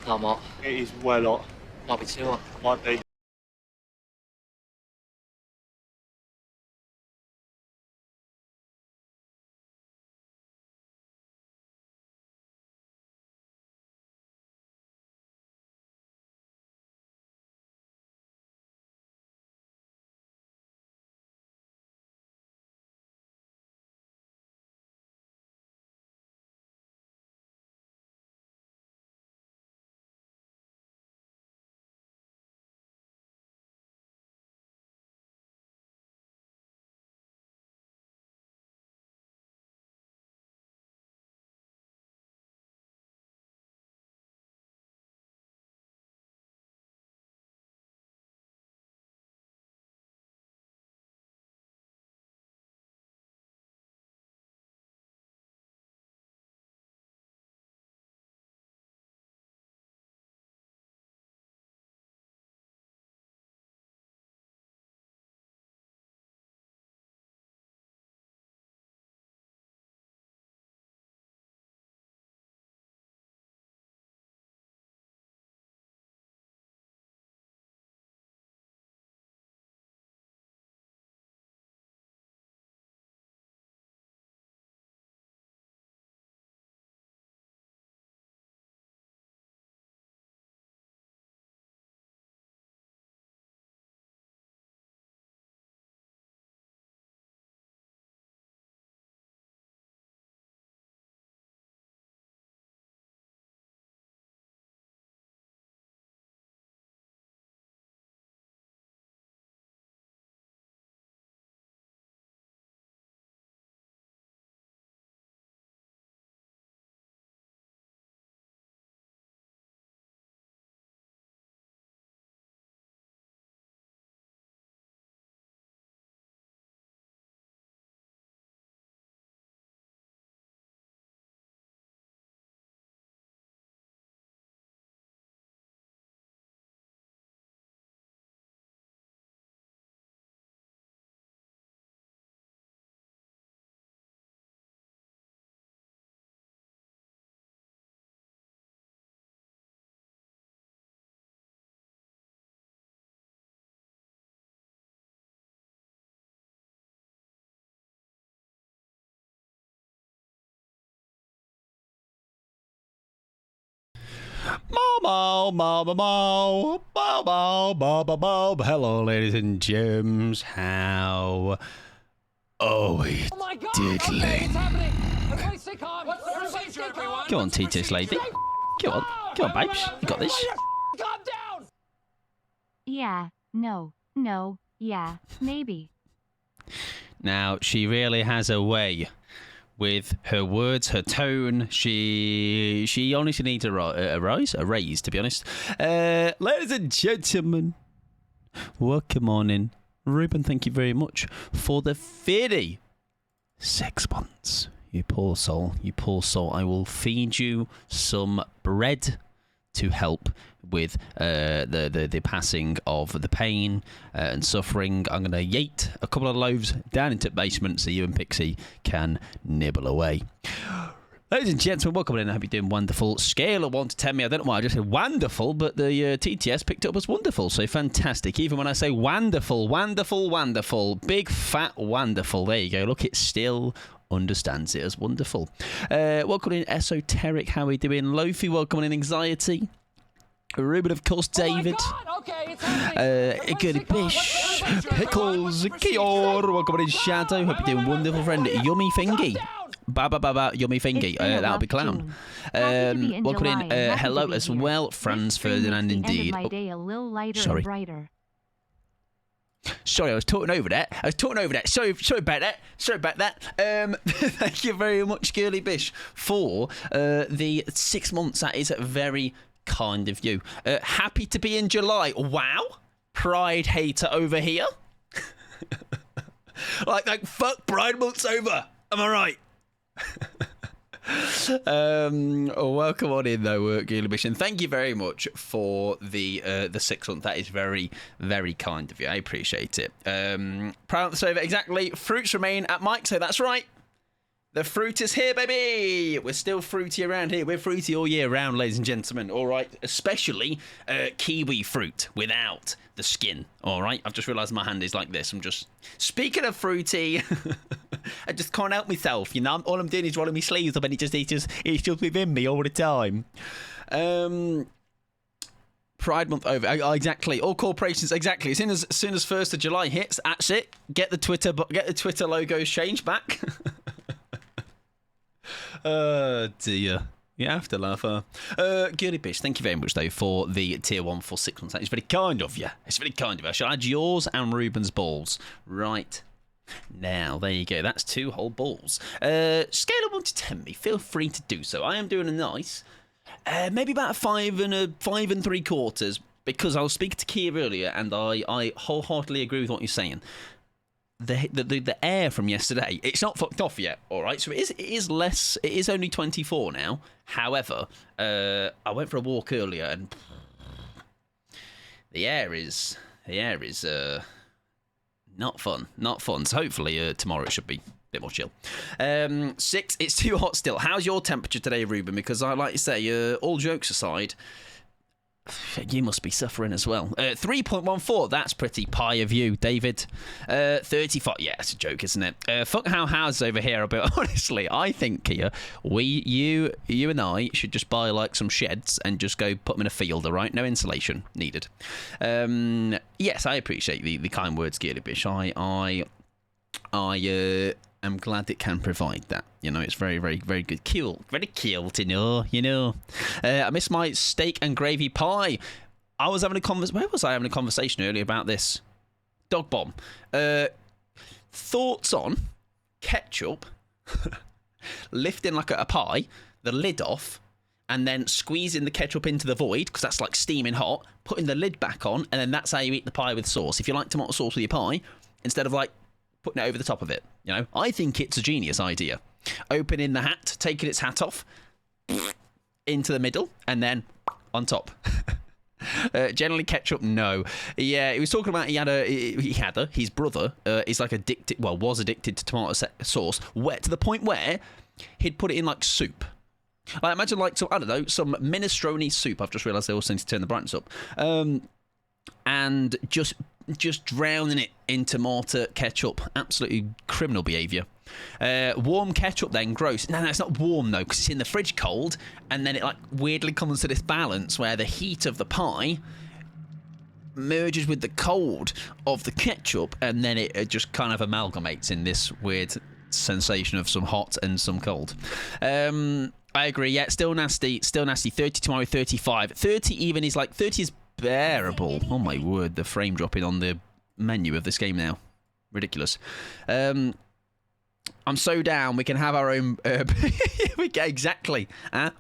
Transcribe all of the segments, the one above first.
No, I'm not. It is well hot. Might be too hot. Might be. Hello, ladies and gems. How are we diddling? Go on, TTS lady. Go on, babes. You got this. Calm down! Yeah, no, yeah, maybe. Now, she really has a way with her words, her tone. She honestly needs a raise, to be honest. Ladies and gentlemen, welcome on in. Ruben, thank you very much for the 36 months. You poor soul, you poor soul. I will feed you some bread to help with the passing of the pain and suffering. I'm going to yeet a couple of loaves down into the basement so you and Pixie can nibble away. Ladies and gentlemen, welcome in. I hope you're doing wonderful. Scale of 1 to 10 me. I don't know why I just said wonderful, but the TTS picked it up as wonderful, so fantastic. Even when I say wonderful, big fat wonderful. There you go. Look, it still understands it as wonderful. Welcome in, Esoteric. How are we doing? Lofi, welcome in, Anxiety. Ruben, of course, David. Oh okay, it's Good Bish. Pickles. Kior, welcome in, Shadow. Hope you're doing wonderful, friend. Yummy Fingy. Yummy Fingy. That'll be clown. Welcome in. Hello as well, Franz Ferdinand, indeed. Sorry. Sorry, I was talking over that. Sorry about that. Thank you very much, Girly Bish, for the 6 months. That is very kind of you. Happy to be in July. Wow. Pride hater over here. like fuck Pride month's over. Am I right? Welcome on in though, Girly Bish, and thank you very much for the 6 month. That is very, very kind of you. I appreciate it. Proud of the server, exactly. Fruits remain at Mike, so that's right. The fruit is here, baby. We're still fruity around here. We're fruity all year round, ladies and gentlemen. All right, especially kiwi fruit without the skin. All right, I've just realised my hand is like this. I'm just speaking of fruity. I just can't help myself. You know, all I'm doing is rolling my sleeves up, and it's just within me all the time. Pride Month over. Exactly. All corporations. Exactly. As soon as 1st of July hits, that's it. Get the Twitter logos changed back. Oh dear. You have to laugh, huh? Girly Bish, thank you very much, though, for the tier 1 for 6 months. It's very kind of you. It's very kind of you. I shall add yours and Ruben's balls. Right. Now, there you go. That's 2 whole balls. Scale of 1 to 10 me. Feel free to do so. I am doing a nice, maybe about a 5 and 3/4, because I was speaking to Kia earlier, and I wholeheartedly agree with what you're saying. The air from yesterday, it's not fucked off yet, all right? So it is less. It is only 24 now. However, I went for a walk earlier, and the air is not fun. So hopefully tomorrow it should be a bit more chill. 6, it's too hot still. How's your temperature today, Ruben? Because I like to say, all jokes aside, you must be suffering as well. 3.14, that's pretty pie of you, David. 35, yeah, it's a joke, isn't it? Fuck how houses over here, but honestly, I think, Kia, you and I should just buy like some sheds and just go put them in a field, all right? No insulation needed. Yes, I appreciate the kind words, Gearly Bish. I am glad it can provide that. You know, it's very, very, very good. Very cute, you know. I miss my steak and gravy pie. I was having a conversation. Where was I having a conversation earlier about this? Dog bomb. Thoughts on ketchup lifting like a pie, the lid off, and then squeezing the ketchup into the void, because that's like steaming hot, putting the lid back on, and then that's how you eat the pie with sauce. If you like tomato sauce with your pie, instead of like putting it over the top of it, you know, I think it's a genius idea. Opening the hat, taking its hat off, into the middle, and then on top. Generally ketchup, no. Yeah, he was talking about his brother is like was addicted to tomato sauce, to the point where he'd put it in like soup. Like imagine like some, I don't know, some minestrone soup. I've just realised they also need to turn the brightness up. And just drowning it in tomato ketchup. Absolutely criminal behaviour. Warm ketchup then, gross. No, it's not warm though, because it's in the fridge cold, and then it like weirdly comes to this balance where the heat of the pie merges with the cold of the ketchup, and then it just kind of amalgamates in this weird sensation of some hot and some cold. I agree, yeah, still nasty. 30 tomorrow, 35. 30 even is like, 30 is bearable. Oh my word, the frame dropping on the menu of this game now. Ridiculous. I'm so down. We can have our own. We get exactly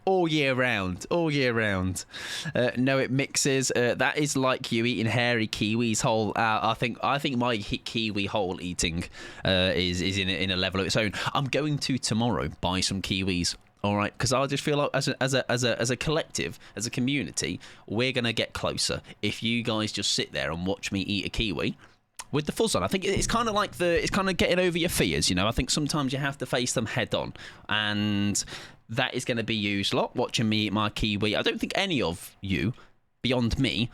all year round. No, it mixes. That is like you eating hairy kiwis whole. I think my kiwi whole eating is in a level of its own. I'm going to tomorrow buy some kiwis. All right, because I just feel like as a collective, as a community, we're gonna get closer if you guys just sit there and watch me eat a kiwi with the fuzz on. I think it's kind of like it's kind of getting over your fears, you know. I think sometimes you have to face them head on, and that is going to be used a lot. Watching me eat my kiwi, I don't think any of you, beyond me,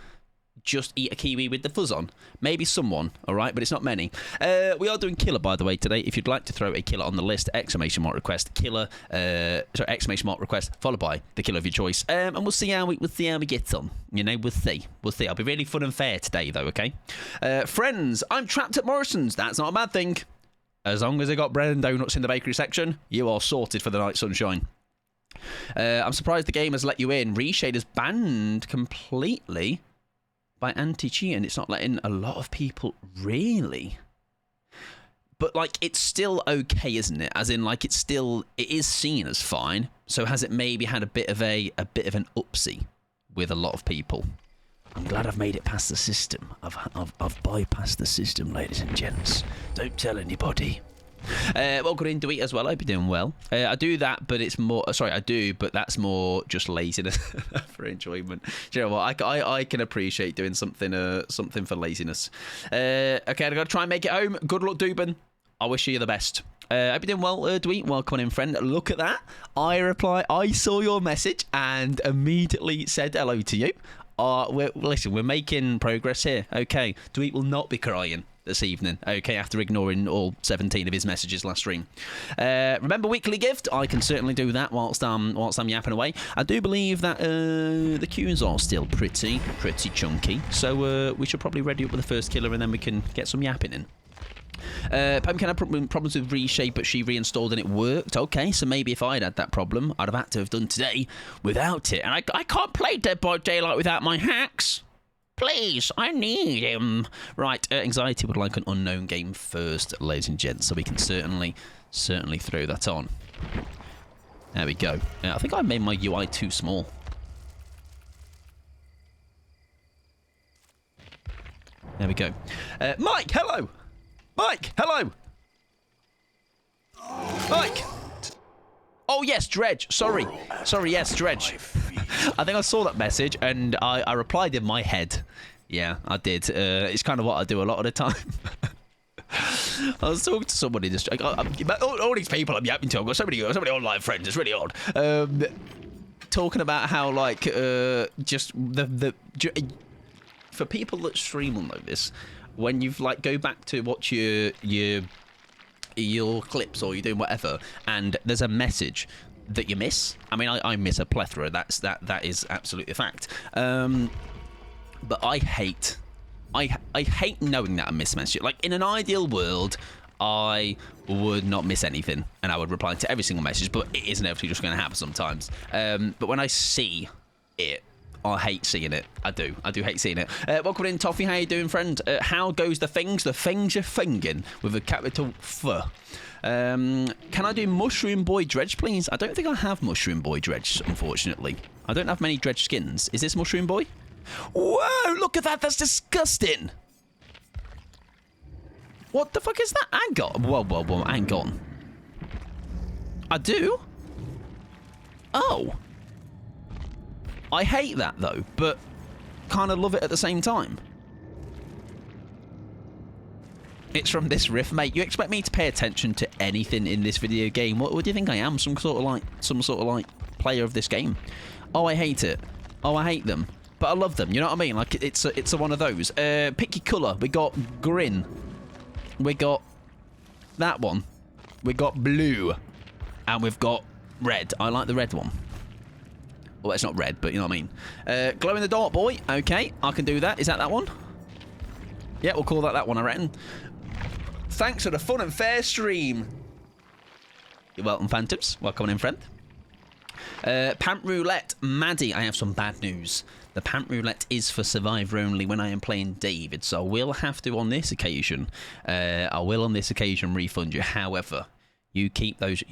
just eat a kiwi with the fuzz on. Maybe someone, all right, but it's not many. We are doing killer, by the way, today. If you'd like to throw a killer on the list, exclamation mark request killer, exclamation mark request followed by the killer of your choice, and we'll see how we get on. You know, we'll see. I'll be really fun and fair today, though. Okay, friends, I'm trapped at Morrison's. That's not a bad thing, as long as they got bread and donuts in the bakery section. You are sorted for the night, sunshine. I'm surprised the game has let you in. Reshade is banned completely by anti-cheat, and it's not letting a lot of people, really. But like, it's still okay, isn't it? As in, like, it is seen as fine. So has it maybe had a bit of an upsie with a lot of people? I'm glad I've made it past the system. I've bypassed the system, ladies and gents. Don't tell anybody. Well, good in Newyt as well. I hope you're doing well. I do that, but it's more. Sorry, I do, but that's more just laziness for enjoyment. Do you know what? I can appreciate doing something for laziness. Okay, I got to try and make it home. Good luck, Dubin. I wish you the best. Hope you're doing well, Dweet. Welcome on in, friend. Look at that. I saw your message and immediately said hello to you. Listen, we're making progress here. Okay, Dweet will not be crying this evening, okay, after ignoring all 17 of his messages last stream. Remember weekly gift? I can certainly do that whilst I'm yapping away. I do believe that the queues are still pretty chunky, so we should probably ready up with the first killer and then we can get some yapping in. Pumpkin had problems with Reshape, but she reinstalled and it worked. Okay, so maybe if I'd had that problem, I'd have had to have done today without it. And I can't play Dead by Daylight without my hacks. Please, I need him. Right, Anxiety would like an unknown game first, ladies and gents, so we can certainly throw that on. There we go. I think I made my UI too small. There we go. Mike, hello! Mike, hello! Mike! Oh, yes, Dredge. Sorry, yes, Dredge. I think I saw that message and I replied in my head. Yeah, I did. It's kind of what I do a lot of the time. I was talking to somebody this. All these people I'm yapping to. I've got so many online friends. It's really odd. Talking about how like just for people that stream will know this. When you've like go back to watch your clips or you're doing whatever, and there's a message that you miss. I mean, I miss a plethora. That is absolutely a fact. But I hate knowing that I miss message. Like in an ideal world, I would not miss anything, and I would reply to every single message. But it is inevitably just going to happen sometimes. But when I see it, I hate seeing it. I do hate seeing it. Welcome in, Toffee. How you doing, friend? How goes the things? The things you're finging with a capital F. Can I do Mushroom Boy Dredge, please? I don't think I have Mushroom Boy Dredge, unfortunately. I don't have many Dredge skins. Is this Mushroom Boy? Whoa, look at that. That's disgusting. What the fuck is that? Hang on. Whoa. Hang on. I do? Oh. I hate that, though, but kind of love it at the same time. It's from this riff, mate. You expect me to pay attention to anything in this video game? What do you think I am? Some sort of like player of this game? Oh, I hate it. Oh, I hate them. But I love them. You know what I mean? Like it's a one of those. Pick your colour. We got green. We got that one. We got blue, and we've got red. I like the red one. Well, it's not red, but you know what I mean. Glow in the dark boy. Okay, I can do that. Is that one? Yeah, we'll call that one, I reckon. Thanks for the fun and fair stream. You're welcome, Phantoms. Welcome in, friend. Pant Roulette. Maddie, I have some bad news. The Pant Roulette is for Survivor only when I am playing David, so I will have to on this occasion. Refund you. However, you keep those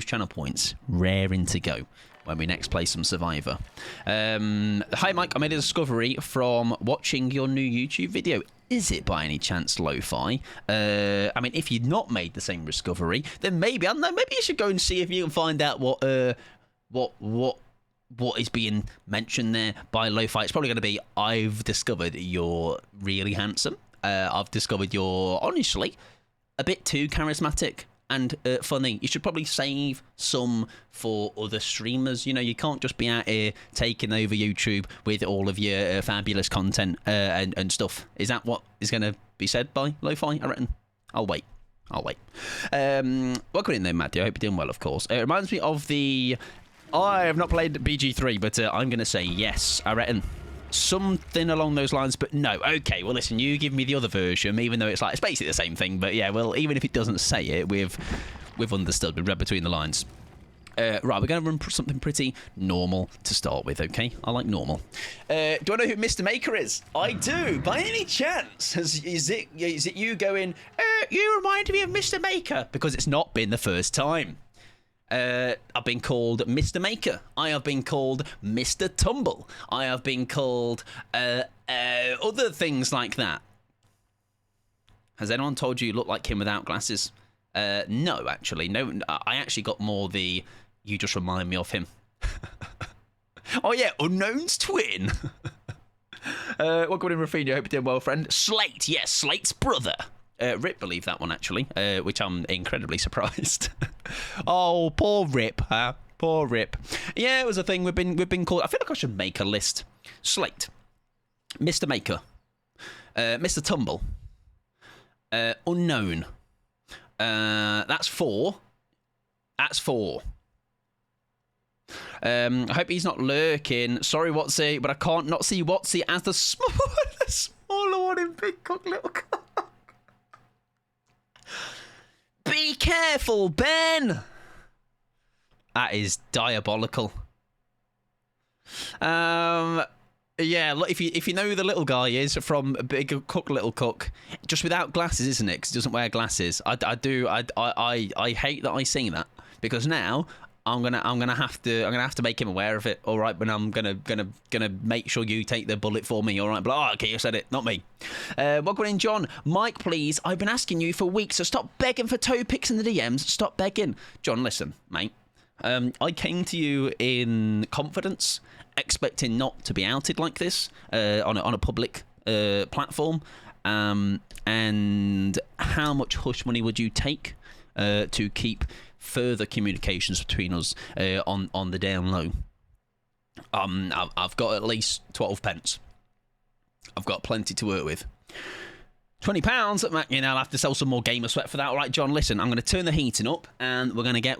channel points raring to go when we next play some Survivor. Hi, Mike. I made a discovery from watching your new YouTube video. Is it by any chance lo-fi? I mean, if you'd not made the same discovery, then maybe, I don't know, maybe you should go and see if you can find out what is being mentioned there by lo-fi. It's probably going to be, I've discovered you're really handsome. I've discovered you're, honestly, a bit too charismatic and funny. You should probably save some for other streamers. You know, you can't just be out here taking over YouTube with all of your fabulous content and stuff. Is that what is going to be said by lo-fi? I reckon. I'll wait. Welcome in there, Matthew. I hope you're doing well, of course. It reminds me of the... I have not played BG3, but I'm going to say yes, I reckon. Something along those lines, but no. Okay, well, listen, you give me the other version, even though it's basically the same thing. But yeah, well, even if it doesn't say it, we've understood. We've read between the lines. Right, we're going to run something pretty normal to start with, okay? I like normal. Do I know who Mr. Maker is? I do. By any chance, is it you going, you remind me of Mr. Maker? Because it's not been the first time. I've been called Mr. Maker. I have been called Mr. Tumble. I have been called other things like that. Has anyone told you you look like him without glasses? No, actually. No, I actually got more the, you just remind me of him. Oh, yeah, Unknown's twin. Welcome in, Rafinha. Hope you're doing well, friend. Slate, yes, Slate's brother. Rip believed that one, actually, which I'm incredibly surprised. Oh, poor Rip, huh? Poor Rip. Yeah, it was a thing. We've been called. I feel like I should make a list. Slate, Mr. Maker, Mr. Tumble, Unknown. That's 4. That's 4. I hope he's not lurking. Sorry, Watsy, but I can't not see Watsy as the smaller one in Big Cock Little Cock. Be careful, Ben. That is diabolical. Yeah, look, if you know who the little guy is from Big Cook Little Cook, just without glasses, isn't it? Because he doesn't wear glasses. I hate that I see that, because now I'm gonna have to make him aware of it. All right, but I'm gonna make sure you take the bullet for me. All right, but oh, okay, you said it, not me. Welcome in, John. Mike, please. I've been asking you for weeks, so stop begging for toe pics in the DMs. Stop begging, John. Listen, mate. I came to you in confidence, expecting not to be outed like this on a public platform. And how much hush money would you take to keep further communications between us on the down low? I've got at least 12 pence. I've got plenty to work with. £20, you know, I'll have to sell some more gamer sweat for that. All right, John, listen, I'm going to turn the heating up, and we're going to get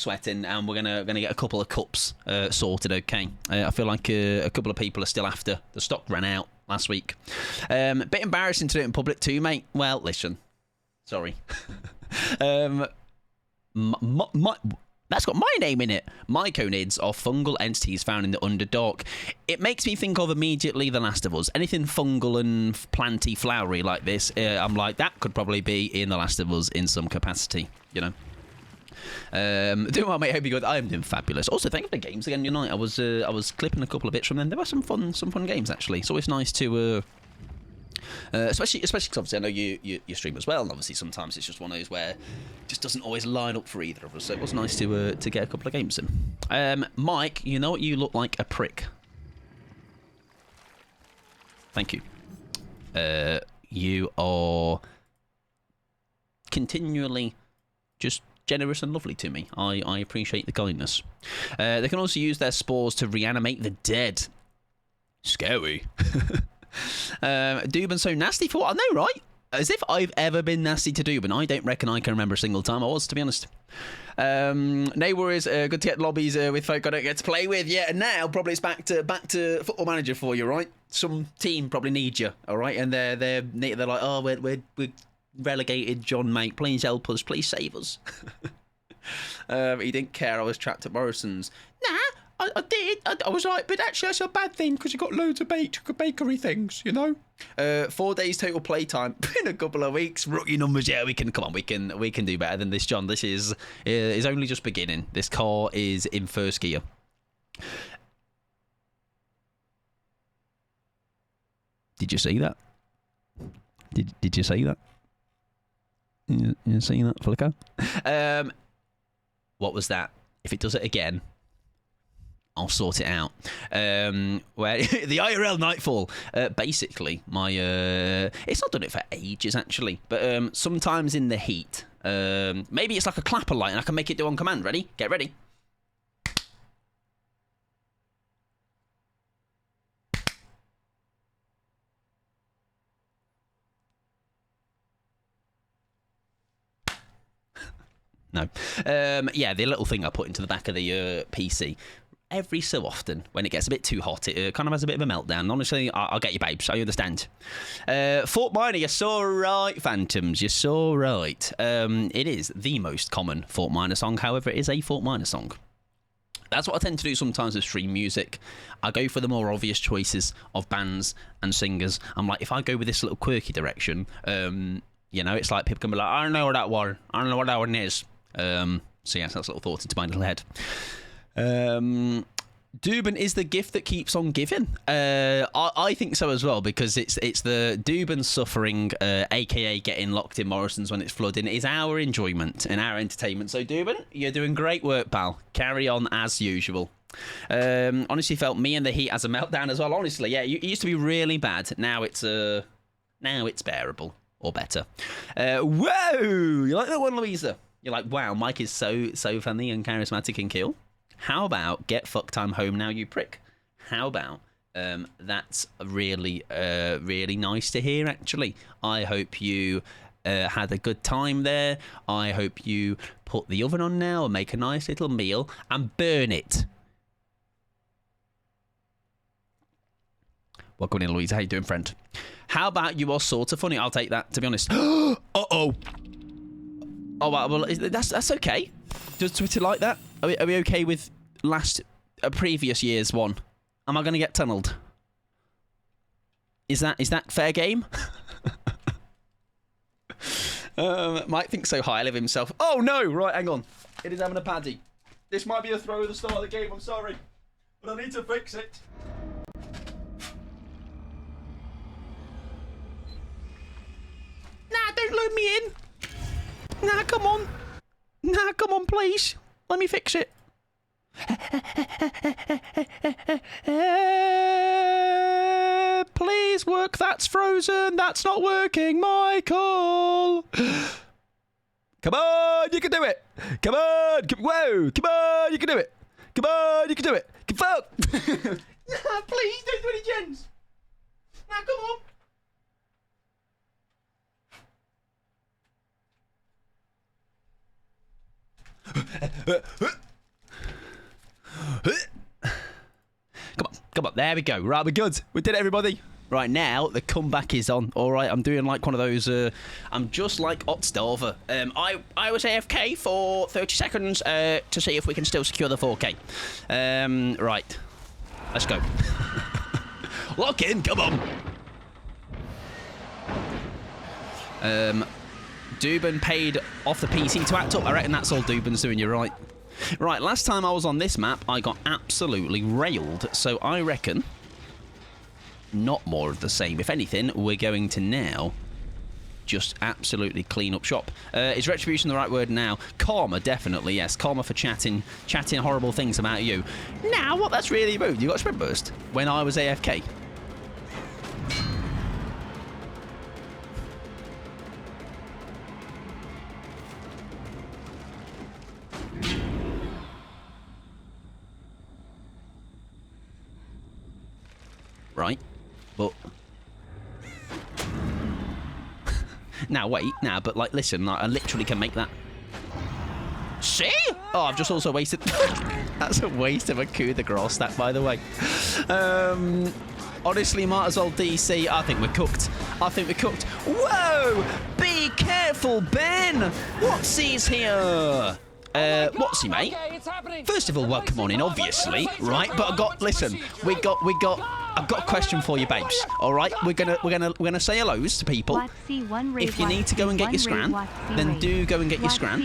sweating, and we're going to get a couple of cups sorted. Okay, I feel like a couple of people are still after. The stock ran out last week. Bit embarrassing to do it in public too, mate. Well, listen, sorry. That's got my name in it. Myconids are fungal entities found in the Underdark. It makes me think of immediately The Last of Us. Anything fungal and planty, flowery like this, I'm like, that could probably be in The Last of Us in some capacity, you know. Doing well, mate. Hope you're good. I am doing fabulous. Also, thank you for the games again tonight. I was clipping a couple of bits from them. There were some fun games actually. It's always nice to. Especially because obviously I know you stream as well, and obviously sometimes it's just one of those where it just doesn't always line up for either of us. So it was nice to get a couple of games in. Mike, you know what? You look like a prick. Thank you. You are continually just generous and lovely to me. I appreciate the kindness. They can also use their spores to reanimate the dead. Scary. Dubin's so nasty for what? I know, right? As if I've ever been nasty to Dubin. I don't reckon I can remember a single time I was, to be honest. No worries. Good to get lobbies with folk I don't get to play with. Yeah, and now probably it's back to Football Manager for you, right? Some team probably need you, all right? And they're like, oh, we're relegated, John, mate. Please help us. Please save us. He didn't care. I was trapped at Morrison's. Nah. I did. I was like, but actually that's a bad thing because you got loads of bakery things, you know. 4 days total playtime in a couple of weeks. Rookie numbers, yeah. We can do better than this, John. This is only just beginning. This car is in first gear. Did you see that? Did you see that? You see that flicker? What was that? If it does it again, I'll sort it out. Where the IRL Nightfall. Basically, my it's not done it for ages actually, but sometimes in the heat, maybe it's like a clapper light, and I can make it do on command. Ready? Get ready. No. Yeah, the little thing I put into the back of the PC. Every so often, when it gets a bit too hot, it kind of has a bit of a meltdown. Honestly, I'll get you, babes. I understand. Fort Minor, you're so right, Phantoms. You're so right. It is the most common Fort Minor song. However, it is a Fort Minor song. That's what I tend to do sometimes with stream music. I go for the more obvious choices of bands and singers. I'm like, if I go with this little quirky direction, you know, it's like people can be like, I don't know what that one. I don't know what that one is. So yes, that's a little thought into my little head. Dubin is the gift that keeps on giving. I think so as well, because it's the Dubin suffering, aka getting locked in Morrison's when it's flooding, is our enjoyment and our entertainment. So Dubin, you're doing great work, pal. Carry on as usual. Honestly felt me and the heat as a meltdown as well. Honestly, yeah, it used to be really bad. Now it's bearable. or better. Whoa! You like that one, Louisa? You're like, wow, Mike is so funny and charismatic and cool. How about get fucked, I'm home now, you prick? How about that's really nice to hear, actually. I hope you had a good time there. I hope you put the oven on now and make a nice little meal and burn it. Welcome in, Louisa. How you doing, friend? How about you are sort of funny? I'll take that, to be honest. Uh-oh. Oh, well, that's okay. Does Twitter like that? Are we okay with previous year's one? Am I going to get tunneled? Is that fair game? Mike thinks so highly of himself. Oh, no. Right, hang on. It is having a paddy. This might be a throw at the start of the game. I'm sorry. But I need to fix it. Nah, don't load me in. Nah, come on. Nah, come on, please. Let me fix it. Please work. That's frozen. That's not working, Michael. Come on, you can do it. Come on. Whoa. Come on, you can do it. Come on, you can do it. Come on. Nah, please don't do any gens. Nah, come on. Come on, there we go. Right, we're good. We did it, everybody. Right, now the comeback is on. All right, I'm doing like one of those. I'm just like Ottsdorfer. I was AFK for 30 seconds to see if we can still secure the 4K. Right, let's go. Lock in, come on. Dubin paid off the PC to act up. I reckon that's all Dubin's doing. You're right. Right, last time I was on this map, I got absolutely railed. So I reckon not more of the same. If anything, we're going to now just absolutely clean up shop. Is retribution the right word now? Karma, definitely, yes. Karma for chatting horrible things about you. Now, what that's really rude. You got a sprint burst when I was AFK. Right, but now wait, but like, listen, like, I literally can make that. See? Oh, I've just also wasted. That's a waste of a coup de grace stack, by the way. Honestly, might as well DC. I think we're cooked. Whoa! Be careful, Ben. What's he's here? What's he, mate? First of all, welcome on in, obviously, right? But I've got a question for you, babes. All right, we're gonna say hellos to people. If you need to go and get your scran, then do go and get your scran.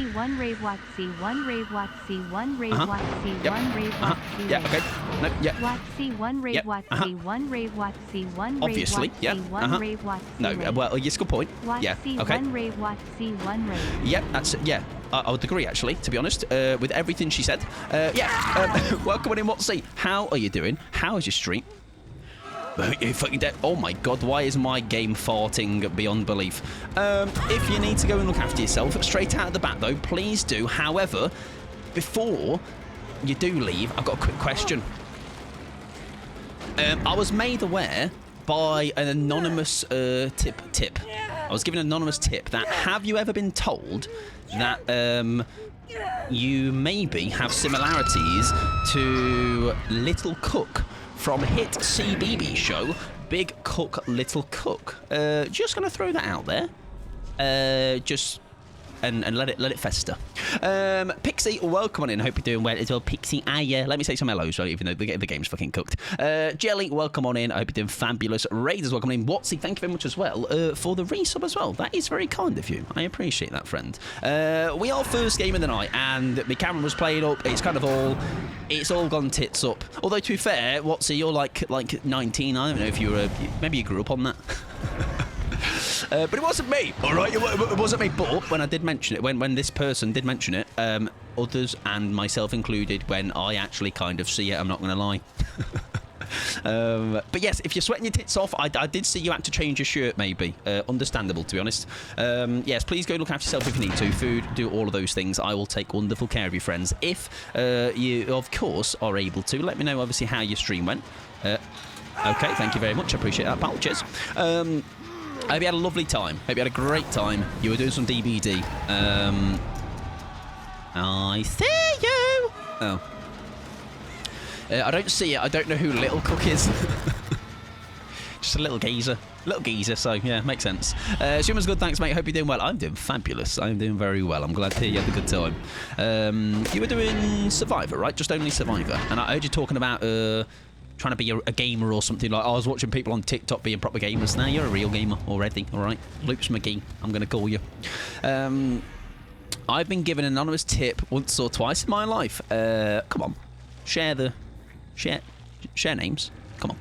Yeah. Okay. No. Yeah. Obviously. Yeah. No. Well, yes. Good point. Yeah. Okay. Yep. That's yeah. I would agree, actually, to be honest, with everything she said. Welcome in, Watsy. How are you doing? How is your stream? You're fucking dead. Oh my god, why is my game farting beyond belief? If you need to go and look after yourself, straight out of the bat, though, please do. However, before you do leave, I've got a quick question. I was made aware by an anonymous tip. I was given an anonymous tip that have you ever been told that you maybe have similarities to Little Cook from hit CBB show Big Cook Little Cook? Just gonna throw that out there. Just and let it fester. Pixie, welcome on in. Hope you're doing well as well, Pixie. Let me say some hellos, right, even though the game's fucking cooked. Jelly, welcome on in. I hope you're doing fabulous. Raiders, welcome on in. Watsy, thank you very much as well for the resub as well. That is very kind of you. I appreciate that, friend. We are first game of the night, and my camera was playing up. It's all gone tits up. Although, to be fair, Watsy, you're like 19. I don't know if you were. Maybe you grew up on that. But it wasn't me, all right? It wasn't me. But when I did mention it, when this person did mention it, others and myself included, when I actually kind of see it, I'm not going to lie. But yes, if you're sweating your tits off, I did see you had to change your shirt, maybe. Understandable, to be honest. Yes, please go look after yourself if you need to. Food, do all of those things. I will take wonderful care of you, friends. If you, of course, are able to, let me know, obviously, how your stream went. Okay, thank you very much. I appreciate that, pal. Cheers. I hope you had a lovely time. Hope you had a great time. You were doing some DBD. I see you! Oh. I don't see it. I don't know who Little Cook is. Just a little geezer. Little geezer, so yeah, makes sense. Streaming's good, thanks, mate. Hope you're doing well. I'm doing fabulous. I'm doing very well. I'm glad to hear you had a good time. You were doing Survivor, right? Just only Survivor. And I heard you talking about trying to be a gamer or something. Like, I was watching people on TikTok being proper gamers. Now you're a real gamer already, all right? Loops McGee, I'm going to call you. I've been given an anonymous tip once or twice in my life. Come on. Share names. Come on.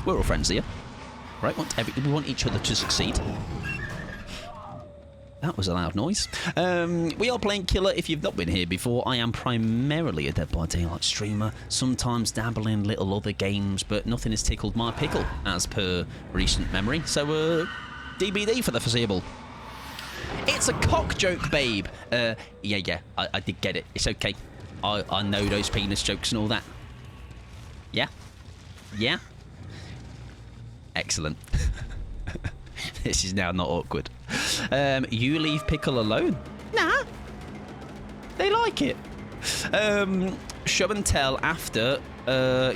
We're all friends here. Right? We want each other to succeed. That was a loud noise. We are playing Killer. If you've not been here before, I am primarily a Dead by Daylight streamer, sometimes dabble in little other games, but nothing has tickled my pickle, as per recent memory. So, DBD for the foreseeable. It's a cock joke, babe. Yeah, I did get it. It's okay. I know those penis jokes and all that. Yeah? Yeah? Excellent. This is now not awkward. You leave Pickle alone? Nah. They like it. Show and tell after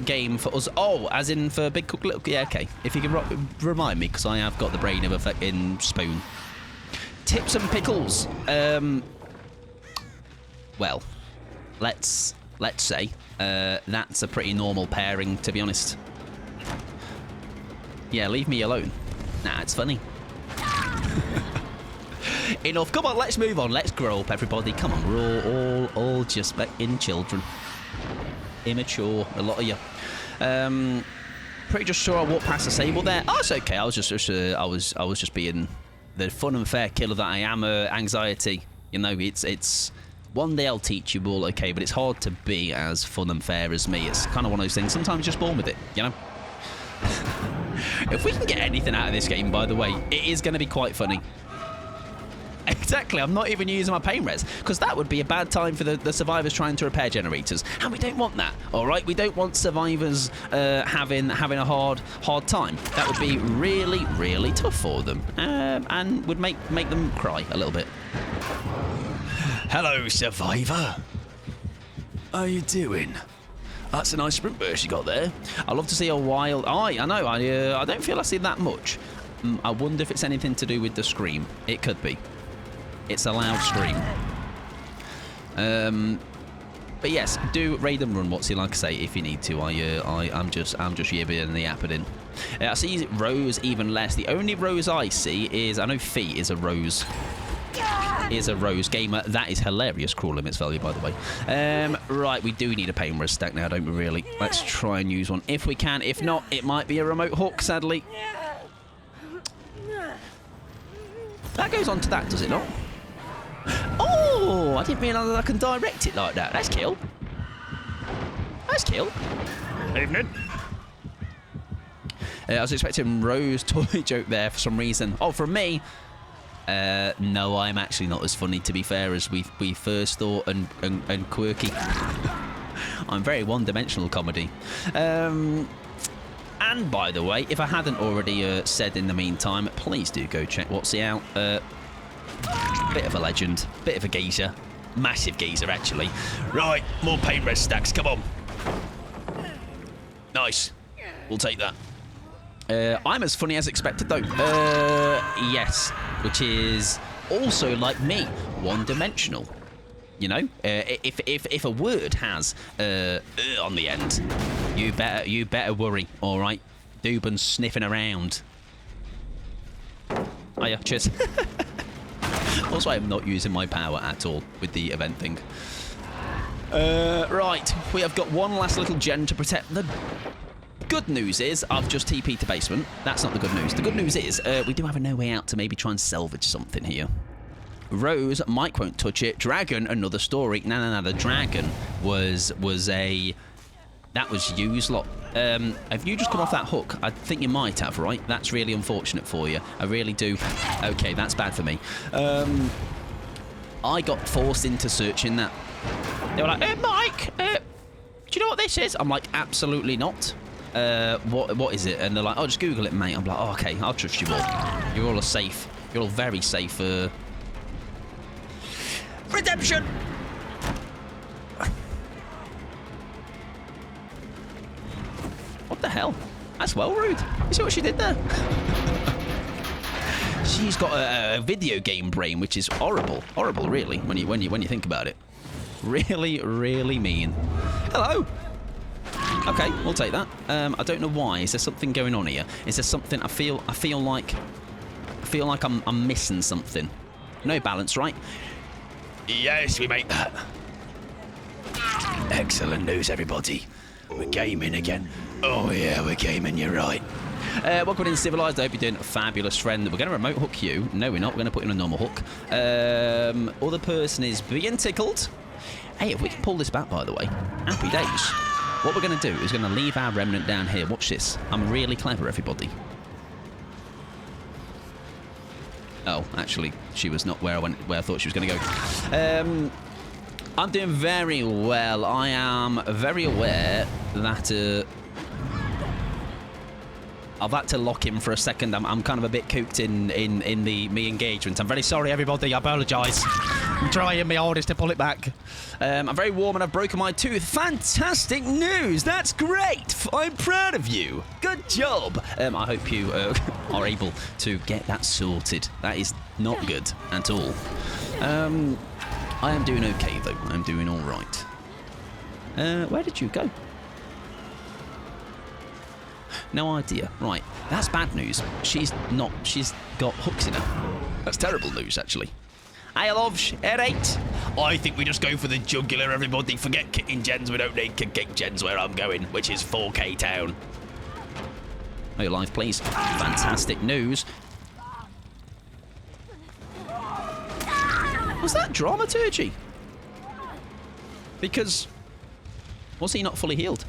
game for us. Oh, as in for Big Cook Little... Yeah, okay. If you can remind me, because I have got the brain of a fucking spoon. Tips and pickles. Well, let's say that's a pretty normal pairing, to be honest. Yeah, leave me alone. Nah, it's funny. Enough. Come on, let's move on. Let's grow up, everybody. Come on, we're all just in children. Immature, a lot of you. Pretty just sure I walked past the stable there. Oh, it's okay. I was just being the fun and fair killer that I am. Anxiety, you know, it's one day I'll teach you all, okay, but it's hard to be as fun and fair as me. It's kind of one of those things. Sometimes you're just born with it, you know. If we can get anything out of this game, by the way, it is going to be quite funny. Exactly, I'm not even using my pain res, because that would be a bad time for the survivors trying to repair generators, and we don't want that. All right, we don't want survivors having a hard time. That would be really, really tough for them, and would make them cry a little bit. Hello, survivor. How you doing? That's a nice sprint burst you got there. I love to see a wild... Oh, I know. I don't feel I see that much. I wonder if it's anything to do with the scream. It could be. It's a loud scream. But yes, do raid and run. What's he like? Say if you need to. I'm just yibbing the yapping. I see Rose even less. The only Rose I see is, I know Fee is a Rose. Is a Rose gamer. That is hilarious. Crawl limits value, by the way. Right, we do need a pain res stack now, don't we? Really? Let's try and use one if we can. If not, it might be a remote hook, sadly. That goes on to that, does it not? Oh, I didn't realise that I can direct it like that. That's kill. That's kill. Evening. I was expecting Rose toy joke there for some reason. Oh, from me. No, I'm actually not as funny, to be fair, as we first thought, and quirky. I'm very one-dimensional comedy. And by the way, if I hadn't already said in the meantime, please do go check What's He Out. Bit of a legend, bit of a geezer, massive geezer actually. Right, more paint red stacks. Come on. Nice. We'll take that. I'm as funny as expected, though. Yes, which is also, like me, one-dimensional. You know, if a word has on the end, you better worry. All right, Dubin's sniffing around. Oh yeah, cheers. Also, I am not using my power at all with the event thing. Right, we have got one last little gen to protect. The good news is I've just TP'd to basement. That's not the good news. The good news is we do have a no way out to maybe try and salvage something here. Rose, Mike won't touch it. Dragon, another story. No. The dragon was a That was used, lot. Have you just come off that hook? I think you might have, right? That's really unfortunate for you. I really do. Okay, that's bad for me. I got forced into searching that. They were like, hey, Mike, do you know what this is? I'm like, absolutely not. What is it? And they're like, oh, just Google it, mate. I'm like, oh, okay, I'll trust you all. You're all safe. You're all very safe. Redemption! What the hell? That's well rude. You see what she did there? She's got a video game brain, which is horrible. Horrible, really, when you think about it. Really, really mean. Hello. Okay, we'll take that. I don't know why. Is there something going on here? Is there something? I feel like I'm missing something. No balance, right? Yes, we make that. Excellent news, everybody. We're gaming again. Oh yeah, we're gaming. You're right. Welcome in Civilized. I hope you're doing a fabulous, friend. We're going to remote hook you. No, we're not. We're going to put you in a normal hook. Other person is being tickled. Hey, if we can pull this back, by the way, happy days. What we're going to do is going to leave our remnant down here. Watch this. I'm really clever, everybody. Oh, actually, she was not where I thought she was going to go. I'm doing very well. I am very aware that I've had to lock him for a second. I'm kind of a bit cooped in the me engagement. I'm very sorry, everybody. I apologise. I'm trying my hardest to pull it back. I'm very warm and I've broken my tooth. Fantastic news. That's great. I'm proud of you. Good job. I hope you are able to get that sorted. That is not good at all. I am doing okay, though. I'm doing all right. Where did you go? No idea. Right, that's bad news. She's got hooks in her. That's terrible news, actually. Hey, love, at 8. I think we just go for the jugular, everybody. Forget kicking gens. We don't need kick gens where I'm going, which is 4K town. Oh, your life, please. Fantastic news. Was that dramaturgy? Because was he not fully healed?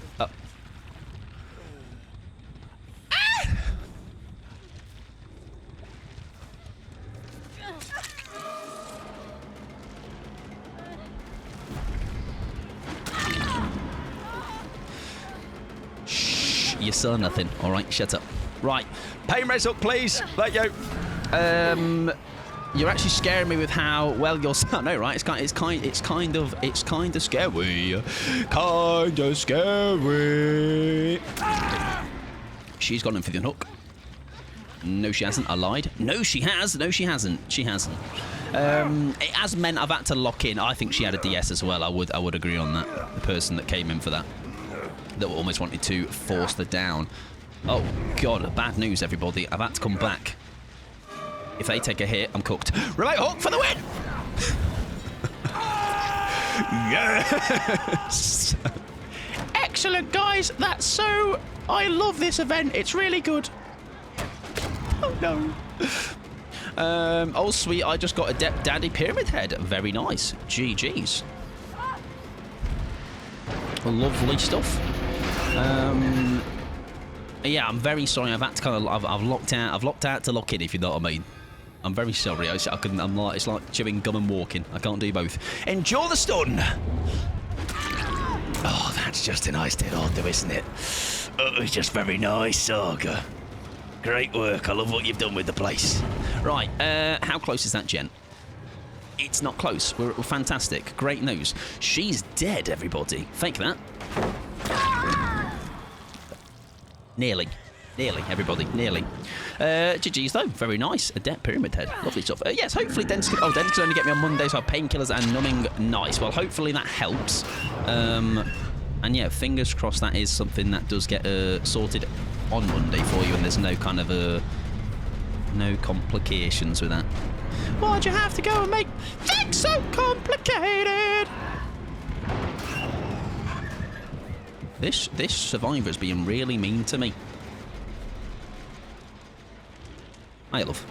Shh, you saw nothing. All right, shut up. Right, pain res up, please. Thank you. You're actually scaring me with how well you're. I know, right? It's kind of scary. Kind of scary. She's gone in for the hook. No, she hasn't. I lied. No, she has. No, she hasn't. She hasn't. It has meant I've had to lock in. I think she had a DS as well. I would agree on that. The person that came in for that almost wanted to force the down. Oh God! Bad news, everybody. I've had to come back. If they take a hit, I'm cooked. Remote hook for the win! Yes! Excellent, guys. That's so... I love this event. It's really good. Oh, no. Oh, sweet. I just got a Daddy Pyramid Head. Very nice. GG's. Lovely stuff. Yeah, I'm very sorry. I've had to kind of... I've locked out to lock in, if you know what I mean. I'm very sorry. I'm like, it's like chewing gum and walking. I can't do both. Enjoy the stun. Oh, that's just a nice little order, isn't it? Oh, it's just very nice, Saga. Great work. I love what you've done with the place. Right, how close is that gent? It's not close. We're fantastic. Great news. She's dead, everybody. Fake that. Nearly. Nearly, everybody. Nearly. GG's, though. Very nice. Adept Pyramid Head. Lovely stuff. Yes, hopefully Dentist can only get me on Monday, so I have painkillers and numbing. Nice. Well, hopefully that helps. And yeah, fingers crossed that is something that does get sorted on Monday for you, and there's no kind of no complications with that. Why'd you have to go and make things so complicated? This survivor's being really mean to me. I love.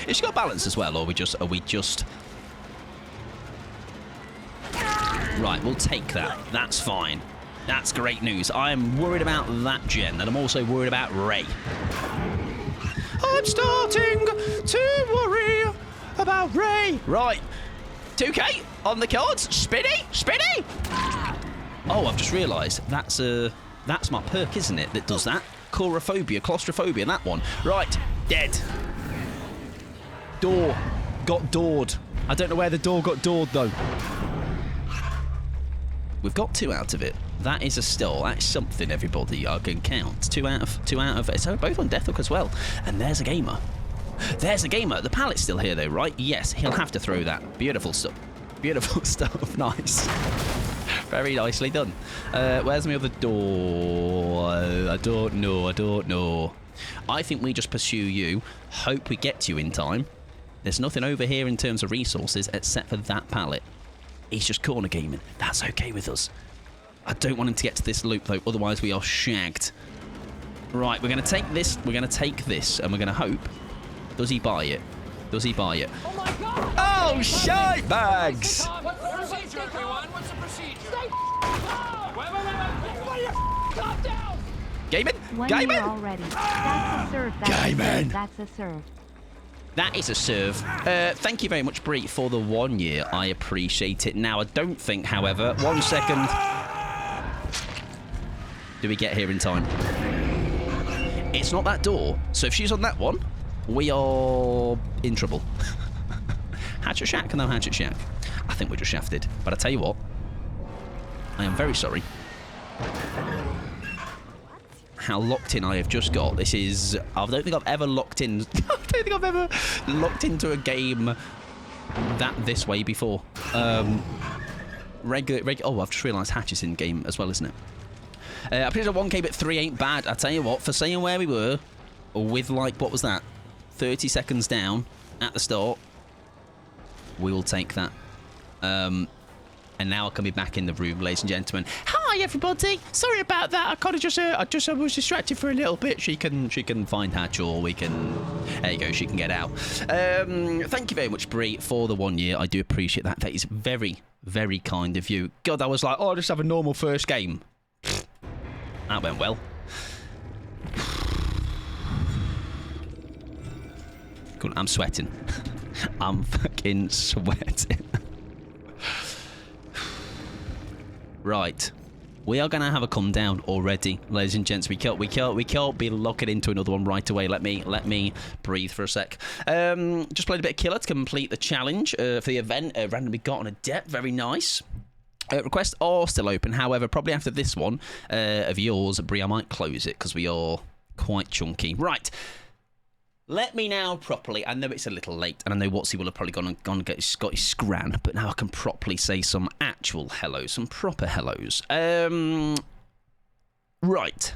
Has she got balance as well, or are we just? Right, we'll take that. That's fine. That's great news. I'm worried about that Jen, and I'm also worried about Ray. I'm starting to worry about Ray. Right. 2K on the cards. Spinny. Oh, I've just realised that's my perk, isn't it, that does that? Claustrophobia, that one. Right. Dead. Door. Got doored. I don't know where the door got doored, though. We've got 2 out of it. That is a still. That's something, everybody. I can count. 2 out of. So both on Deathhook as well. And there's a gamer. The pallet's still here, though, right? Yes, he'll have to throw that. Beautiful stuff. Nice. Very nicely done. Where's my other door? I don't know. I think we just pursue you. Hope we get to you in time. There's nothing over here in terms of resources except for that pallet. He's just corner gaming. That's okay with us. I don't want him to get to this loop, though. Otherwise, we are shagged. Right, we're going to take this. And we're going to hope. Does he buy it? Oh my God! Oh, shite bags! What's the procedure, everyone? What's the procedure? Stay calm! Wait. Everybody, calm down! Gaming? 1 year already. That's a serve. That's a serve. That is a serve. Thank you very much, Brie, for the 1 year. I appreciate it. Now, I don't think, however... 1 second. Do we get here in time? It's not that door. So if she's on that one, we are in trouble. Hatchet Shack? No Hatchet Shack. I think we're just shafted. But I tell you what. I am very sorry. How locked in I have just got. This is... I don't think I've ever locked in... I don't think I've ever locked into a game this way before. Regular... Oh, I've just realised Hatch is in game as well, isn't it? I'm pretty sure 1K but 3 ain't bad. I tell you what, for saying where we were, with like, what was that? 30 seconds down at the start, we will take that. And now I can be back in the room, ladies and gentlemen. Hi, everybody. Sorry about that. I kind of just, I was distracted for a little bit. She can find Hatch, or we can. There you go. She can get out. Thank you very much, Brie, for the 1 year. I do appreciate that. That is very, very kind of you. God, I was like, oh, I'll just have a normal first game. That went well. Cool. I'm sweating. I'm fucking sweating. Right, we are going to have a come down already, ladies and gents. We can't be locking into another one right away. Let me breathe for a sec. Just played a bit of Killer to complete the challenge for the event. Randomly got on a debt. Very nice. Requests are still open. However, probably after this one of yours, Brie, I might close it because we are quite chunky. Right. Let me now properly, I know it's a little late, and I know Watsy will have probably gone and got his scran, but now I can properly say some actual hellos, some proper hellos. Right.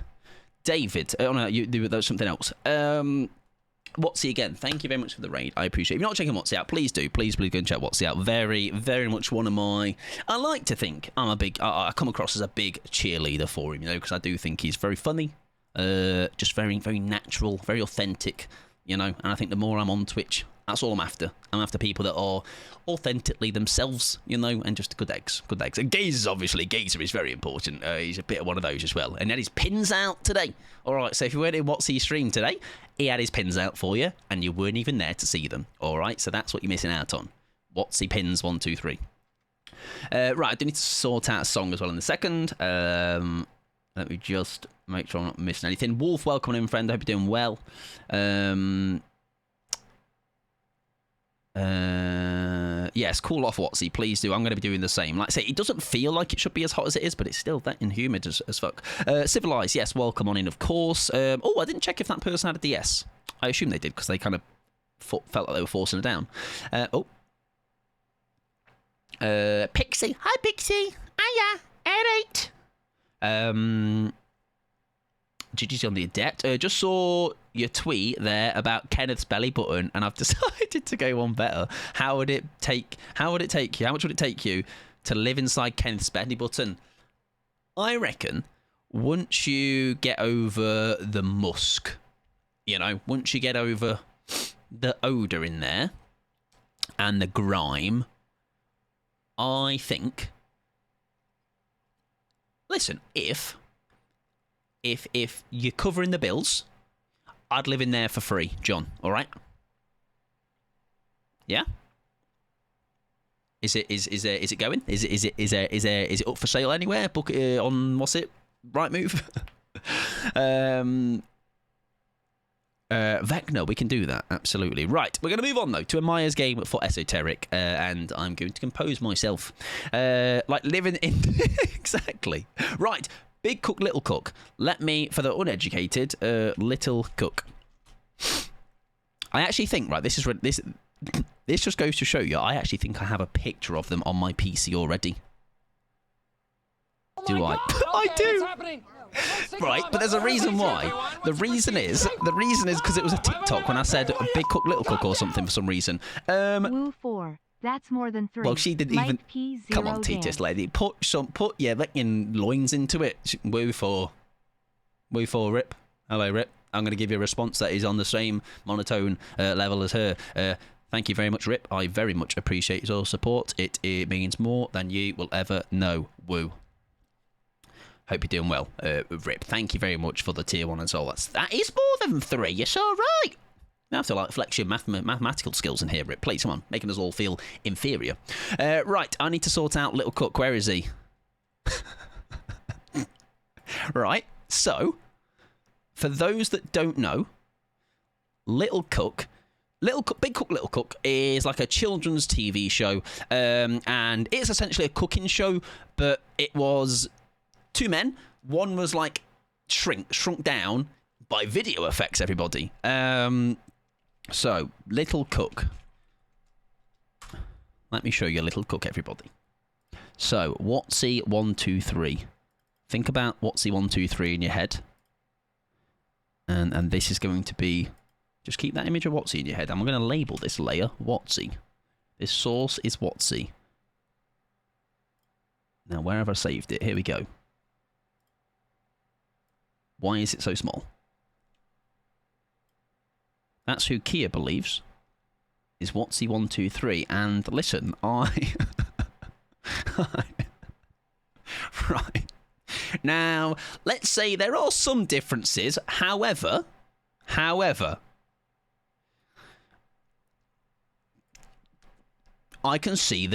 David. Oh, no, that was something else. Watsy again, thank you very much for the raid. I appreciate it. If you're not checking Watsy out, please do. Please go and check Watsy out. Very, very much one of my... I like to think I come across as a big cheerleader for him, because I do think he's very funny. Just very, very natural, very authentic. And I think the more I'm on Twitch, that's all I'm after. I'm after people that are authentically themselves, and just good eggs. And Gazer is very important. He's a bit of one of those as well. And he had his pins out today. All right, so if you weren't in Watsy's stream today, he had his pins out for you, and you weren't even there to see them. All right, so that's what you're missing out on. Watsy pins 1, 2, 3. Right, I do need to sort out a song as well in a second. Let me just make sure I'm not missing anything. Wolf, welcome in, friend. I hope you're doing well. Yes, cool off, Watsy. Please do. I'm going to be doing the same. Like I say, it doesn't feel like it should be as hot as it is, but it's still that humid as fuck. Civilized, yes, welcome on in, of course. Oh, I didn't check if that person had a DS. I assume they did, because they kind of felt like they were forcing it down. Pixie. Hi, Pixie. Hiya. Alright. GG's on the Adept. Just saw your tweet there about Kenneth's belly button, and I've decided to go one better. How would it take you? How much would it take you to live inside Kenneth's belly button? I reckon once you get over the musk, once you get over the odour in there and the grime, I think listen, if you're covering the bills, I'd live in there for free, John. All right? Yeah. Is it going? Is it up for sale anywhere? Book it on what's it? Rightmove. Vecna, we can do that, absolutely. Right, we're going to move on, though, to a Myers game for Esoteric, and I'm going to compose myself. Like living in... exactly. Right, Big Cook, Little Cook. Let me, for the uneducated, Little Cook. I actually think, right, this just goes to show you, I actually think I have a picture of them on my PC already. Oh Do I? I do. Right, but there's a reason why. The reason is because it was a TikTok when I said Big Cook, Little Cook or something for some reason. Woo 4. That's more than 3. Well, she didn't Mike even. P. Come Zero on, Titus dance. lady. Put your fucking loins into it. Woo 4. Woo 4, Rip. Hello, Rip. I'm going to give you a response that is on the same monotone level as her. Thank you very much, Rip. I very much appreciate your support. It means more than you will ever know. Woo. Hope you're doing well, Rip. Thank you very much for the tier 1 and so on. That is more than 3. You're so right. You have to like flex your mathematical skills in here, Rip. Please, come on, making us all feel inferior. Right, I need to sort out Little Cook. Where is he? Right. So, for those that don't know, Big Cook, Little Cook is like a children's TV show, and it's essentially a cooking show, but it was 2 men. One was like shrunk down by video effects, everybody. So, Little Cook. Let me show you Little Cook, everybody. So, Watsy 1, 2, 3. Think about Watsy 1, 2, 3 in your head. And this is going to be... Just keep that image of Watsy in your head. I'm going to label this layer Watsy. This source is Watsy. Now, where have I saved it? Here we go. Why is it so small? That's who Kia believes is Watsy 1, 2, 3. And listen, right. Now, let's say there are some differences. However, I can see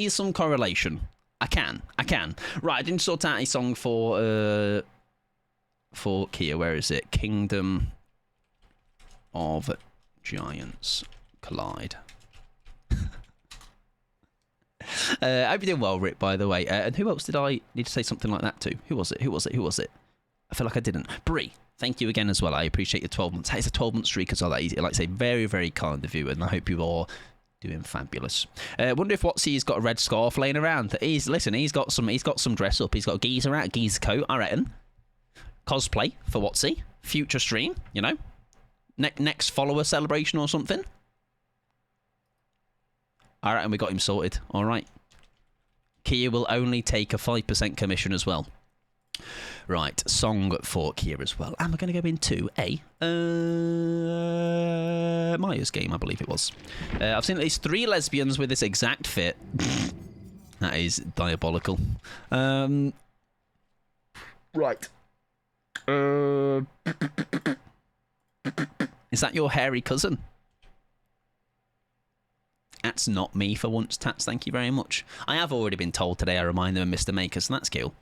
some correlation. I can. Right, I didn't sort out a song for Kia. Where is it? Kingdom of Giants Collide. I hope you're doing well, Rip, by the way. And who else did I need to say something like that to? Who was it? I feel like I didn't. Bree, thank you again as well. I appreciate your 12 months. Hey, it's a 12-month streak as well. That is, like I say, very, very kind of you, and I hope you are doing fabulous. Wonder if Watsy's got a red scarf laying around. He's got some dress up. He's got a geezer coat, I reckon. Cosplay for Watsy. Future stream, you know. Next follower celebration or something. All right, and we got him sorted. All right. Kia will only take a 5% commission as well. Right, song for Kia as well. And we're going to go into a Myers game, I believe it was. I've seen at least 3 lesbians with this exact fit. That is diabolical. Right. Is that your hairy cousin? That's not me for once, Tats. Thank you very much. I have already been told today I remind them of Mr. Maker, so that's cool.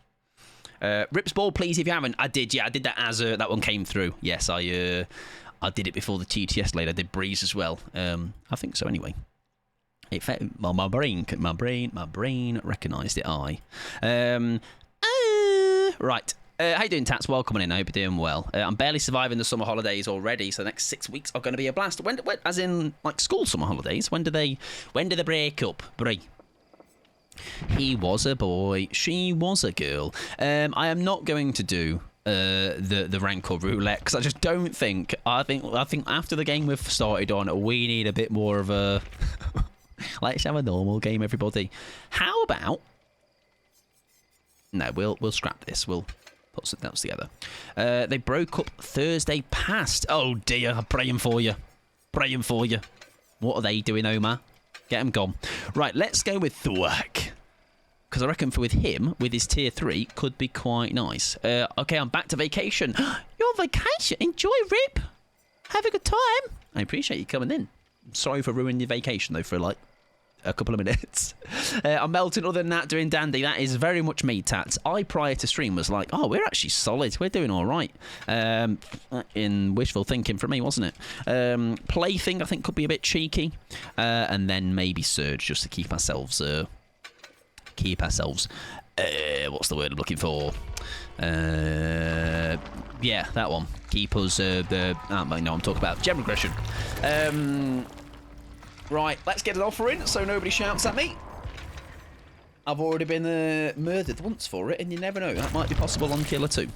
Rips ball, please, if you haven't. I did, yeah. I did that as that one came through. Yes, I did it before the TTS later. I did Breeze as well. I think so anyway. Well, my brain recognised it. Right. How you doing, Tats? Welcome in. I hope you're doing well. I'm barely surviving the summer holidays already, so the next 6 weeks are going to be a blast. When, as in, like, school summer holidays? When do they break up, Brie? He was a boy. She was a girl. I am not going to do the Rancor roulette because I just don't think. I think after the game we've started on, we need a bit more of a. Let's have a normal game, everybody. How about? No, we'll scrap this. We'll put something else together. They broke up Thursday past. Oh dear, I'm praying for you. What are they doing, Omar? Get them gone. Right, let's go with Thwack. Because I reckon with him, with his tier 3, could be quite nice. Okay, I'm back to vacation. You're on vacation? Enjoy, Rip. Have a good time. I appreciate you coming in. Sorry for ruining your vacation, though, for like a couple of minutes. I'm melting. Other than that, doing dandy. That is very much me, Tats. I, prior to stream, was like, oh, we're actually solid. We're doing all right. In wishful thinking for me, wasn't it? Plaything, I think, could be a bit cheeky. And then maybe Surge, just to keep ourselves... what's the word I'm looking for? Yeah, that one. Keep us I'm talking about gem regression. Right, let's get an offer in so nobody shouts at me. I've already been murdered once for it, and you never know, that might be possible on Killer 2.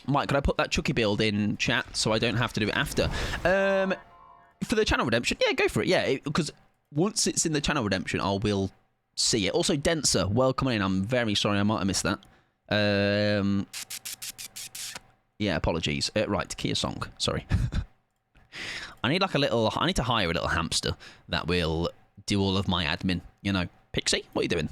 Mike, could I put that Chucky build in chat so I don't have to do it after? For the channel redemption, yeah, go for it. Yeah, because once it's in the channel redemption, I will see it. Also, Denser, welcome in. I'm very sorry, I might have missed that. Yeah, apologies. Right, Kia Song. Sorry. I need like I need to hire a little hamster that will do all of my admin. You know, Pixie, what are you doing?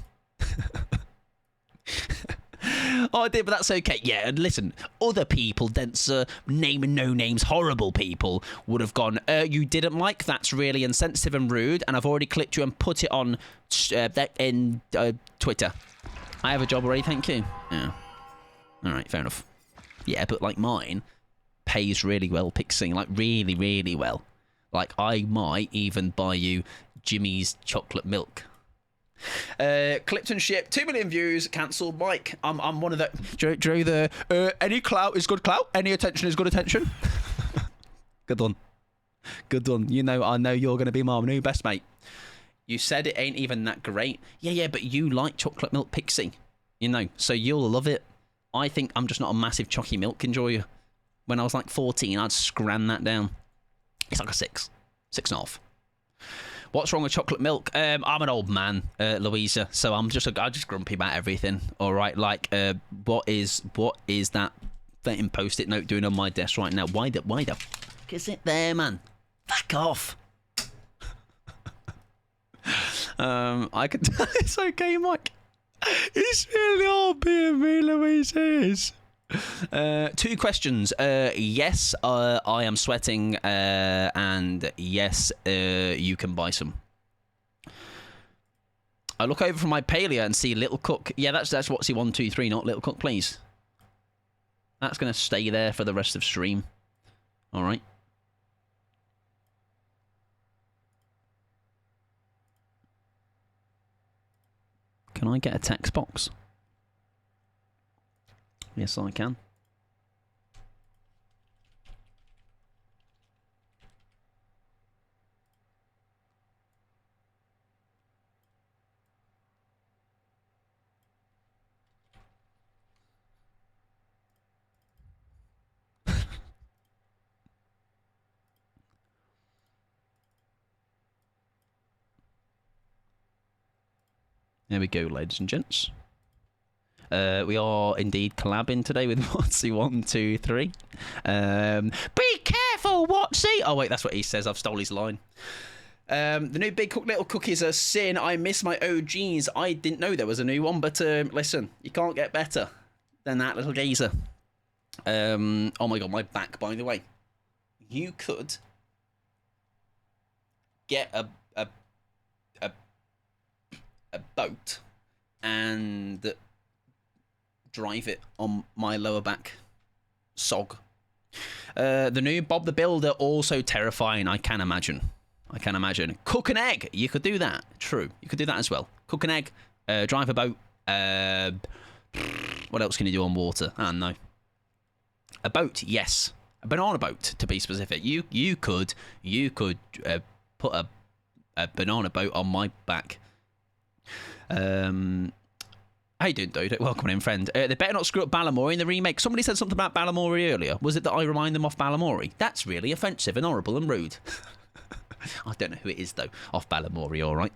Oh, I did, but that's okay. Yeah, and listen, other people, Denser, naming no names, horrible people, would have gone, you didn't like, that's really insensitive and rude, and I've already clipped you and put it on Twitter. I have a job already, thank you. Yeah. Alright, fair enough. Yeah, but like mine pays really well, Pixing, like really, really well. Like, I might even buy you Jimmy's chocolate milk. Clipton ship, 2 million views, cancelled. Mike, I'm one of the... Joe, any clout is good clout, any attention is good attention. Good one. Good one. You know, I know you're going to be my new best mate. You said it ain't even that great. Yeah, but you like chocolate milk, Pixie. You know, so you'll love it. I think I'm just not a massive chocky milk enjoyer. When I was like 14, I'd scran that down. It's like a 6. 6.5. What's wrong with chocolate milk? I'm an old man, Louisa, so I'm just grumpy about everything. All right, like what is that thing post-it note doing on my desk right now? Why the fuck is it there, man? Fuck off. I could. It's okay, Mike. It's really hard being me, Louise. 2 questions. Yes, I am sweating, and yes, you can buy some. I look over from my paleo and see Little Cook. Yeah, that's what's he 1, 2, 3, not Little Cook, please. That's gonna stay there for the rest of stream. All right. Can I get a text box? Yes, I can. There we go, ladies and gents. We are indeed collabing today with Watsy 1, 2, 3. Be careful, Watsy! Oh wait, that's what he says. I've stole his line. The new Big Cook Little Cookies are sin. I miss my OGs. I didn't know there was a new one, but listen, you can't get better than that little geezer. Oh my god, my back, by the way. You could get a boat and drive it on my lower back. Sog. The new Bob the Builder, also terrifying, I can imagine. Cook an egg, you could do that. True, you could do that as well. Cook an egg, drive a boat. What else can you do on water? I don't know. A boat, yes. A banana boat, to be specific. You could put a banana boat on my back. How you doing, dude? Welcome in, friend. They better not screw up Balamory in the remake. Somebody said something about Balamory earlier. Was it that I remind them off Balamory? That's really offensive and horrible and rude. I don't know who it is, though, off Balamory, all right?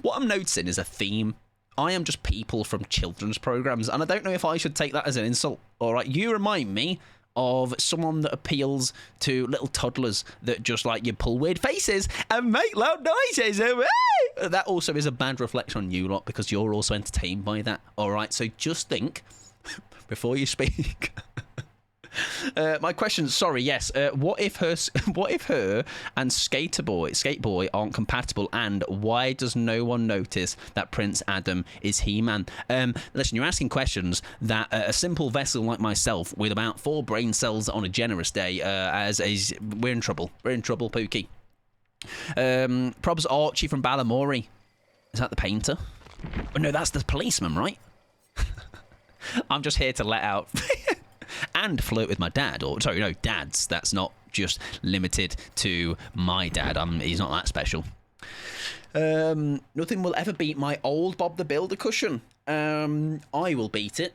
What I'm noticing is a theme. I am just people from children's programmes, and I don't know if I should take that as an insult, all right? You remind me of someone that appeals to little toddlers that just like you pull weird faces and make loud noises. That also is a bad reflection on you lot because you're also entertained by that. All right, so just think before you speak. My question, sorry, yes. What if her and Skateboy aren't compatible, and why does no one notice that Prince Adam is He-Man? Listen, you're asking questions that a simple vessel like myself, with about 4 brain cells on a generous day, we're in trouble. We're in trouble, Pookie. Probs Archie from Balamori. Is that the painter? Oh, no, that's the policeman, right? I'm just here to let out. And flirt with my dad, or sorry, no, dads. That's not just limited to my dad. He's not that special. Nothing will ever beat my old Bob the Builder cushion. I will beat it.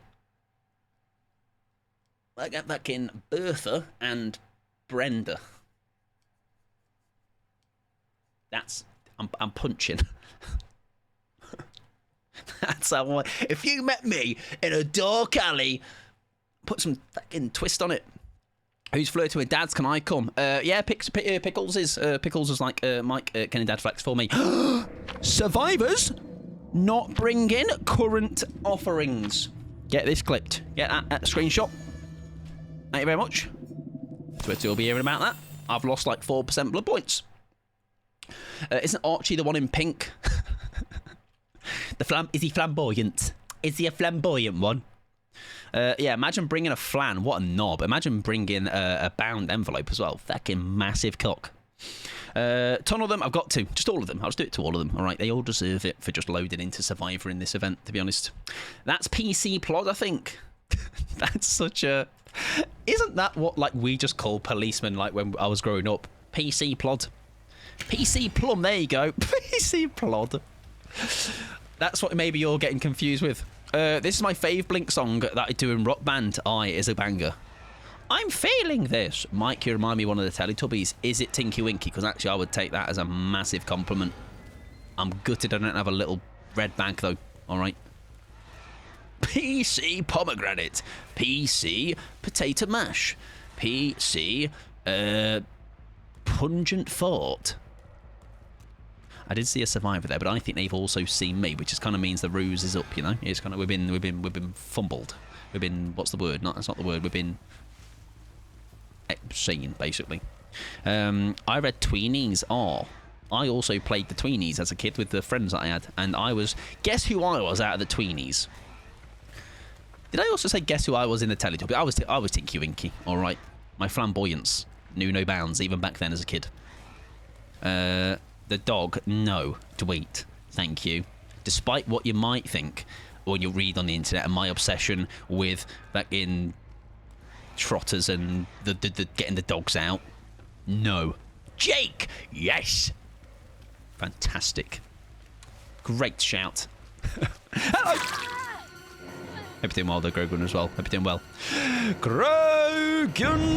I get back in Bertha and Brenda. I'm punching. That's how if you met me in a dark alley, put some fucking twist on it. Who's flirting with dads? Can I come? Yeah, Pickles is like Mike. Can your dad flex for me? Survivors not bring in current offerings. Get this clipped. Get that screenshot. Thank you very much. Twitter will be hearing about that. I've lost like 4% blood points. Isn't Archie the one in pink? Is he flamboyant? Is he a flamboyant one? Yeah, imagine bringing a flan. What a knob. Imagine bringing a bound envelope as well. Fucking massive cock. Ton of them. I've got to. Just all of them. I'll just do it to all of them. All right. They all deserve it for just loading into Survivor in this event, to be honest. That's PC Plod, I think. That's such a... Isn't that what like we just call policemen like when I was growing up? PC Plod. PC Plum. There you go. PC Plod. That's what maybe you're getting confused with. This is my fave Blink song that I do in Rock Band. Is a banger. I'm feeling this. Mike, you remind me of one of the Teletubbies. Is it Tinky Winky? Because actually I would take that as a massive compliment. I'm gutted I don't have a little red bag though. Alright. PC Pomegranate. PC Potato Mash. PC Pungent Fort. I did see a Survivor there, but I think they've also seen me, which just kind of means the ruse is up, you know. It's kind of we've been fumbled. We've been what's the word? That's not the word. We've been seen basically. I read Tweenies. I also played the Tweenies as a kid with the friends that I had, and I was guess who I was out of the Tweenies. Did I also say guess who I was in the Teletubby? I was Tinky Winky. All right, my flamboyance knew no bounds even back then as a kid. The dog, no. Tweet. Thank you. Despite what you might think when you read on the internet and my obsession with fucking trotters and the getting the dogs out. No. Jake! Yes! Fantastic. Great shout. Hello! Hope you're doing well though, Grogan, as well. Hope you're doing well. Grogan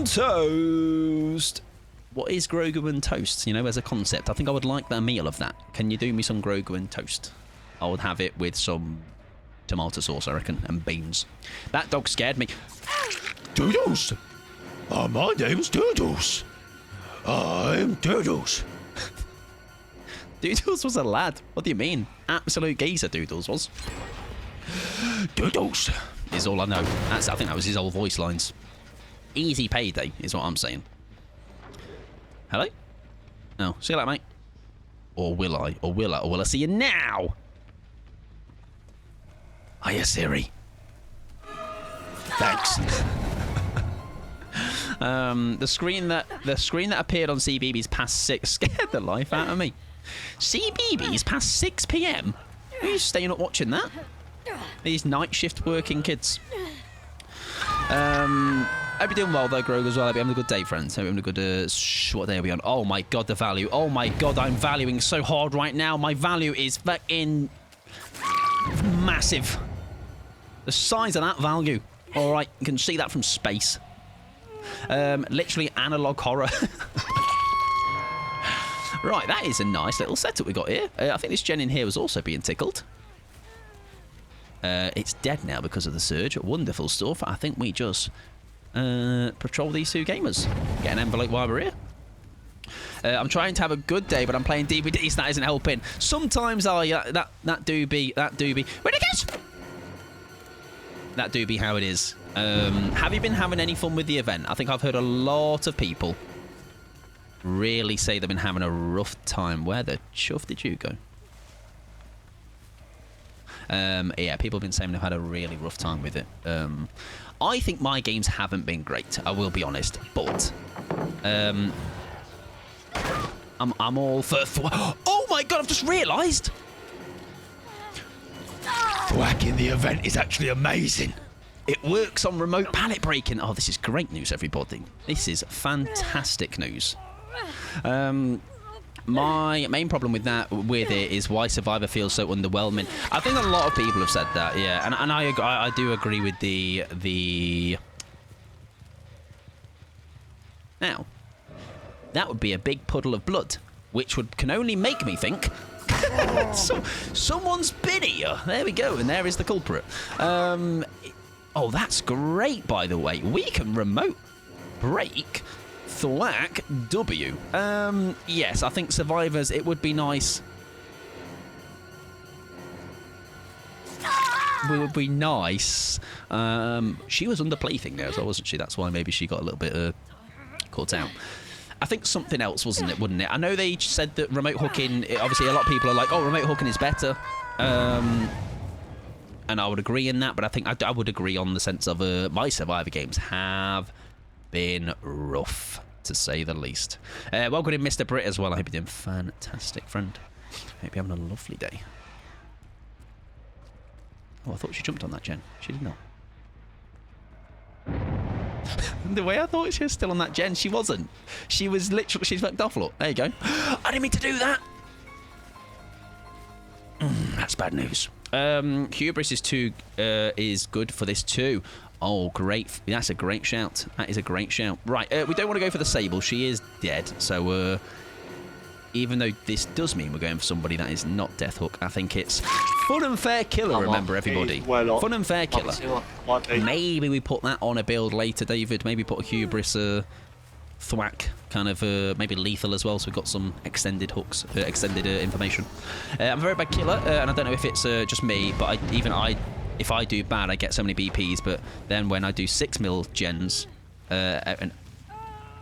Toast! What is Grogan toast, you know, as a concept? I think I would like a meal of that. Can you do me some Grogan toast? I would have it with some tomato sauce, I reckon, and beans. That dog scared me. Doodles! My name's Doodles. I'm Doodles. Doodles was a lad. What do you mean? Absolute geezer Doodles was. Doodles is all I know. I think that was his old voice lines. Easy payday is what I'm saying. Hello? No. See you later, mate. Or will I? Or will I? Or will I see you now? Hiya, Siri. Thanks. The screen that appeared on CBeebies past 6 scared the life out of me. CBeebies past 6 p.m. Are you staying up watching that? These night shift working kids. Hope you're doing well though, Grog, as well. Hope you're having a good day, friends. Hope you're having a good, what day are we on? Oh my god, the value. Oh my god, I'm valuing so hard right now. My value is fucking massive. The size of that value. Alright, you can see that from space. Literally analog horror. Right, that is a nice little setup we got here. I think this gen in here was also being tickled. It's dead now because of the surge. Wonderful stuff. I think we just patrol these two gamers. Get an envelope while we're here. I'm trying to have a good day, but I'm playing DVDs. That isn't helping. Sometimes that do be. Where'd it go? That do be how it is. Have you been having any fun with the event? I think I've heard a lot of people really say they've been having a rough time. Where the chuff did you go? Yeah, people have been saying they've had a really rough time with it. I think my games haven't been great, I will be honest, but I'm all for oh my god, I've just realised thwacking the event is actually amazing. It works on remote pallet breaking. Oh, this is great news, everybody. This is fantastic news. My main problem with it is why Survivor feels so underwhelming. I think a lot of people have said that, yeah, and I do agree with the. Now, that would be a big puddle of blood, which can only make me think. Someone's been here. There we go, and there is the culprit. Oh, that's great, by the way. We can remote break thwack W. Yes, I think Survivors, it would be nice. It would be nice. She was under plaything there as well, wasn't she? That's why maybe she got a little bit caught out. I think something else, wouldn't it? I know they said that remote hooking, obviously a lot of people are like, oh, remote hooking is better. And I would agree in that, but I think I would agree on the sense of my Survivor games have been rough, to say the least. Welcome in, Mr. Brit, as well. I hope you're doing fantastic, friend. Hope you're having a lovely day. Oh, I thought she jumped on that, Jen. She did not. The way I thought she was still on that, Jen, she wasn't. She was literally, she's fucked off, look. There you go. I didn't mean to do that. That's bad news. Hubris is good for this too. Oh, great. That's a great shout. That is a great shout. Right, we don't want to go for the Sable. She is dead. So, even though this does mean we're going for somebody that is not Death Hook, I think it's Fun and Fair Killer, remember, everybody. Fun and Fair Killer. Maybe we put that on a build later, David. Maybe put a Hubris thwack, kind of maybe lethal as well, so we've got some extended hooks, extended information. I'm a very bad killer, and I don't know if it's just me, but if I do bad, I get so many BPs, but then when I do 6 mil gens, and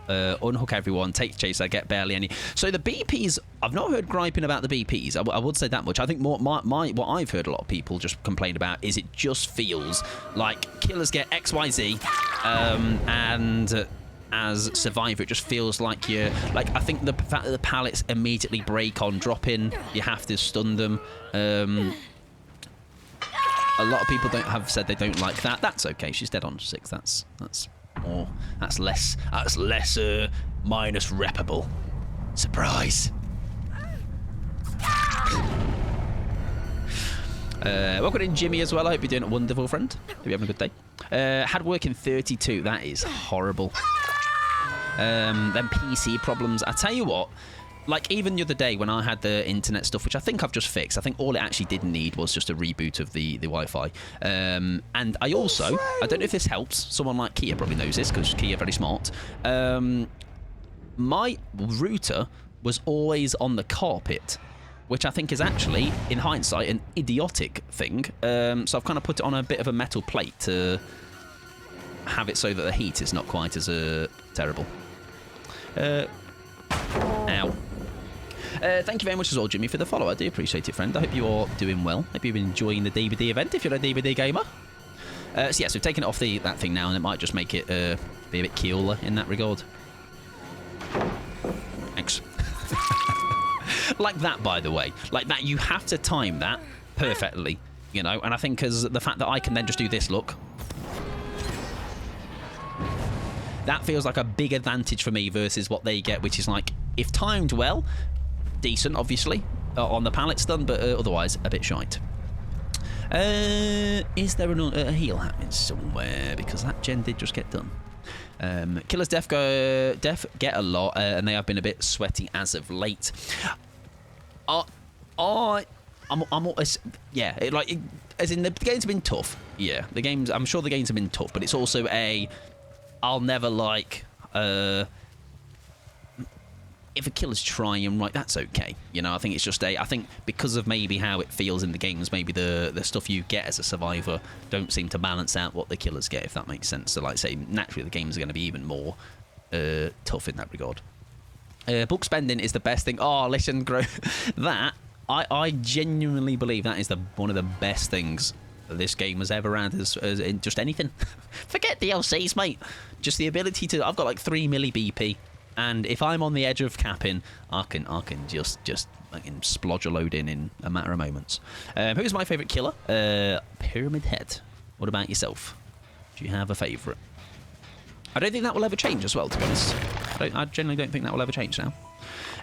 unhook everyone, take chase, I get barely any. So the BPs, I've not heard griping about the BPs. I would say that much. I think more what I've heard a lot of people just complain about is it just feels like killers get XYZ, and as Survivor, it just feels like you're like, I think the fact that the pallets immediately break on drop-in, you have to stun them. A lot of people have said they don't like that. That's okay. She's dead on 6. That's more. That's less minus repable. Surprise. Welcome in, Jimmy, as well. I hope you're doing a wonderful, friend. Hope you're having a good day. Had work in 32. That is horrible. Then PC problems. I tell you what, like even the other day when I had the internet stuff, which I think I've just fixed, I think all it actually did need was just a reboot of the Wi-Fi. And I also, I don't know if this helps, someone like Kia probably knows this because Kia very smart. My router was always on the carpet, which I think is actually, in hindsight, an idiotic thing. So I've kind of put it on a bit of a metal plate to have it so that the heat is not quite as terrible. Ow. Thank you very much as well, Jimmy, for the follow. I do appreciate it, friend. I hope you're doing well. Hope you've been enjoying the DVD event if you're a DVD gamer. So yeah, so taking it off that thing now, and it might just make it be a bit cooler in that regard. Thanks. Like that, by the way. Like that, you have to time that perfectly, you know, and I think as the fact that I can then just do this, look. That feels like a big advantage for me versus what they get, which is like, if timed well, decent, obviously, on the pallet stun, but otherwise a bit shite. Is there a heal happening somewhere? Because that gen did just get done. Killers def get a lot, and they have been a bit sweaty as of late. I'm yeah, as in the games have been tough. Yeah, I'm sure the games have been tough, but it's also I'll never like. If a killer's trying right, that's okay. You know, I think it's just I think because of maybe how it feels in the games, maybe the stuff you get as a survivor don't seem to balance out what the killers get, if that makes sense. So, like say, naturally the games are going to be even more tough in that regard. Book spending is the best thing. Oh, listen, that I genuinely believe that is one of the best things this game has ever had as in just anything. Forget DLCs, mate. Just the ability to. I've got like 3 milli BP. And if I'm on the edge of capping, I can just splodge a load in a matter of moments. Who's my favourite killer? Pyramid Head. What about yourself? Do you have a favourite? I don't think that will ever change as well, to be honest. I generally don't think that will ever change now.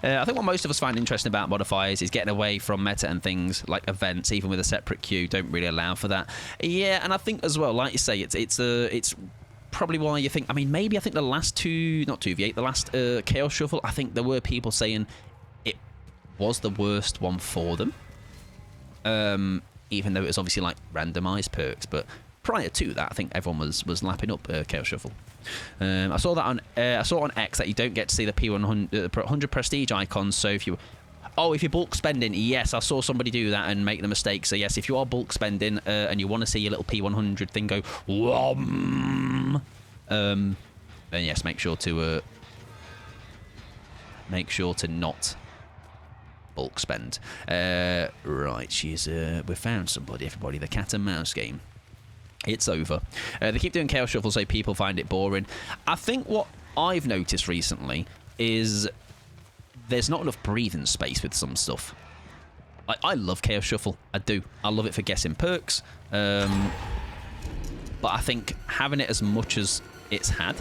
I think what most of us find interesting about modifiers is getting away from meta and things like events, even with a separate queue, don't really allow for that. Yeah, and I think as well, like you say, it's probably why you think. I mean, maybe I think the last the last Chaos Shuffle, I think there were people saying it was the worst one for them. Even though it was obviously like randomized perks, but prior to that, I think everyone was lapping up Chaos Shuffle. I saw that on X that you don't get to see the P100 100 prestige icons. So if you're bulk spending, yes, I saw somebody do that and make the mistake. So yes, if you are bulk spending and you want to see your little P100 thing go whom, then yes, make sure to not bulk spend. Right, we found somebody. Everybody, the cat and mouse game. It's over. They keep doing Chaos Shuffle, so people find it boring. I think what I've noticed recently is there's not enough breathing space with some stuff. I love Chaos Shuffle. I do. I love it for guessing perks. But I think having it as much as it's had,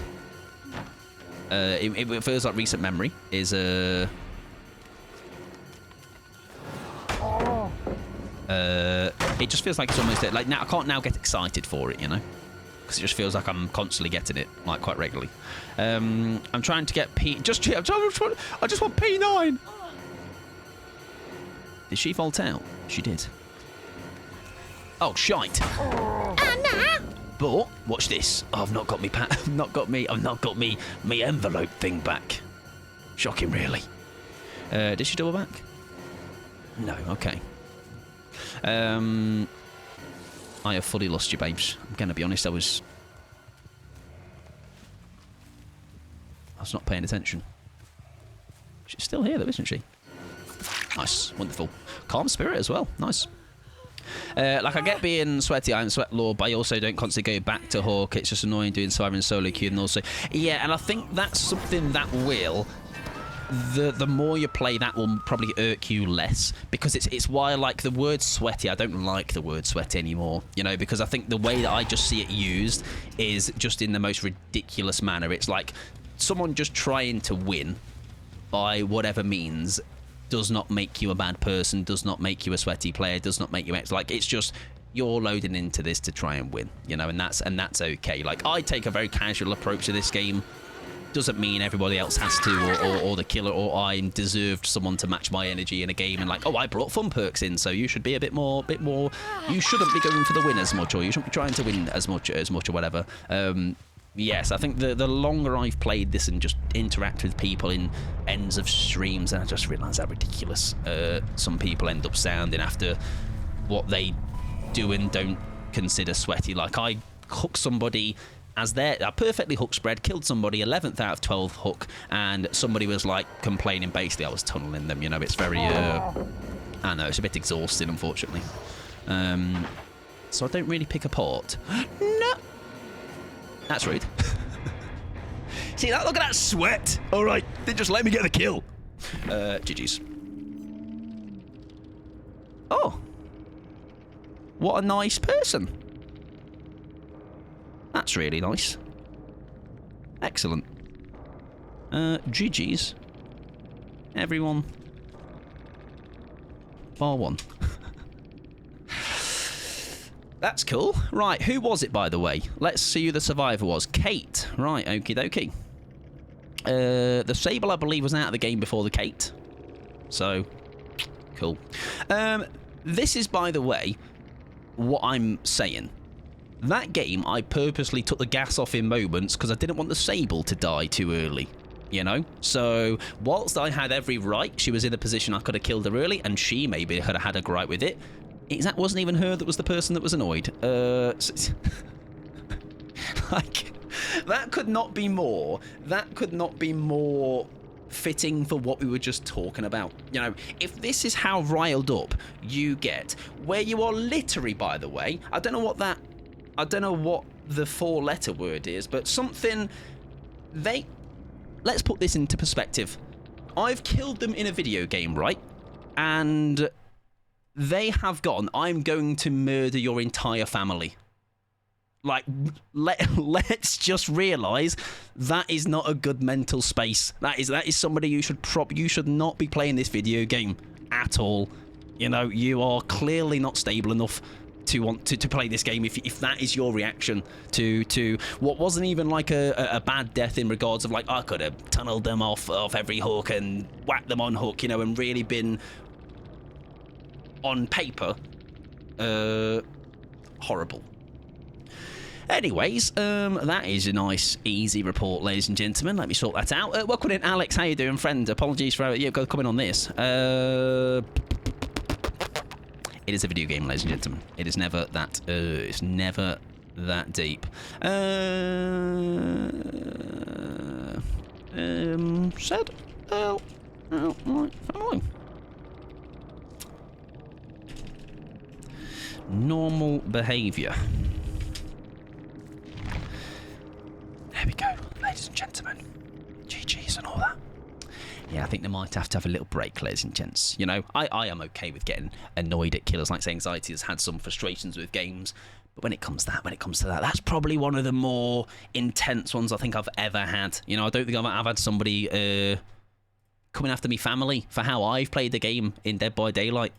it feels like recent memory is it just feels like it's almost like now I can't now get excited for it, you know, because it just feels like I'm constantly getting it like quite regularly. I'm trying to get I just want P9. Did she vault out? She did. Oh shite! But watch this. Oh, I've not got me envelope thing back. Shocking, really. Did she double back? No. Okay. I have fully lost you, babes. I'm gonna be honest. I was not paying attention. She's still here, though, isn't she? Nice, wonderful. Calm spirit as well. Nice. Like I get being sweaty, I'm sweat lord, but I also don't constantly go back to Hawk. It's just annoying doing surviving solo queue, and also and I think that's something that will. The more you play, that will probably irk you less, because it's why I like the word sweaty. I don't like the word sweaty anymore, you know, because I think the way that I just see it used is just in the most ridiculous manner. It's like someone just trying to win by whatever means does not make you a bad person, does not make you a sweaty player, does not make you like, it's just you're loading into this to try and win, you know, and that's okay. Like, I take a very casual approach to this game. Doesn't mean everybody else has to, or the killer, or I'm deserved someone to match my energy in a game, and like, oh, I brought fun perks in, so you should be a bit more. You shouldn't be going for the win as much, or you shouldn't be trying to win as much, or whatever. Yes, I think the longer I've played this and just interact with people in ends of streams, and I just realise how ridiculous some people end up sounding after what they do and don't consider sweaty. Like, I hook somebody as a perfectly hook spread, killed somebody, 11th out of 12 hook, and somebody was like complaining basically I was tunneling them, you know. It's very I know, it's a bit exhausting, unfortunately. So I don't really pick apart. No, that's rude. See that? Look at that sweat. All right, they just let me get the kill. GG's. Oh, what a nice person. That's really nice. Excellent. GG's. Everyone. Bar one. That's cool. Right, who was it, by the way? Let's see who the survivor was. Kate. Right, okie dokie. The Sable, I believe, was out of the game before the Kate. So, cool. This is, by the way, what I'm saying. That game, I purposely took the gas off in moments because I didn't want the Sable to die too early. You know? So, whilst I had every right, she was in a position I could have killed her early, and she maybe had had a gripe with it. That wasn't even her that was the person that was annoyed. Like, that could not be more fitting for what we were just talking about. You know, if this is how riled up you get, where you are literally, by the way, I don't know what the 4-letter word is, but something let's put this into perspective. I've killed them in a video game, right? And they have gone, I'm going to murder your entire family. Like, let's just realise that is not a good mental space. That is somebody you should not be playing this video game at all. You know, you are clearly not stable enough to want to play this game if that is your reaction to what wasn't even like a bad death in regards of like, I could have tunneled them off every hook and whacked them on hook, you know, and really been on paper horrible. Anyways, that is a nice, easy report, ladies and gentlemen. Let me sort that out. Welcome in, Alex. How you doing, friend? Apologies for coming on this. It is a video game, ladies and gentlemen. It is never that. It's never that deep. Said. Right, family. Normal behaviour. There we go, ladies and gentlemen. GG's and all that. Yeah, I think they might have to have a little break, ladies and gents. You know, I am okay with getting annoyed at Killers Like Anxiety has had some frustrations with games, but when it comes to that, that's probably one of the more intense ones I think I've ever had. You know, I don't think I've had somebody coming after me family for how I've played the game in Dead by Daylight.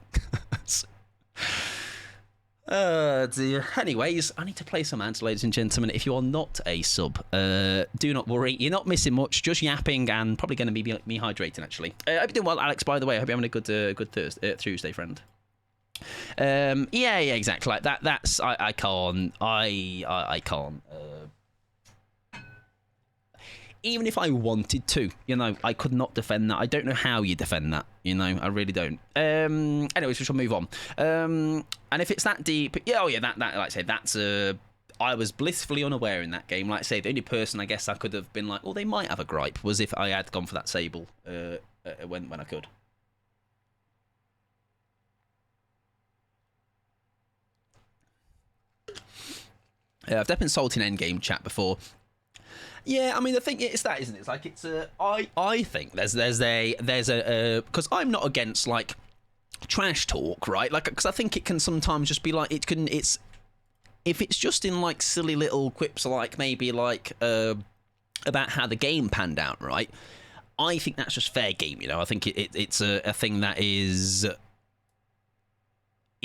Oh dear. Anyways, I need to play some ads, ladies and gentlemen. If you are not a sub, do not worry. You're not missing much, just yapping and probably going to be me hydrating, actually. I hope you're doing well, Alex, by the way. I hope you're having a good Tuesday, friend. Yeah, exactly. Like that. That's I can't. I can't. Even if I wanted to, you know, I could not defend that. I don't know how you defend that, you know, I really don't. Anyways, we shall move on. And if it's that deep, yeah, that like I say, that's I was blissfully unaware in that game. Like I say, the only person I guess I could have been like, oh, they might have a gripe, was if I had gone for that Sable when I could. I've definitely insulted in endgame chat before. Yeah, I mean, the thing is that, isn't it? It's like it's I think there's a because I'm not against like trash talk, right? Like, because I think it can sometimes just be like if it's just in like silly little quips, like maybe like about how the game panned out, right? I think that's just fair game, you know. I think it's a thing that is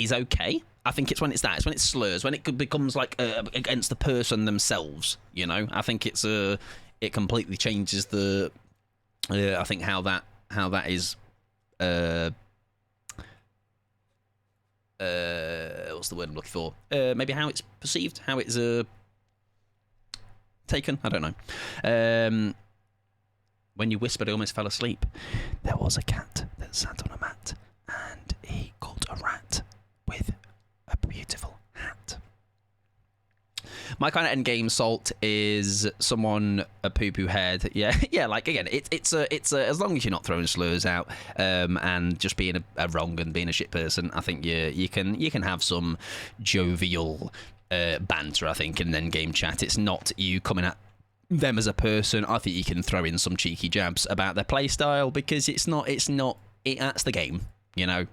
okay. I think it's when it's when it slurs, when it becomes like against the person themselves, you know. I think it completely changes the I think how that is what's the word I'm looking for? Maybe how it's perceived, how it's taken. I don't know. When you whispered, I almost fell asleep. There was a cat that sat on a mat, and he caught a rat with a beautiful hat. My kind of endgame salt is someone a poo-poo head. Yeah. Like again, it's as long as you're not throwing slurs out and just being a wrong and being a shit person, I think you can have some jovial banter. I think in endgame chat, it's not you coming at them as a person. I think you can throw in some cheeky jabs about their play style because that's the game. You know,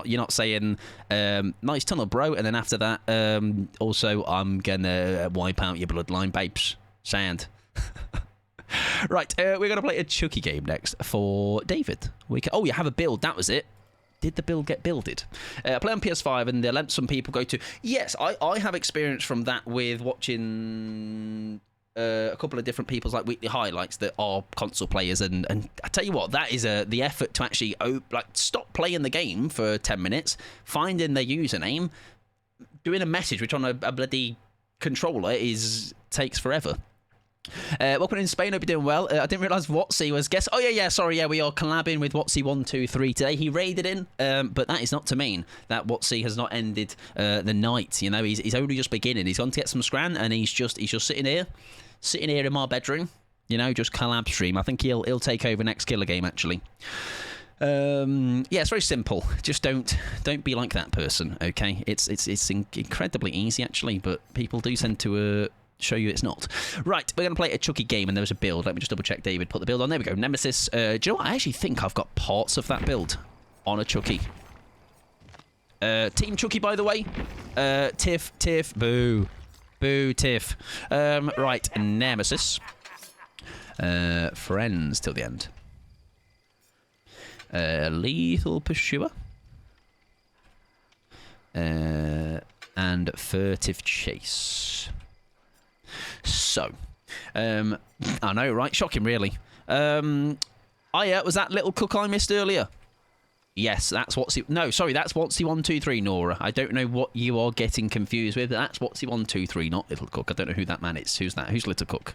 you're not saying, nice tunnel, bro, and then after that, also, I'm gonna wipe out your bloodline, babes. Sand. Right, we're gonna play a Chucky game next for David. You have a build, that was it. Did the build get builded? I play on PS5 and they let some people go to... Yes, I have experience from that with watching... a couple of different people's like weekly highlights that are console players, and I tell you what, that is the effort to actually stop playing the game for 10 minutes, finding their username, doing a message which on a bloody controller takes forever. Welcome in Spain, hope you're doing well. I didn't realise Watsy was guest. Oh yeah, sorry, yeah, we are collabing with Watsy123 today. He raided in, but that is not to mean that Watsy has not ended the night. You know, he's only just beginning. He's gone to get some scran, and he's just sitting here in my bedroom. You know, just collab stream. I think he'll take over next killer game actually. Yeah, it's very simple. Just don't be like that person, okay? It's incredibly easy actually, but people do tend to show you it's not. Right, we're going to play a Chucky game, and there was a build. Let me just double check David put the build on. There we go. Nemesis. Do you know what? I actually think I've got parts of that build on a Chucky. Team Chucky, by the way. Tiff, boo, Tiff. Right, Nemesis. Friends till the end. Lethal Pursuer. And Furtive Chase. So, I know, right? Shocking, really. Oh yeah, was that Little Cook I missed earlier? Yes, that's Watsy. No, sorry, that's Watsy123, Nora. I don't know what you are getting confused with. That's Watsy123, not Little Cook. I don't know who that man is. Who's that? Who's Little Cook?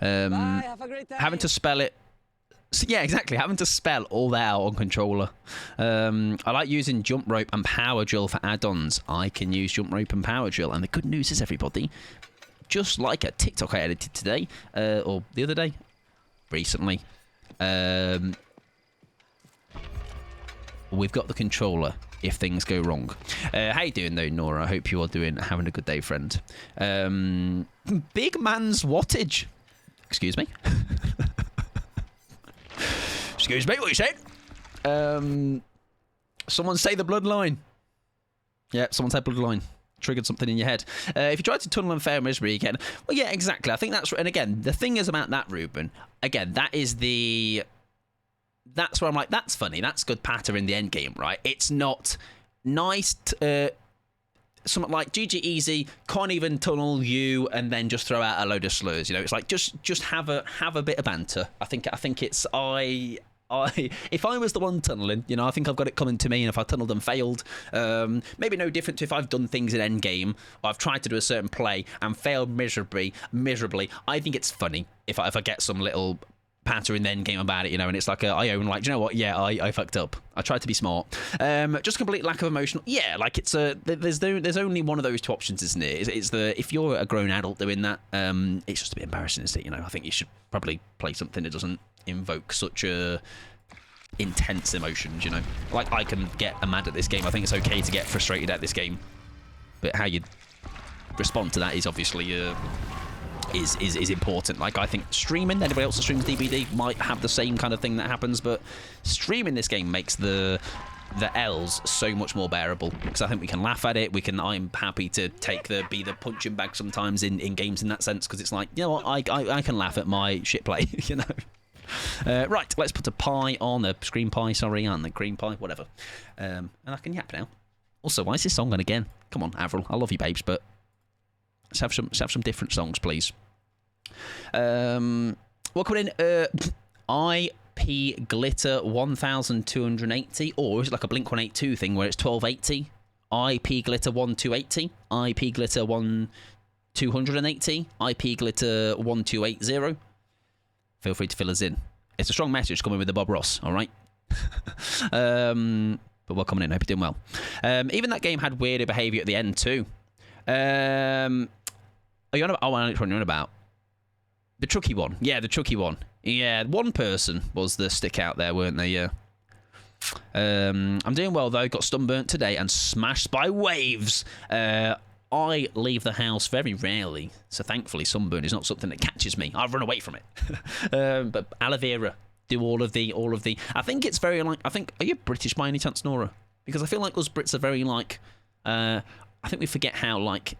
Bye, have a great day. Having to spell it. Yeah, exactly. Having to spell all that out on controller. I like using jump rope and power drill for add-ons. I can use jump rope and power drill, and the good news is, everybody, just like a TikTok I edited today, or the other day, recently, we've got the controller if things go wrong. How you doing though, Nora? I hope you are having a good day, friend. Big man's wattage. Excuse me. Excuse me, what you said? Someone say the bloodline. Yeah, someone said bloodline. Triggered something in your head. If you try to tunnel and fail misery again, well, yeah, exactly. I think that's, and again, the thing is about that, Ruben. Again, that's where I'm like, that's funny. That's good patter in the end game, right? It's not nice. Something like GG easy, can't even tunnel you, and then just throw out a load of slurs. You know, it's like just have a bit of banter. I think it's if I was the one tunneling, you know, I think I've got it coming to me, and if I tunneled and failed, maybe no different to if I've done things in endgame, or I've tried to do a certain play and failed miserably. I think it's funny if I get some little patter in the end game about it, you know, and it's like I own, like, do you know what? Yeah, I fucked up. I tried to be smart. Just complete lack of emotional. Yeah, like it's there's only one of those two options, isn't it? It's the, if you're a grown adult doing that, it's just a bit embarrassing, isn't it? You know, I think you should probably play something that doesn't invoke such a intense emotions, you know. Like, I can get mad at this game. I think it's okay to get frustrated at this game, but how you respond to that is obviously is important. Like, I think streaming, anybody else that streams DBD might have the same kind of thing that happens, but streaming this game makes the L's so much more bearable, because I think we can laugh at it. I'm happy to be the punching bag sometimes in games in that sense, because it's like, you know what, I can laugh at my shit play, you know. Right, let's put a pie on the screen pie, sorry, and the green pie, whatever. And I can yap now. Also, why is this song on again? Come on, Avril, I love you, babes, but let's have some different songs, please. Welcome in. IP Glitter 1280, or is it like a Blink 182 thing where it's 1280? IP Glitter 1280, IP Glitter 1280, IP Glitter 1280. Feel free to fill us in. It's a strong message coming with the Bob Ross, all right? But welcome in. Hope you're doing well. Even that game had weirder behaviour at the end too. Are you on about? Oh, I know which one you're on about. The Chucky one. Yeah, the Chucky one. Yeah, one person was the stick out there, weren't they? Yeah. I'm doing well, though. Got sunburnt today and smashed by waves. I leave the house very rarely, so thankfully sunburn is not something that catches me. I run away from it. But aloe vera, do all of the. I think it's very like. Are you British by any chance, Nora? Because I feel like us Brits are very like. I think we forget how like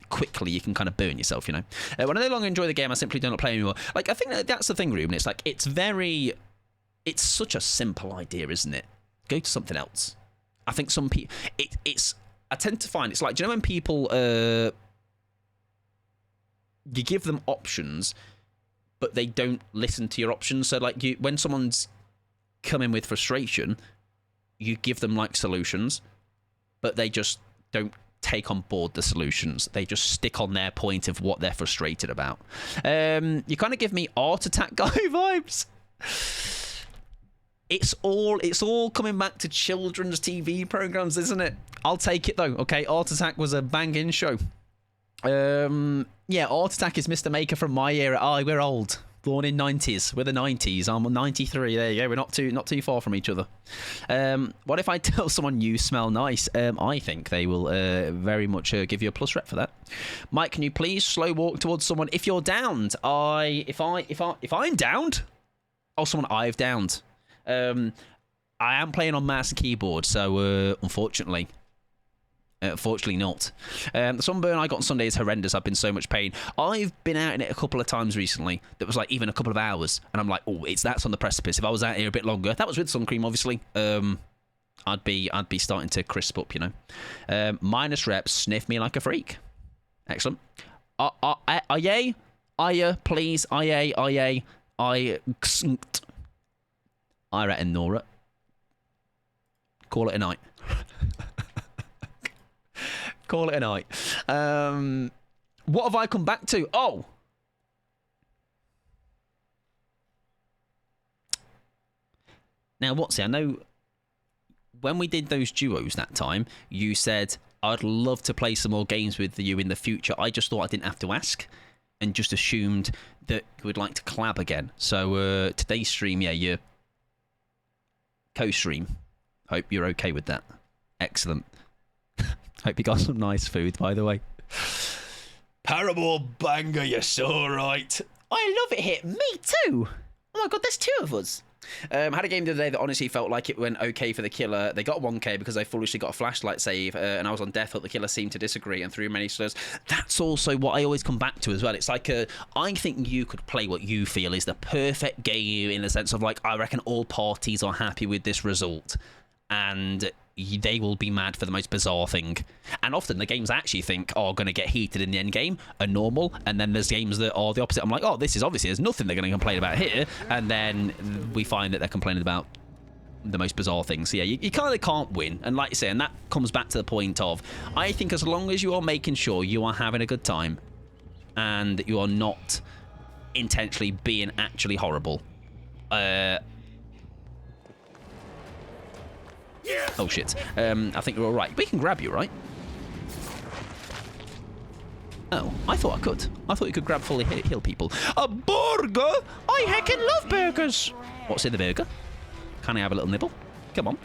quickly you can kind of burn yourself, you know. When I no longer enjoy the game, I simply do not play anymore. Like, I think that's the thing, Ruben. It's like, it's such a simple idea, isn't it? Go to something else. I think some people, I tend to find it's like, do you know when people, you give them options, but they don't listen to your options. So like, when someone's coming with frustration, you give them like solutions, but they just don't take on board the solutions. They just stick on their point of what they're frustrated about. You kind of give me Art Attack guy vibes. It's all coming back to children's TV programs, isn't it? I'll take it though. Okay, Art Attack was a banging show. Yeah, Art Attack is Mr. Maker from my era. Oh, we're old. Born in 90s. We're the 90s. I'm 93. There you go. We're not too far from each other. What if I tell someone you smell nice? I think they will very much give you a plus rep for that. Mike, can you please slow walk towards someone if you're downed? If I'm downed, someone I've downed. I am playing on mouse and keyboard, so unfortunately. Fortunately not. The sunburn I got on Sunday is horrendous. I've been in so much pain. I've been out in it a couple of times recently. That was like even a couple of hours, and I'm like, oh, that's on the precipice. If I was out here a bit longer, that was with sun cream, obviously. I'd be starting to crisp up, you know. Minus reps, sniff me like a freak. Excellent. Aye, please, aye. I reckon Nora. Call it a night. Call it a night. What have I come back to? Oh. Now, what's it? I know when we did those duos that time, you said, I'd love to play some more games with you in the future. I just thought I didn't have to ask and just assumed that you would like to collab again. So today's stream, yeah, your co-stream. Hope you're okay with that. Excellent. Hope you got some nice food, by the way. Paramore banger, you're so right. I love it here. Me too. Oh my god, there's two of us. Had a game the other day that honestly felt like it went okay for the killer. They got 1k because they foolishly got a flashlight save, and I was on death, but the killer seemed to disagree and threw many slurs. That's also what I always come back to as well. It's like, I think you could play what you feel is the perfect game in the sense of like, I reckon all parties are happy with this result. And they will be mad for the most bizarre thing. And often the games I actually think are going to get heated in the end game are normal, and then there's games that are the opposite. I'm like, oh, this is obviously, there's nothing they're going to complain about here, and then we find that they're complaining about the most bizarre things. So yeah, you kind of can't win. And like you say, and that comes back to the point of, I think as long as you are making sure you are having a good time and you are not intentionally being actually horrible, oh shit. I think we're alright. We can grab you, right? Oh, I thought I could. I thought you could grab fully heal people. A burger? I heckin' love burgers. What's in the burger? Can I have a little nibble? Come on.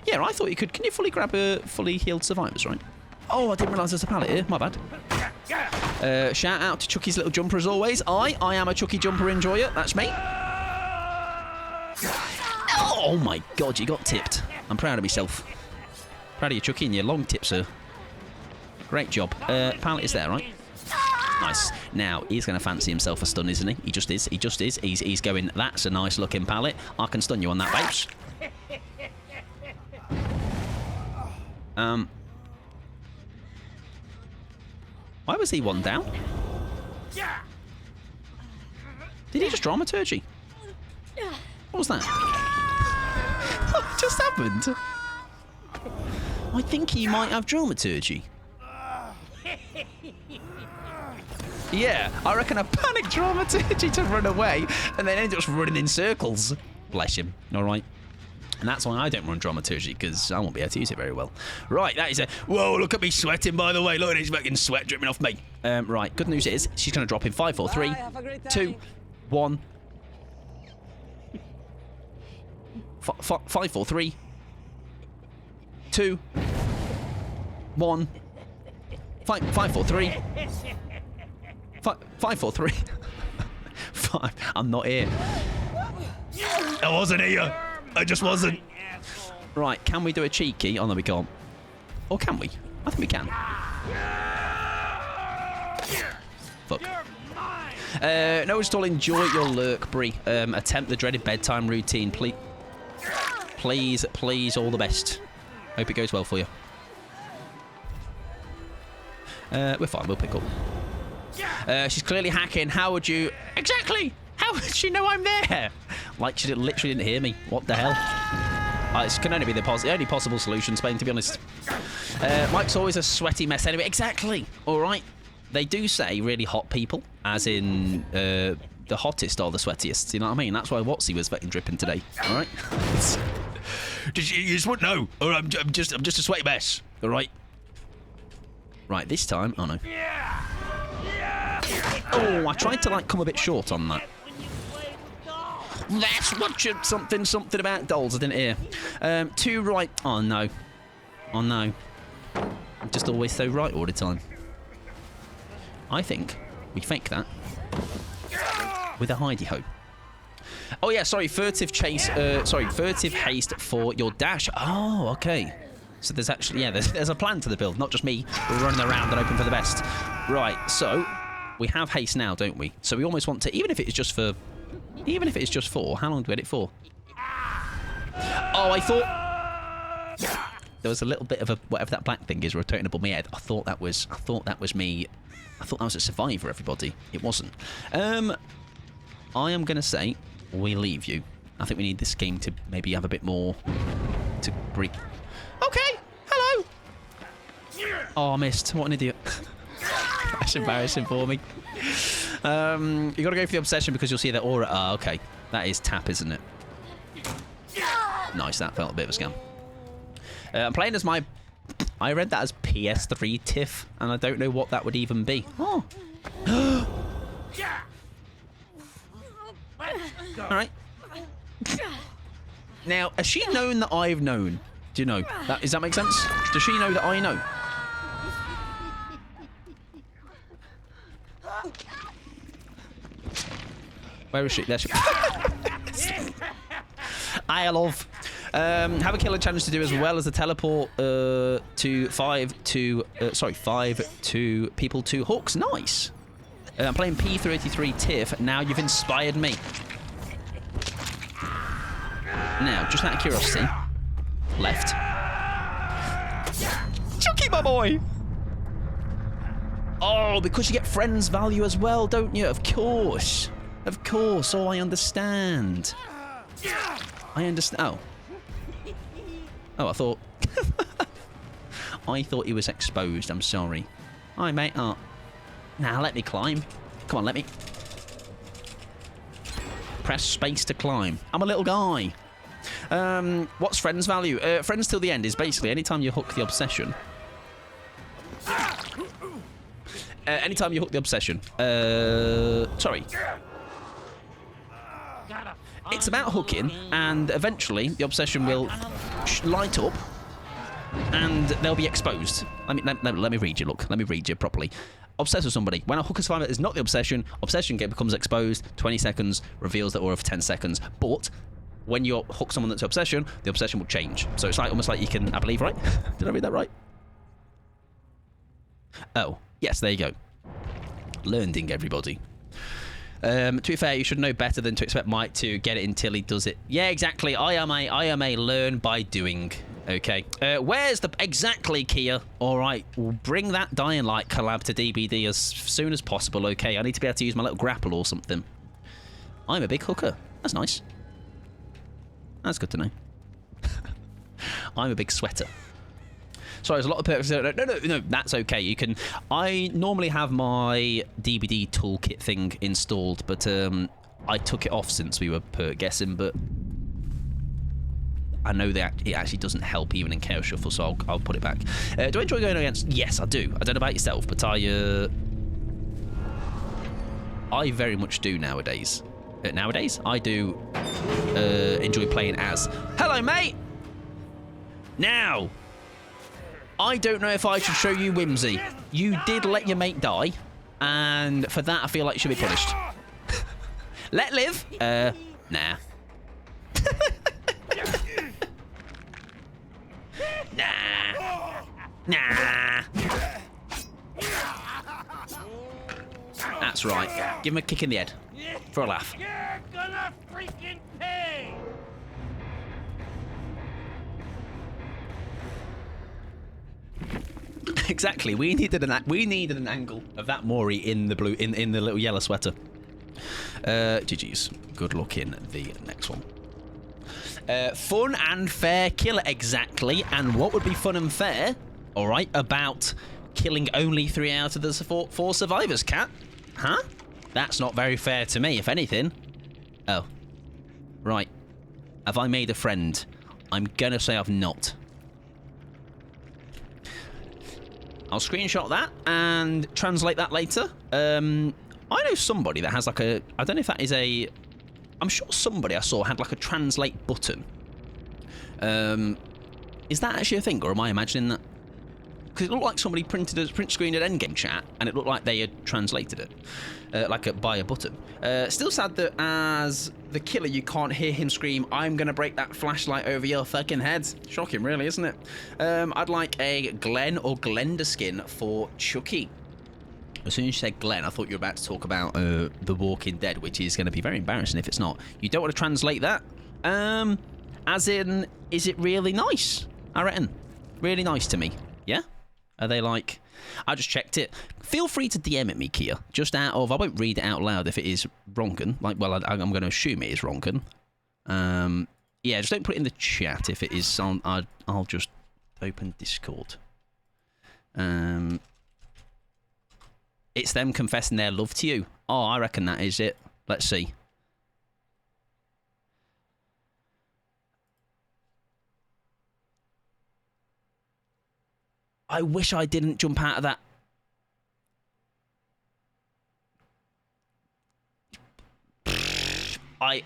Yeah, I thought you could. Can you fully grab fully healed survivors, right? Oh, I didn't realise there's a pallet here. My bad. Shout out to Chucky's little jumper as always. I am a Chucky jumper enjoyer. That's me. Oh my god, you got tipped. I'm proud of myself. Proud of you, Chucky, and your long tip, sir. Great job. Pallet is there, right? Nice. Now, he's going to fancy himself a stun, isn't he? He just is. He just is. He's going, that's a nice looking pallet. I can stun you on that, babes. Why was he one down? Did he just dramaturgy? What was that? What just happened? I think he might have dramaturgy. Yeah, I reckon a panic dramaturgy to run away and then end up running in circles. Bless him. All right. And that's why I don't run dramaturgy, because I won't be able to use it very well. Right, that is a... Whoa, look at me sweating, by the way. Look at his fucking sweat dripping off me. Right, good news is she's going to drop in 5, 4, 3, 2, 1... 5, 4, 3, 2, 1, 5, 4, 3, 5, 4, 3, 5. I'm not here. I wasn't here. I just wasn't. Right, can we do a cheeky? Oh no, we can't. Or can we? I think we can. Fuck. No, still enjoy your lurk, Brie. Attempt the dreaded bedtime routine, please. Please, all the best. Hope it goes well for you. We're fine, we'll pick up. She's clearly hacking. How would you... Exactly! How would she know I'm there? Like she literally didn't hear me. What the hell? It can only be the only possible solution, Spain, to be honest. Mike's always a sweaty mess anyway. Exactly. All right. They do say really hot people, as in the hottest are the sweatiest. You know what I mean? That's why Watsy was vetting dripping today. All right. you just wouldn't know. Or I'm just a sweaty mess. All right. Right. This time. Oh no. Oh, I tried to like come a bit short on that. That's what you something about dolls. I didn't hear. Too right. Oh no. Oh no. I'm just always so right all the time. I think we fake that with a hidey-ho. Oh yeah, sorry, furtive chase. Furtive haste for your dash. Oh, okay. So there's actually there's a plan to the build, not just me running around and hoping for the best. Right. So we have haste now, don't we? So we almost want to, even if it is just for. Even if it's just 4, how long do we get it for? Oh, I thought there was a little bit of a whatever that black thing is rotating above my head. I thought that was me. I thought that was a survivor. Everybody, it wasn't. I am gonna say we leave you. I think we need this game to maybe have a bit more to breathe. Okay, hello. Oh, I missed. What an idiot. That's embarrassing for me. You got to go for the obsession because you'll see that aura. Ah, okay. That is tap, isn't it? Nice. That felt a bit of a scam. I'm playing as my... I read that as PS3 Tiff, and I don't know what that would even be. Oh. All right. Now, has she known that I've known? Do you know? Does that make sense? Does she know that I know? Where is she? There she is. I love. Have a killer challenge to do as well as the teleport to 5 to people to hooks. Nice. I'm playing P33 Tiff. Now you've inspired me. Now, just out of curiosity, left. Chucky, my boy. Oh, because you get friends value as well, don't you? Of course. Of course. Oh, I understand. I understand. Oh. Oh, I thought... I thought he was exposed. I'm sorry. Hi, mate. Oh. Now, let me climb. Come on, let me... Press space to climb. I'm a little guy. What's friends value? Friends till the end is basically anytime you hook the obsession... anytime you hook the obsession. Sorry. It's about hooking, and eventually the obsession will light up, and they'll be exposed. Let me read you. Look, let me read you properly. Obsess with somebody. When a hook survivor is not the obsession becomes exposed. 20 seconds reveals the aura for 10 seconds. But when you hook someone that's obsession, the obsession will change. So it's like almost like you can. I believe, right? Did I read that right? Oh, yes. There you go. Learning, everybody. To be fair, you should know better than to expect Mike to get it until he does it. Yeah, exactly. I am a learn by doing. Okay. Where's the... Exactly, Kia. All right. We'll bring that Dying Light collab to DBD as soon as possible, okay? I need to be able to use my little grapple or something. I'm a big hooker. That's nice. That's good to know. I'm a big sweater. Sorry, there's a lot of perks. No, that's okay. You can... I normally have my DBD toolkit thing installed, but I took it off since we were perk guessing, but I know that it actually doesn't help even in Chaos Shuffle, so I'll put it back. Do I enjoy going against... Yes, I do. I don't know about yourself, but I very much do nowadays. Nowadays? I do enjoy playing as... Hello, mate! Now... I don't know if I should show you whimsy. You did let your mate die, and for that I feel like you should be punished. Let live? Nah. Nah. That's right. Give him a kick in the head. For a laugh. You're gonna freaking pay! Exactly. We needed an angle of that Mori in the blue in the little yellow sweater. GG's. Good luck in the next one. Fun and fair killer, exactly. And what would be fun and fair, all right, about killing only 3 out of the 4 survivors, Cat? Huh? That's not very fair to me, if anything. Oh. Right. Have I made a friend? I'm gonna say I've not. I'll screenshot that and translate that later. I know somebody that has like a... I don't know if that is a... I'm sure somebody I saw had like a translate button. Is that actually a thing, or am I imagining that? Because it looked like somebody print screened an endgame chat, and it looked like they had translated it, by a button. Still sad that as the killer, you can't hear him scream, "I'm gonna break that flashlight over your fucking head." Shocking, really, isn't it? I'd like a Glenn or Glenda skin for Chucky. As soon as you said Glenn, I thought you were about to talk about The Walking Dead, which is going to be very embarrassing if it's not. You don't want to translate that? As in, is it really nice? I reckon. Really nice to me. Yeah? Are they like... I just checked it. Feel free to DM at me, Kia. Just out of... I won't read it out loud if it is wrongen. I'm going to assume it is wrongen. Yeah, just don't put it in the chat if it is... I'll just open Discord. It's them confessing their love to you. Oh, I reckon that is it. Let's see. I wish I didn't jump out of that. I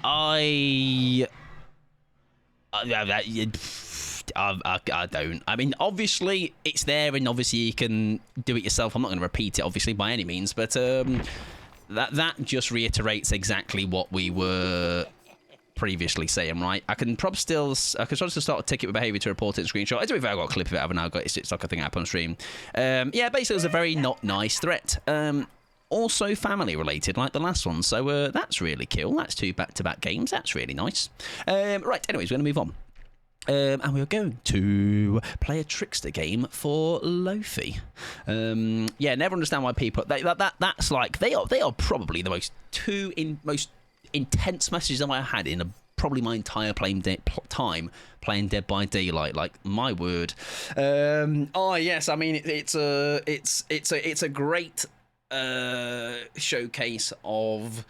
don't. I mean, obviously, it's there, and obviously you can do it yourself. I'm not going to repeat it, obviously, by any means, but that just reiterates exactly what we were previously saying, right? I can probably still start a ticket with behaviour to report it and screenshot. I don't know if I've got a clip of it, haven't I? It's like a thing I up on stream. Yeah, basically, it was a very not nice threat. Also family related, like the last one. So that's really cool. That's 2 back-to-back games. That's really nice. Right, anyways, we're going to move on. And we're going to play a trickster game for Lofi. Yeah, never understand why people... That's like... They are probably the most intense messages I've had in probably my entire time playing Dead by Daylight. Like, my word. Oh yes, I mean it's a great showcase of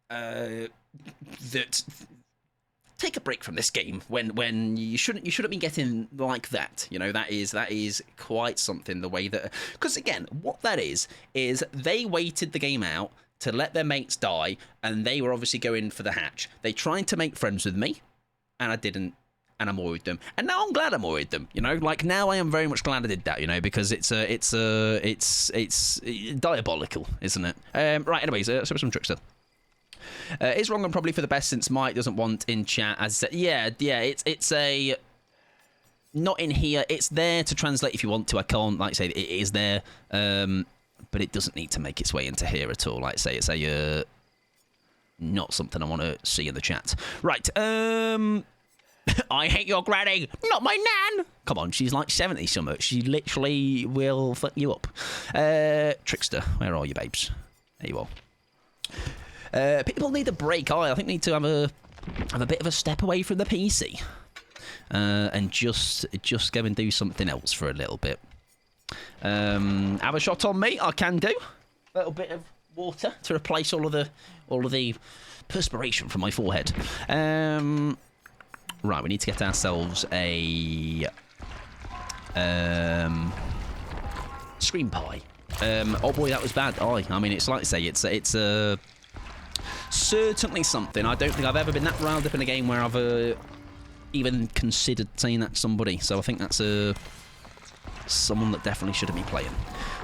that. Take a break from this game when you shouldn't be getting like that. You know, that is quite something. The way that, because again, what that is they waited the game out to let their mates die, and they were obviously going for the hatch. They tried to make friends with me, and I didn't, and I'm with them. And now I'm glad I'm with them. You know, like now I am very much glad I did that. You know, because it's diabolical, isn't it? Right. Anyways, so some trickster. It's wrong and probably for the best since Mike doesn't want in chat. As yeah, it's a not in here. It's there to translate if you want to. I can't like say it is there, but it doesn't need to make its way into here at all. Like say it's a not something I want to see in the chat. Right. I hate your granny, not my nan. Come on, she's like 70 something. She literally will fuck you up. Trickster, where are you, babes? There you are. People need a break. I think we need to have a bit of a step away from the PC, and just go and do something else for a little bit. Have a shot on me. I can do a little bit of water to replace all of the perspiration from my forehead. Right, we need to get ourselves a screen pie. Oh boy, that was bad. Oh, I mean, it's like to say it's certainly something. I don't think I've ever been that riled up in a game where I've even considered saying that to somebody. So I think that's someone that definitely shouldn't be playing.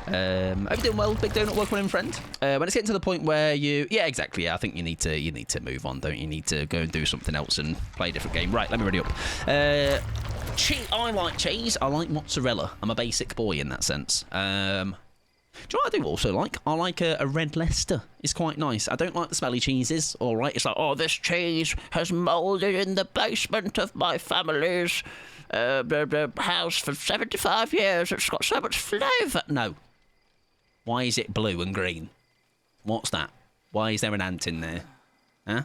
Are you doing well, Big Donut? Welcome in, friend. When it's getting to the point where yeah, exactly. Yeah, I think you need to move on, don't you? You need to go and do something else and play a different game. Right, let me ready up. Cheese. I like cheese. I like mozzarella. I'm a basic boy in that sense. Do you know what I do also like? I like a red Leicester. It's quite nice. I don't like the smelly cheeses. All right, it's like, oh, this cheese has moulded in the basement of my family's house for 75 years. It's got so much flavour. No. Why is it blue and green? What's that? Why is there an ant in there? Huh?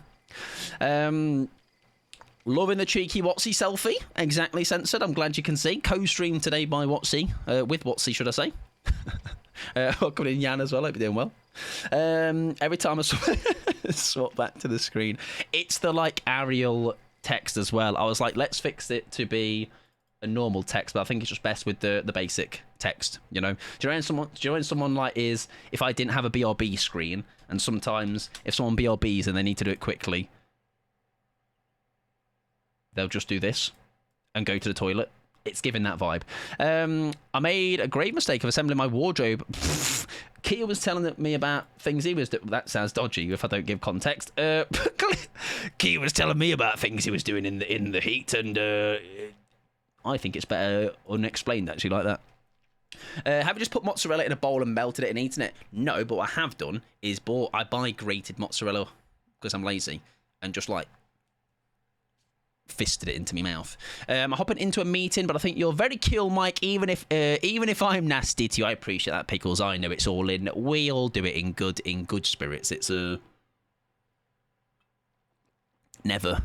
Loving the cheeky Watsy selfie. Exactly censored. I'm glad you can see. Co-streamed today by Watsy. With Watsy, should I say. Welcome in, Jan, as well. Hope you're doing well. Every time I swap back to the screen, it's the, like, Arial text as well. I was like, let's fix it to be a normal text, but I think it's just best with the basic text, you know? Do you know when someone, like, is... If I didn't have a BRB screen, and sometimes if someone BRBs and they need to do it quickly, they'll just do this and go to the toilet. It's giving that vibe. I made a great mistake of assembling my wardrobe. Kia was telling me about things he was doing. That sounds dodgy if I don't give context. Kia was telling me about things he was doing in the heat, and I think it's better unexplained, actually, like that. Have you just put mozzarella in a bowl and melted it and eaten it? No, but what I have done is I buy grated mozzarella because I'm lazy, and just, like, fisted it into my mouth. I'm hopping into a meeting, but I think you're very cool, Mike. Even if I'm nasty to you, I appreciate that, Pickles. I know it's all in. We all do it in good spirits. It's never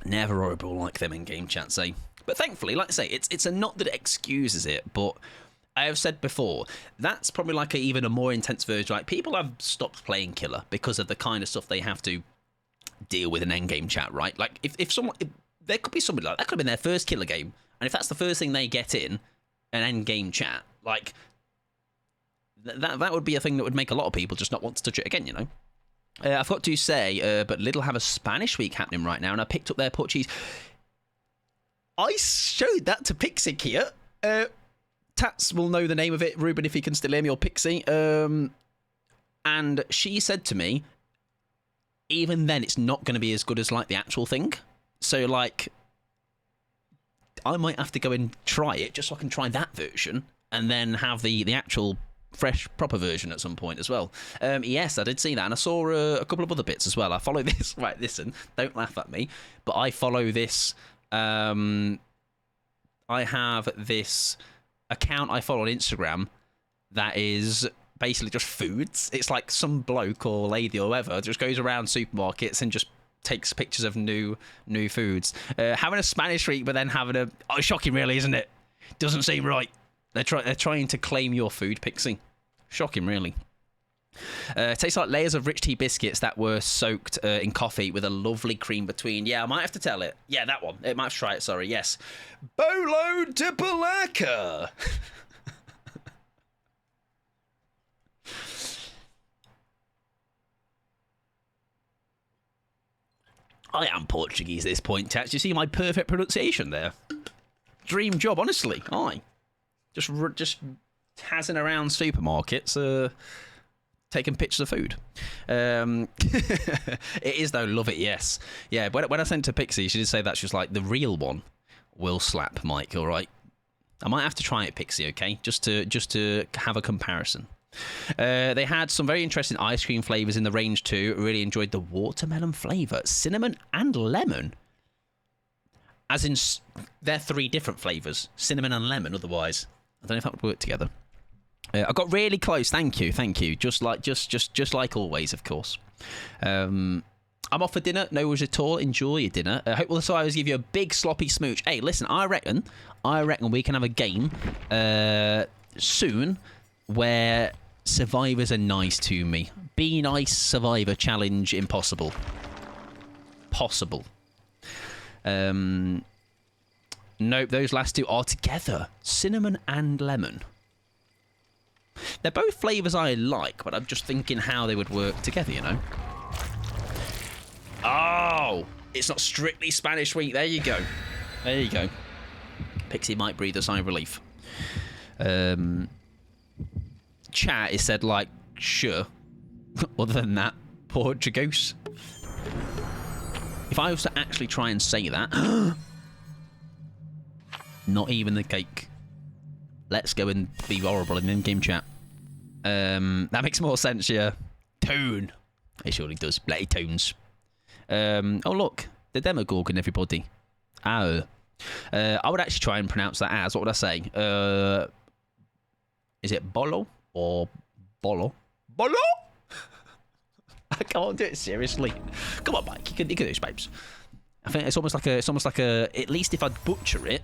horrible like them in game chat say. But thankfully, like I say, it's a not that it excuses it, but I have said before, that's probably like even a more intense version. Like, people have stopped playing Killer because of the kind of stuff they have to deal with an endgame chat, right? Like, if there could be somebody like that could have been their first Killer game, and if that's the first thing they get in an endgame chat, like, that would be a thing that would make a lot of people just not want to touch it again, you know? I forgot to say, but Lidl have a Spanish week happening right now, and I picked up their Portuguese. I showed that to Pixie here. Tats will know the name of it, Ruben, if he can still hear me, or Pixie. And she said to me, even then, it's not going to be as good as, like, the actual thing. So, like, I might have to go and try it just so I can try that version and then have the actual fresh, proper version at some point as well. Yes, I did see that, and I saw a couple of other bits as well. I follow this. Right, listen, don't laugh at me, but I follow this. I have this account I follow on Instagram that is basically just foods. It's like some bloke or lady or whatever just goes around supermarkets and just takes pictures of new foods. Having a Spanish week, but then having a... Oh, shocking, really, isn't it? Doesn't seem right. They're trying to claim your food, Pixie. Shocking, really. Tastes like layers of rich tea biscuits that were soaked in coffee with a lovely cream between. Yeah, I might have to tell it. Yeah, that one. It might have to try it, sorry. Yes. Bolo de Palaka. I am Portuguese at this point, Tats. You see my perfect pronunciation there? Dream job, honestly. Aye. Just tazzing around supermarkets, taking pictures of food. It is, though. Love it, yes. Yeah, when I sent to Pixie, she did say that. She was like, the real one will slap, Mike, all right? I might have to try it, Pixie, okay? Just to have a comparison. They had some very interesting ice cream flavours in the range too. Really enjoyed the watermelon flavour, cinnamon and lemon. As in, they're three different flavours, cinnamon and lemon. Otherwise, I don't know if that would work together. I got really close. Thank you. Just like always, of course. I'm off for dinner. No worries at all. Enjoy your dinner. I hope also I always give you a big sloppy smooch. Hey, listen, I reckon we can have a game soon where survivors are nice to me. Be nice, survivor challenge impossible. Possible. Nope, those last two are together. Cinnamon and lemon. They're both flavours I like, but I'm just thinking how they would work together, you know? Oh! It's not strictly Spanish week. There you go. There you go. Pixie might breathe a sigh of relief. Chat is said like, sure. Other than that, Portuguese. If I was to actually try and say that... Not even the cake. Let's go and be horrible in in-game chat. That makes more sense, yeah. Tone. It surely does. Bloody tones. Oh, look. The Demogorgon, everybody. Oh. I would actually try and pronounce that as... What would I say? Is it Bolo? Or Bolo? Bolo? I can't do it seriously. Come on, Mike. You can do this, babes. I think it's almost like a. At least if I butcher it,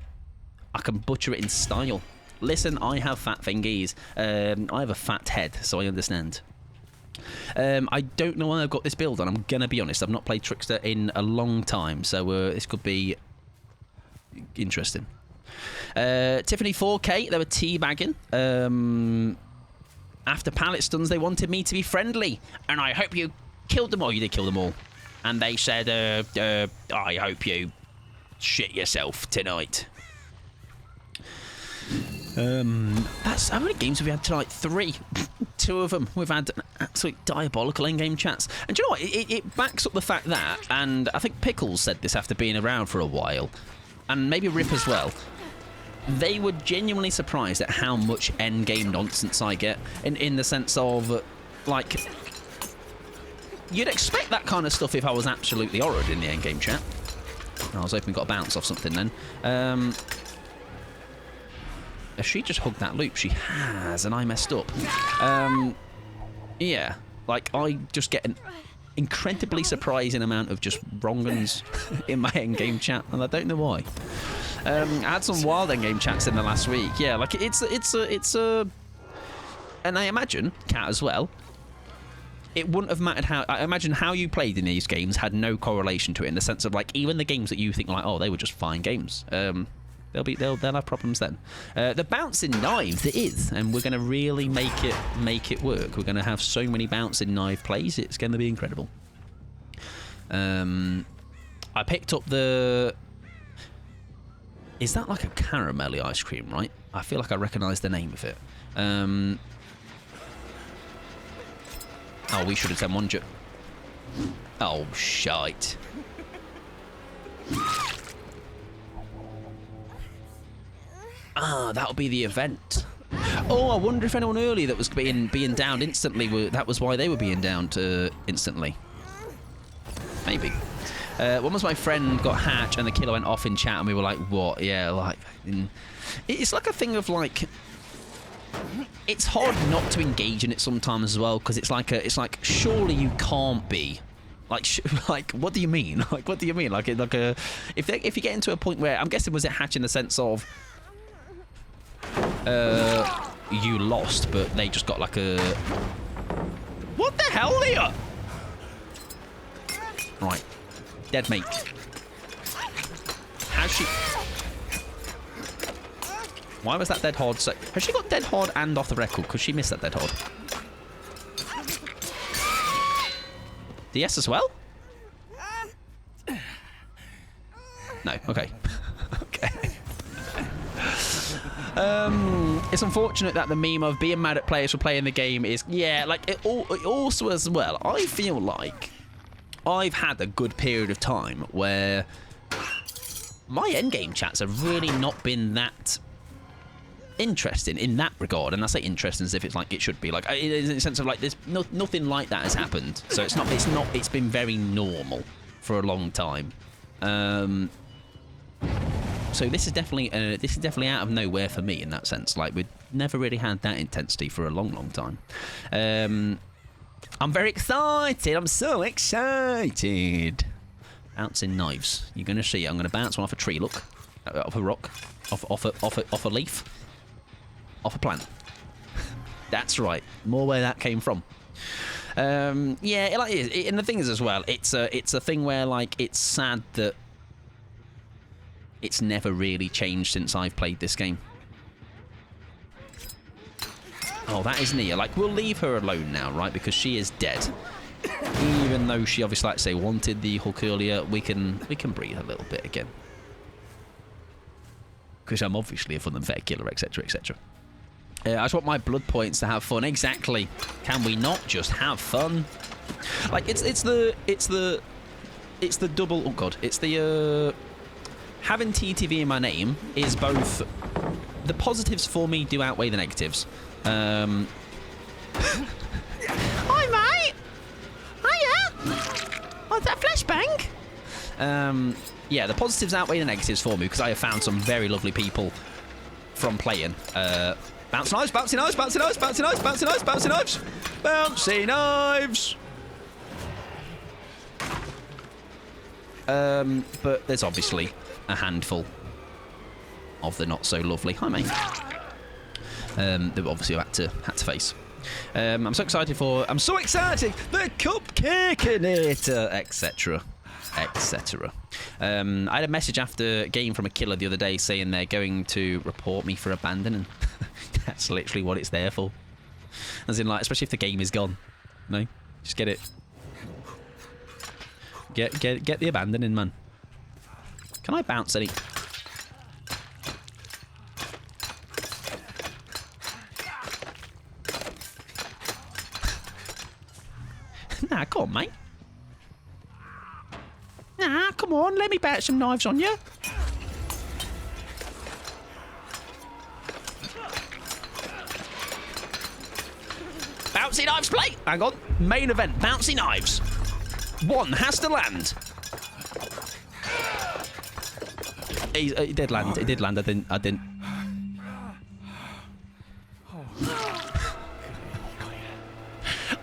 I can butcher it in style. Listen, I have fat fingies. I have a fat head, so I understand. I don't know why I've got this build on. I'm gonna be honest. I've not played Trickster in a long time, so this could be interesting. Tiffany 4K, they were teabagging. After pallet stuns, they wanted me to be friendly, and I hope you killed them all. You did kill them all. And they said, I hope you shit yourself tonight. That's how many games have we had tonight? 3. 2 of them. We've had absolute diabolical in-game chats. And do you know what? It backs up the fact that, and I think Pickles said this after being around for a while, and maybe Rip as well, they were genuinely surprised at how much end-game nonsense I get, in the sense of, like, you'd expect that kind of stuff if I was absolutely horrid in the end-game chat. I was hoping we got a bounce off something then. Has she just hugged that loop? She has, and I messed up. Yeah, like, I just get an incredibly surprising amount of just wrong-uns in my end-game chat, and I don't know why. I had some wild end-game chats in the last week. Yeah, like, it's a... And I imagine, Cat as well, it wouldn't have mattered how... I imagine how you played in these games had no correlation to it, in the sense of, like, even the games that you think, like, oh, they were just fine games. They'll have problems then. The bouncing knives, it is, and we're going to really make it work. We're going to have so many bouncing knife plays. It's going to be incredible. I picked up the... Is that like a caramelly ice cream, right? I feel like I recognise the name of it. Oh, we should have done one. Oh, shite. Ah, that'll be the event. Oh, I wonder if anyone earlier that was being downed instantly, that was why they were being downed instantly. Maybe. One was my friend got hatched and the killer went off in chat and we were like, what? Yeah, like... It's like a thing of, like... It's hard not to engage in it sometimes as well, because it's like, surely you can't be... Like, what do you mean? Like, what do you mean? If you get into a point where... I'm guessing, was it hatch in the sense of... you lost, but they just got like a... What the hell, Leah? Right. Dead mate. Has she... Why was that dead hard? So, has she got dead hard and off the record? Because she missed that dead hard. DS as well? No. Okay. Okay. It's unfortunate that the meme of being mad at players for playing the game is... Yeah, like, it also as well, I feel like I've had a good period of time where my endgame chats have really not been that interesting in that regard. And I say interesting as if it's like it should be. Like, in the sense of, like, there's nothing like that has happened. So it's been very normal for a long time. So this is definitely out of nowhere for me in that sense. Like, we've never really had that intensity for a long, long time. I'm very excited. I'm so excited. Bouncing knives. You're gonna see. I'm gonna bounce one off a tree. Look, off a rock, off a leaf, off a plant. That's right. More where that came from. Yeah, it like is. And the thing is as well, it's a thing where, like, it's sad that it's never really changed since I've played this game. Oh, that is Nia. Like, we'll leave her alone now, right? Because she is dead. Even though she obviously, like I say, wanted the hook earlier, we can breathe a little bit again. Because I'm obviously a fun and fair killer, etc., etc. I just want my blood points to have fun. Exactly. Can we not just have fun? Like, it's the double. Oh god, it's the having TTV in my name is both the positives for me do outweigh the negatives. Hi, mate. Hiya. Oh, is that flashbang? Yeah, the positives outweigh the negatives for me because I have found some very lovely people from playing. Bouncy knives, bouncy knives, bouncy knives, bouncy knives, bouncy knives, bouncy knives, bouncy knives. But there's obviously a handful of the not so lovely. Hi, mate. That we obviously had to face. I'm so excited for. I'm so excited. The Cupcakeinator, etc. Etc. I had a message after game from a killer the other day saying they're going to report me for abandoning. That's literally what it's there for. As in, like, especially if the game is gone. No, just get it. Get the abandoning, man. Can I bounce any? Nah, come on, mate. Nah, come on, let me bat some knives on you. Bouncy knives play. Hang on. Main event, bouncy knives. One has to land. He did land. It did land. I didn't.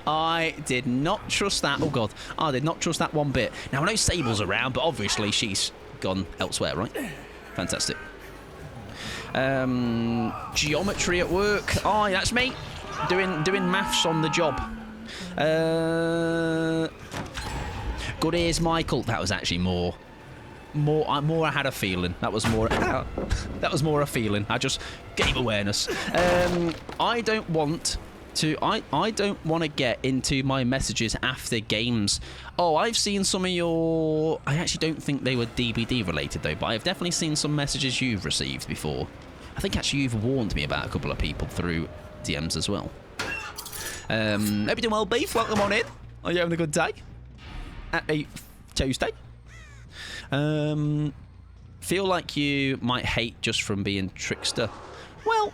I did not trust that. Oh, God. I did not trust that one bit. Now, I know Sable's around, but obviously she's gone elsewhere, right? Fantastic. Geometry at work. Oh, that's me. Doing maths on the job. Good ears, Michael. That was actually more. I had a feeling. That was more. That was more a feeling. I just game awareness. I don't want to. I don't want to get into my messages after games. Oh, I've seen some of your. I actually don't think they were DBD related though, but I've definitely seen some messages you've received before. I think actually you've warned me about a couple of people through DMs as well. Hope you're doing well, Beef. Welcome on in. Are you having a good day? At a Tuesday. Feel like you might hate just from being trickster. Well,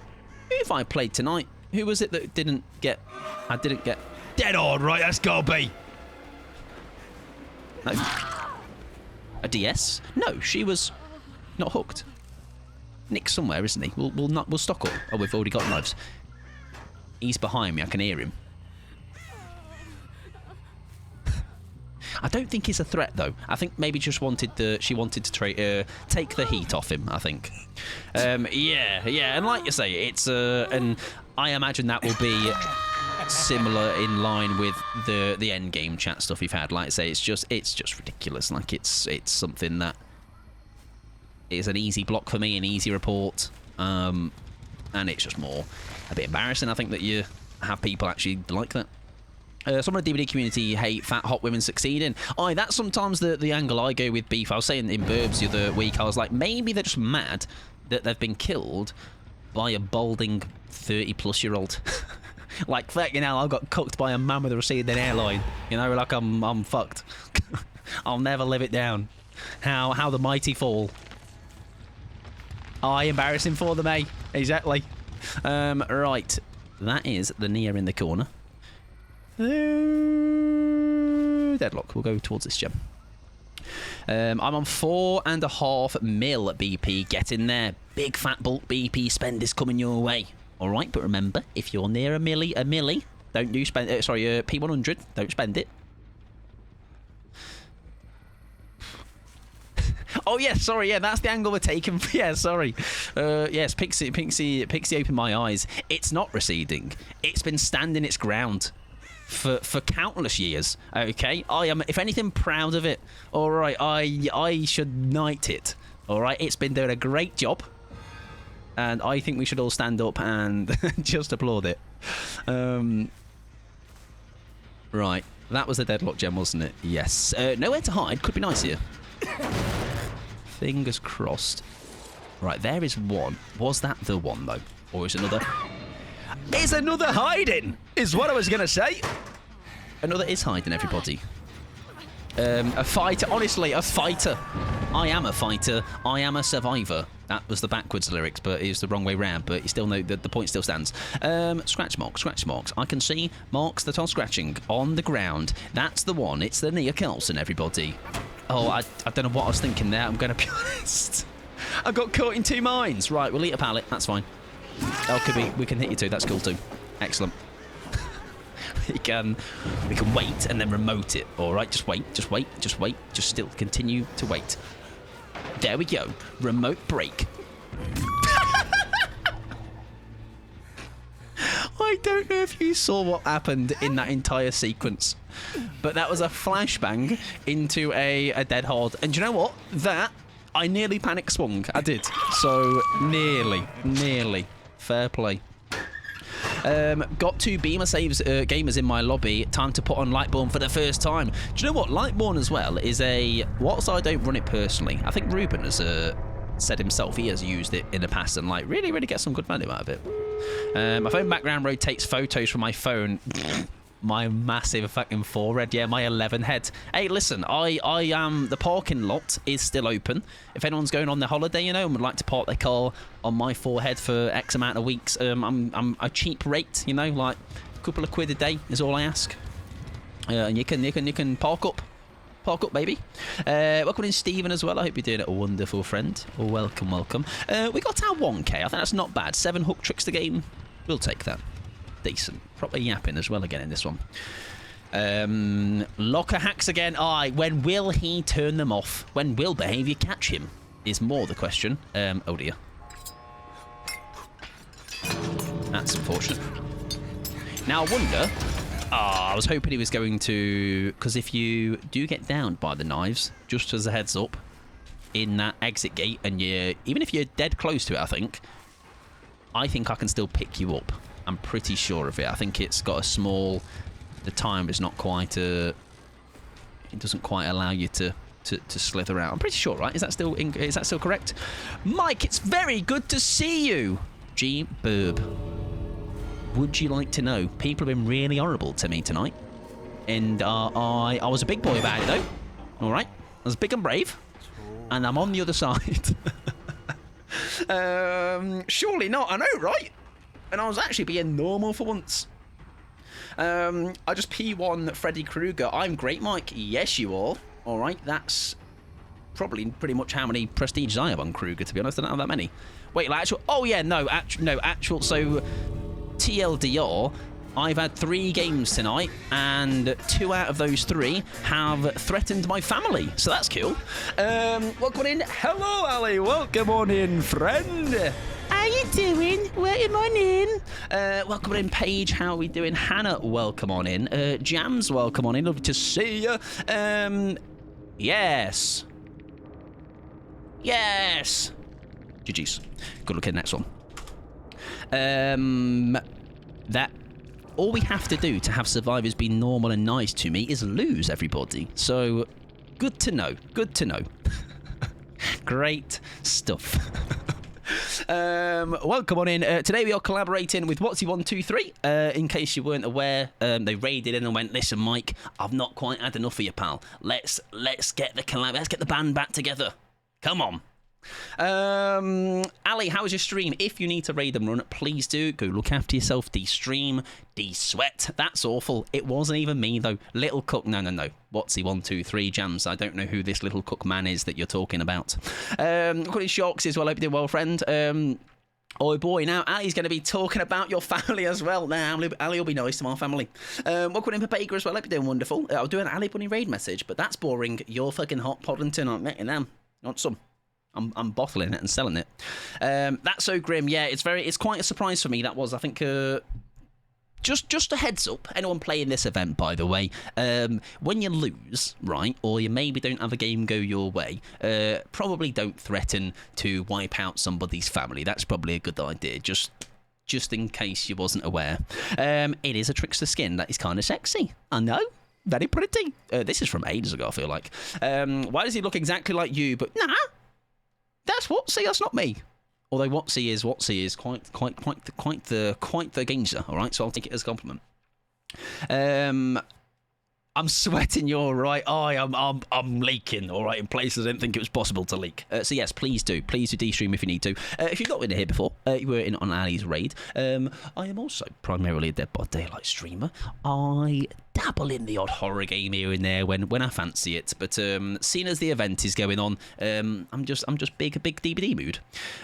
if I played tonight, who was it that didn't get? I didn't get dead on, right? That's gotta be. No. A DS? No, she was not hooked. Nick's somewhere, isn't he? We'll stock up. Oh, we've already got knives. He's behind me. I can hear him. I don't think he's a threat, though. I think maybe just she wanted to take the heat off him, I think. Yeah. And like you say, it's... and I imagine that will be similar in line with the end game chat stuff we've had. Like I say, it's just ridiculous. Like, it's something that is an easy block for me, an easy report. And it's just more a bit embarrassing, I think, that you have people actually like that. Some of the DVD community hate fat hot women succeeding. That's sometimes the angle I go with, Beef. I was saying in Burbs the other week, I was like, maybe they're just mad that they've been killed by a balding 30-plus-year-old. Like, fucking hell, I got cooked by a man with a receding hairline. You know, like I'm fucked. I'll never live it down. How the mighty fall. Embarrassing for them, eh? Exactly. Right. That is the Nia in the corner. Deadlock. We'll go towards this gem. I'm on 4.5 mil BP. Get in there. Big fat bulk BP spend is coming your way. All right, but remember, if you're near a milli, don't do spend. P100. Don't spend it. Oh, yeah, sorry, yeah, that's the angle we're taking. Yeah, sorry. Yes, Pixie opened my eyes. It's not receding. It's been standing its ground for countless years, okay? I am, if anything, proud of it. All right, I should knight it. All right, it's been doing a great job. And I think we should all stand up and just applaud it. Right, that was the deadlock gem, wasn't it? Yes. Nowhere to hide. Could be nice here. Fingers crossed. Right, there is one. Was that the one, though? Or is another... Is another hiding, is what I was going to say. Another is hiding, everybody. A fighter. Honestly, a fighter. I am a fighter. I am a survivor. That was the backwards lyrics, but it was the wrong way round. But you still know that the point still stands. Scratch marks. I can see marks that are scratching on the ground. That's the one. It's the Nia Carlson, everybody. Oh, I don't know what I was thinking there. I'm going to be honest. I got caught in two minds. Right, we'll eat a pallet. That's fine. Oh, we can hit you too. That's cool too. Excellent. we can wait and then remote it. All right, just wait, just wait, just wait, just still continue to wait. There we go. Remote break. I don't know if you saw what happened in that entire sequence, but that was a flashbang into a dead horde. And do you know what? That, I nearly panic swung. I did. So, nearly. Fair play. Got 2 beamer saves gamers in my lobby. Time to put on Lightborn for the first time. Do you know what? Lightborn as well is whilst I don't run it personally, I think Ruben has said himself he has used it in the past and like really get some good value out of it. My phone background rotates photos from my phone. My massive fucking forehead, yeah, my 11 head. Hey, listen, I am the parking lot is still open. If anyone's going on their holiday, you know, and would like to park their car on my forehead for X amount of weeks, I'm a cheap rate, you know, like a couple of quid a day is all I ask. And you can park up. Park up, baby. Welcome in, Stephen, as well. I hope you're doing it, a wonderful friend. Welcome. We got our 1K. I think that's not bad. 7 hook tricks the game. We'll take that. Decent. Proper yapping as well again in this one. Locker hacks again. Aye, when will he turn them off? When will behaviour catch him? Is more the question. Oh dear. That's unfortunate. Now I wonder... I was hoping he was going to... Because if you do get downed by the knives, just as a heads up, in that exit gate, and even if you're dead close to it, I think I can still pick you up. I'm pretty sure of it. I think it's got a small... The time is not quite... it doesn't quite allow you to slither out. I'm pretty sure, right? Is that still correct? Mike, it's very good to see you. G. Burb. Would you like to know? People have been really horrible to me tonight. And I was a big boy about it, though. All right? I was big and brave. And I'm on the other side. Surely not. I know, right? And I was actually being normal for once. I just P1 Freddy Krueger. I'm great, Mike. Yes, you are. All right, that's probably pretty much how many prestiges I have on Krueger, to be honest. I don't have that many. Wait, like actual... Oh, yeah, no, actual... So, TLDR, I've had 3 games tonight, and 2 out of those 3 have threatened my family. So that's cool. Welcome on in. Hello, Ali. Welcome on in, friend. How you doing? Welcome on in. Welcome on in, Paige. How are we doing? Hannah, welcome on in. Jams, welcome on in. Lovely to see you. Yes. Yes. GG's. Good luck in the next one. That all we have to do to have survivors be normal and nice to me is lose, everybody. So, good to know. Good to know. Great stuff. Welcome on in. Today we are collaborating with Watsy123. In case you weren't aware, they raided in and went, listen, Mike, I've not quite had enough of you, pal. Let's get the band back together. Come on. Ali, how was your stream? If you need to raid and run, please do. Go look after yourself. De-stream, de-sweat. That's awful. It wasn't even me, though. Little Cook. No. Watsy123 Jams. I don't know who this Little Cook man is that you're talking about. Calling Sharks as well. Hope you're doing well, friend. Oh boy, now Ali's going to be talking about your family as well. Now Ali will be nice to my family. Welcome in Papega as well. Hope you're doing wonderful. I'll do an Ali Bunny raid message, but that's boring. You're fucking hot Poddington. I'm making them. Not some. I'm bottling it and selling it. That's so grim. Yeah, it's quite a surprise for me. That was, I think, just a heads up. Anyone playing this event, by the way, when you lose, right, or you maybe don't have a game go your way, probably don't threaten to wipe out somebody's family. That's probably a good idea. Just in case you wasn't aware. It is a trickster skin that is kind of sexy. I know. Very pretty. This is from ages ago, I feel like. Why does he look exactly like you? But nah. That's Watsy, that's not me. Although Watsy is quite the gangster, all right? So I'll take it as a compliment. I I'm sweating. You're right. I'm leaking. All right, in places I didn't think it was possible to leak. So yes, please do de-stream if you need to. If you've not been here before, you were in on Ali's raid. I am also primarily a Dead by Daylight streamer. I dabble in the odd horror game here and there when I fancy it. But seeing as the event is going on, I'm just big DBD mood.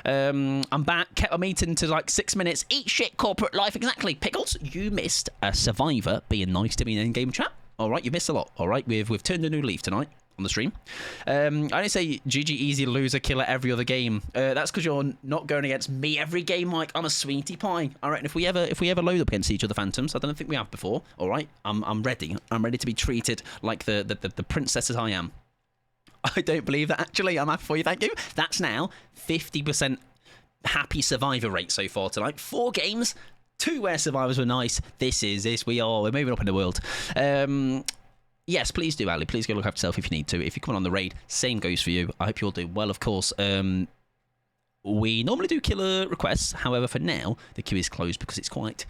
I'm back. Kept my meeting to like 6 minutes. Eat shit, corporate life. Exactly. Pickles, you missed a survivor being nice to me in game chat. All right, you missed a lot. All right, we've turned a new leaf tonight on the stream. I only say GG easy loser killer every other game. That's because you're not going against me every game, Mike. I'm a sweetie pie. All right, and if we ever load up against each other, Phantoms, I don't think we have before. All right, I'm ready. I'm ready to be treated like the princess as I am. I don't believe that actually. I'm happy for you. Thank you. That's now 50% happy survivor rate so far tonight. 4 games. 2 where survivors were nice. We're moving up in the world. Yes, please do, Ali. Please go look after yourself if you need to. If you come on the raid, same goes for you. I hope you all do well, of course. We normally do killer requests. However, for now, the queue is closed because it's quite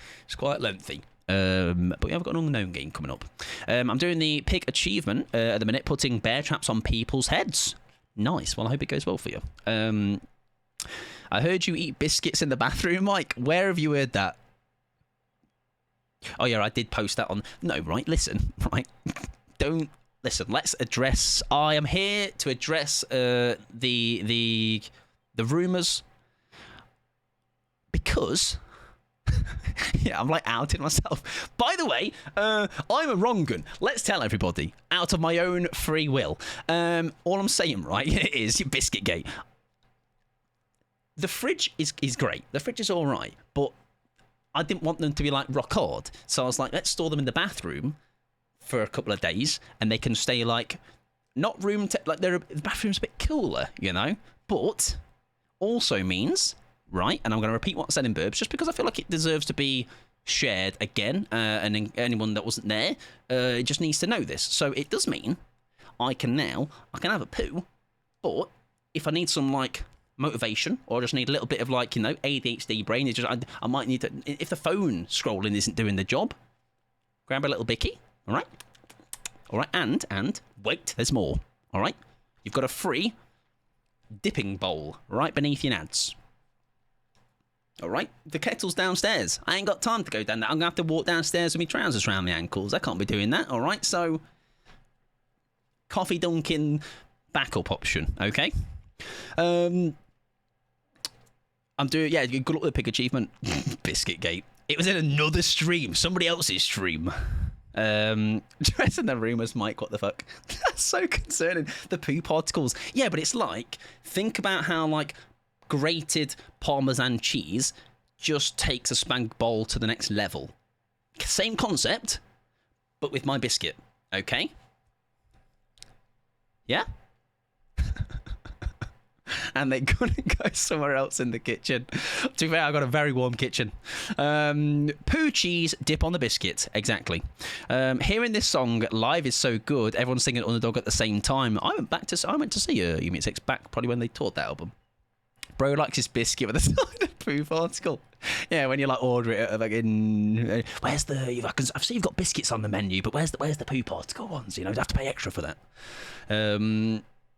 lengthy. But we have got an unknown game coming up. I'm doing the pig achievement at the minute, putting bear traps on people's heads. Nice. Well, I hope it goes well for you. I heard you eat biscuits in the bathroom, Mike. Where have you heard that? Oh yeah, I did post that on. No, right. Listen, right. Don't listen. Let's address. I am here to address the rumours because yeah, I'm like outing myself. By the way, I'm a wrong gun. Let's tell everybody out of my own free will. All I'm saying, right, is Biscuitgate. The fridge is great. The fridge is all right, but I didn't want them to be like rock hard, so I was like, let's store them in the bathroom for a couple of days, and they can stay like not room like the bathroom's a bit cooler, you know. But also means right, and I'm going to repeat what I said in Burbs, just because I feel like it deserves to be shared again, and anyone that wasn't there just needs to know this. So it does mean I can have a poo, but if I need some like motivation, or just need a little bit of like, you know, ADHD brain, it's just I might need to, if the phone scrolling isn't doing the job, grab a little bicky. All right, and wait, there's more. All right, you've got a free dipping bowl right beneath your nads. All right, the kettle's downstairs. I ain't got time to go down there. I'm gonna have to walk downstairs with my trousers around my ankles. I can't be doing that. All right, so coffee dunking backup option. Okay. I'm doing, yeah, good luck with the pig achievement. Biscuitgate. It was in another stream, somebody else's stream. Dressing the rumours, Mike, what the fuck? That's so concerning. The poo particles. Yeah, but it's like, think about how, like, grated Parmesan cheese just takes a spank bowl to the next level. Same concept, but with my biscuit. Okay? Yeah? And they couldn't go somewhere else in the kitchen. To be fair, I've got a very warm kitchen. Poo cheese, dip on the biscuit. Exactly. Hearing this song live is so good. Everyone's singing Underdog at the same time. I went to see Yumi 6 back probably when they toured that album. Bro likes his biscuit with a side of poo particle. Yeah, when you like order it, like in where's the? I've seen you've got biscuits on the menu, but where's the poo particle ones? You know, you have to pay extra for that.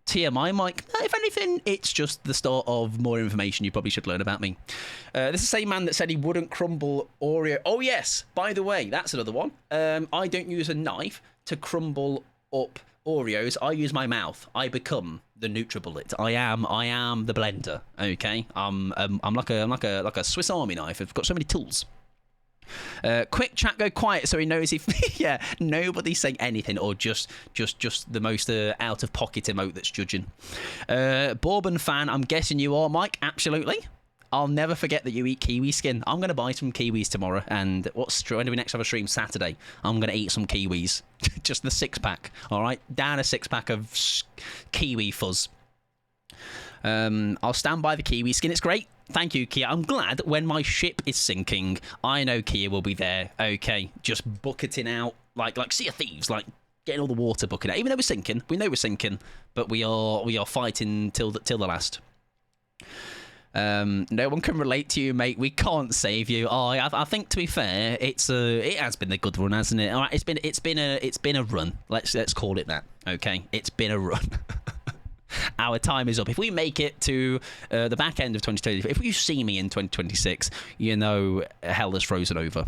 TMI, Mike. If anything, it's just the start of more information you probably should learn about me. This is the same man that said he wouldn't crumble Oreo. Oh, yes. By the way, that's another one. I don't use a knife to crumble up Oreos. I use my mouth. I become the NutriBullet. I am the blender. Okay. I'm like a Swiss Army knife. I've got so many tools. Quick chat, go quiet so he knows if yeah, nobody's saying anything or just the most out of pocket emote that's judging. Bourbon fan, I'm guessing you are, Mike. Absolutely. I'll never forget that you eat kiwi skin. I'm going to buy some kiwis tomorrow, and when do we next have a stream? Saturday. I'm going to eat some kiwis. Just the 6-pack, all right? Down a 6-pack of kiwi fuzz. I'll stand by the kiwi skin. It's great. Thank you, Kia. I'm glad when my ship is sinking, I know Kia will be there. Okay, just bucketing out like Sea of Thieves, like getting all the water bucketed out. Even though we're sinking, we know we're sinking, but we are fighting till the last. No one can relate to you, mate. We can't save you. I think, to be fair, it has been a good run, hasn't it? All right, it's been a run. Let's call it that. Okay, it's been a run. Our time is up. If we make it to the back end of 2020, if you see me in 2026, you know hell has frozen over.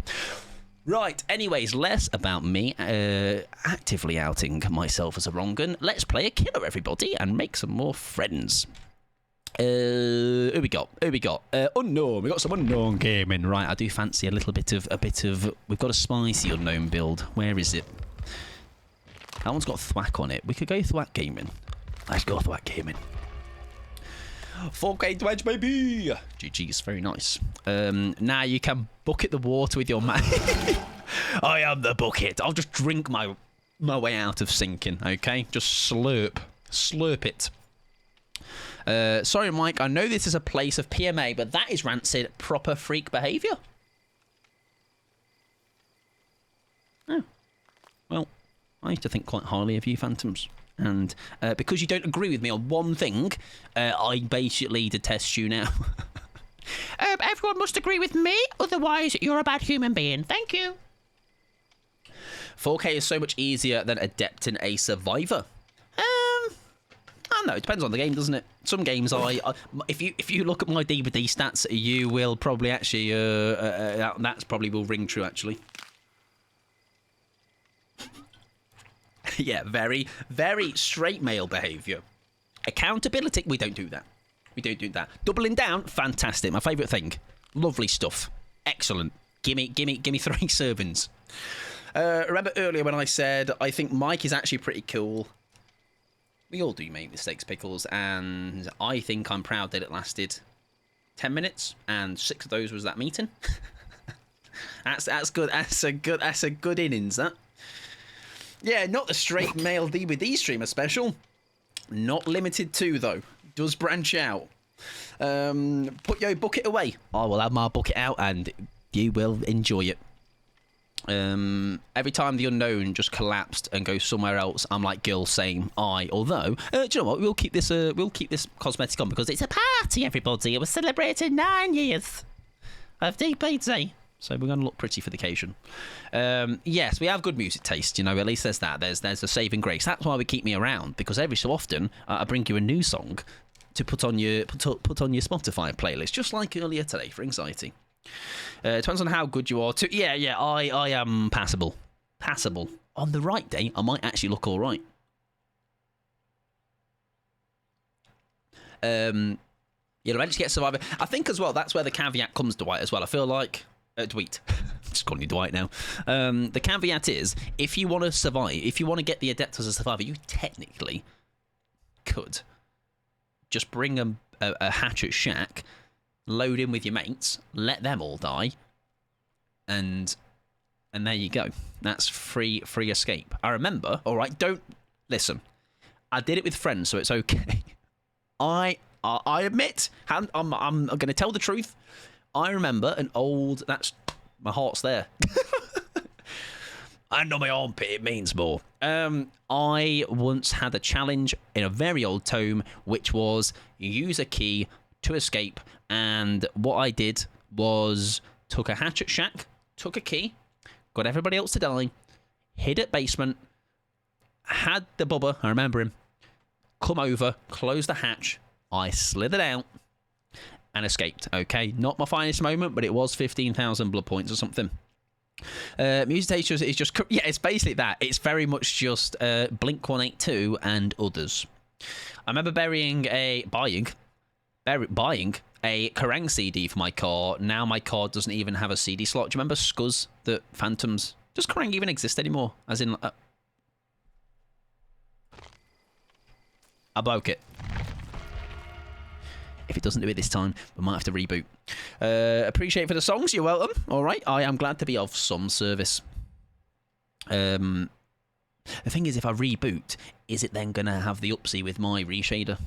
Right, anyways, less about me actively outing myself as a wrong gun. Let's play a killer, everybody, and make some more friends. Who we got? Unknown. We got some unknown gaming. Right, I do fancy a bit of. We've got a spicy unknown build. Where is it? That one's got thwack on it. We could go thwack gaming. Let's go thwack gaming. 4K wedge, baby. GG's, very nice. Now you can bucket the water with your man. I am the bucket. I'll just drink my way out of sinking. Okay, just slurp it. Sorry, Mike, I know this is a place of PMA, but that is rancid, proper freak behaviour. Oh. Well, I used to think quite highly of you, Phantoms. And because you don't agree with me on one thing, I basically detest you now. Everyone must agree with me, otherwise you're a bad human being. Thank you. 4K is so much easier than Adept in a Survivor. I don't know, it depends on the game, doesn't it? Some games, if you look at my DVD stats, you will probably actually, that's probably will ring true, actually. Yeah, very, very straight male behaviour. Accountability, we don't do that. Doubling down, fantastic. My favourite thing. Lovely stuff. Excellent. Gimme 3 servings. Remember earlier when I said I think Mike is actually pretty cool. We all do make mistakes, Pickles, and I think I'm proud that it lasted 10 minutes, and 6 of those was that meeting. That's good. That's a good innings, that. Yeah, not the straight male DVD streamer special. Not limited to, though. Does branch out. Put your bucket away. I will have my bucket out and you will enjoy it. Every time the unknown just collapsed and goes somewhere else, I'm like, girl, same. Although, do you know what? We'll keep this cosmetic on because it's a party, everybody. We're celebrating 9 years of DPT. So we're going to look pretty for the occasion. Yes, we have good music taste, you know, at least there's that. There's a saving grace. That's why we keep me around, because every so often I bring you a new song to put on your Spotify playlist, just like earlier today for anxiety. Depends on how good you are too. Yeah, I am passable. On the right day, I might actually look all right. You'll eventually get Survivor. I think as well, that's where the caveat comes, Dwight, as well. I feel like... Dwight. Just calling you Dwight now. The caveat is, if you want to survive, if you want to get the Adept as a Survivor, you technically could just bring a hatchet shack, load in with your mates, let them all die, and there you go. That's free escape. I remember, all right, don't... Listen, I did it with friends, so it's okay. I admit, I'm going to tell the truth. I remember an old... That's... My heart's there. And on my armpit, it means more. I once had a challenge in a very old tome, which was use a key to escape. And what I did was took a hatchet shack, took a key, got everybody else to die, hid at basement, had the bubba, I remember him, come over, close the hatch, I slithered out, and escaped. Okay, not my finest moment, but it was 15,000 blood points or something. Music Taster is just... Yeah, it's basically that. It's very much just Blink-182 and others. I remember buying a Kerrang CD for my car. Now my car doesn't even have a CD slot. Do you remember Scuzz, the Phantoms? Does Kerrang even exist anymore? As in... I broke it. If it doesn't do it this time, we might have to reboot. Appreciate for the songs. You're welcome. All right. I am glad to be of some service. The thing is, if I reboot, is it then going to have the upsy with my reshader?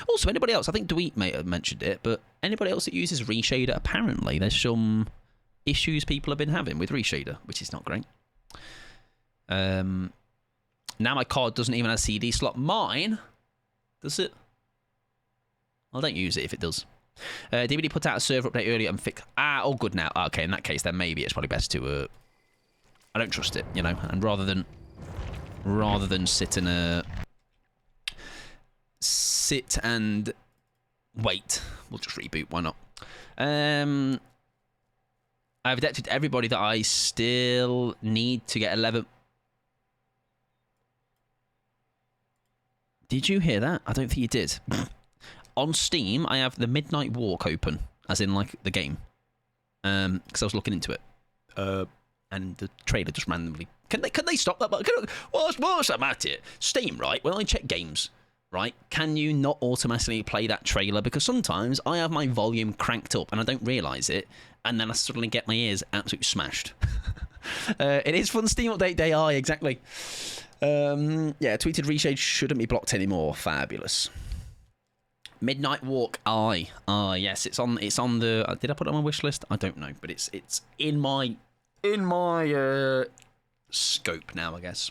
Also, anybody else? I think Dweet may have mentioned it, but anybody else that uses reshader, apparently there's some issues people have been having with reshader, which is not great. Now my card doesn't even have a CD slot. Mine, does it? I don't use it if it does. DBD put out a server update earlier and fixed... all good now. Okay, in that case, then maybe it's probably best to... I don't trust it, you know, and rather than sit and wait, we'll just reboot, why not? I've adapted everybody that I still need to get 11. Did you hear that? I don't think you did. On Steam, I have the Midnight Walk open, as in, like, the game. Because I was looking into it. And the trailer just randomly... Can they stop that? What's that matter? Steam, right? When I check games, right, can you not automatically play that trailer? Because sometimes I have my volume cranked up and I don't realise it, and then I suddenly get my ears absolutely smashed. It is fun Steam Update Day, exactly. Yeah, tweeted Reshade shouldn't be blocked anymore. Fabulous. Midnight Walk, yes, it's on the. Did I put it on my wish list? I don't know, but it's in my scope now, I guess.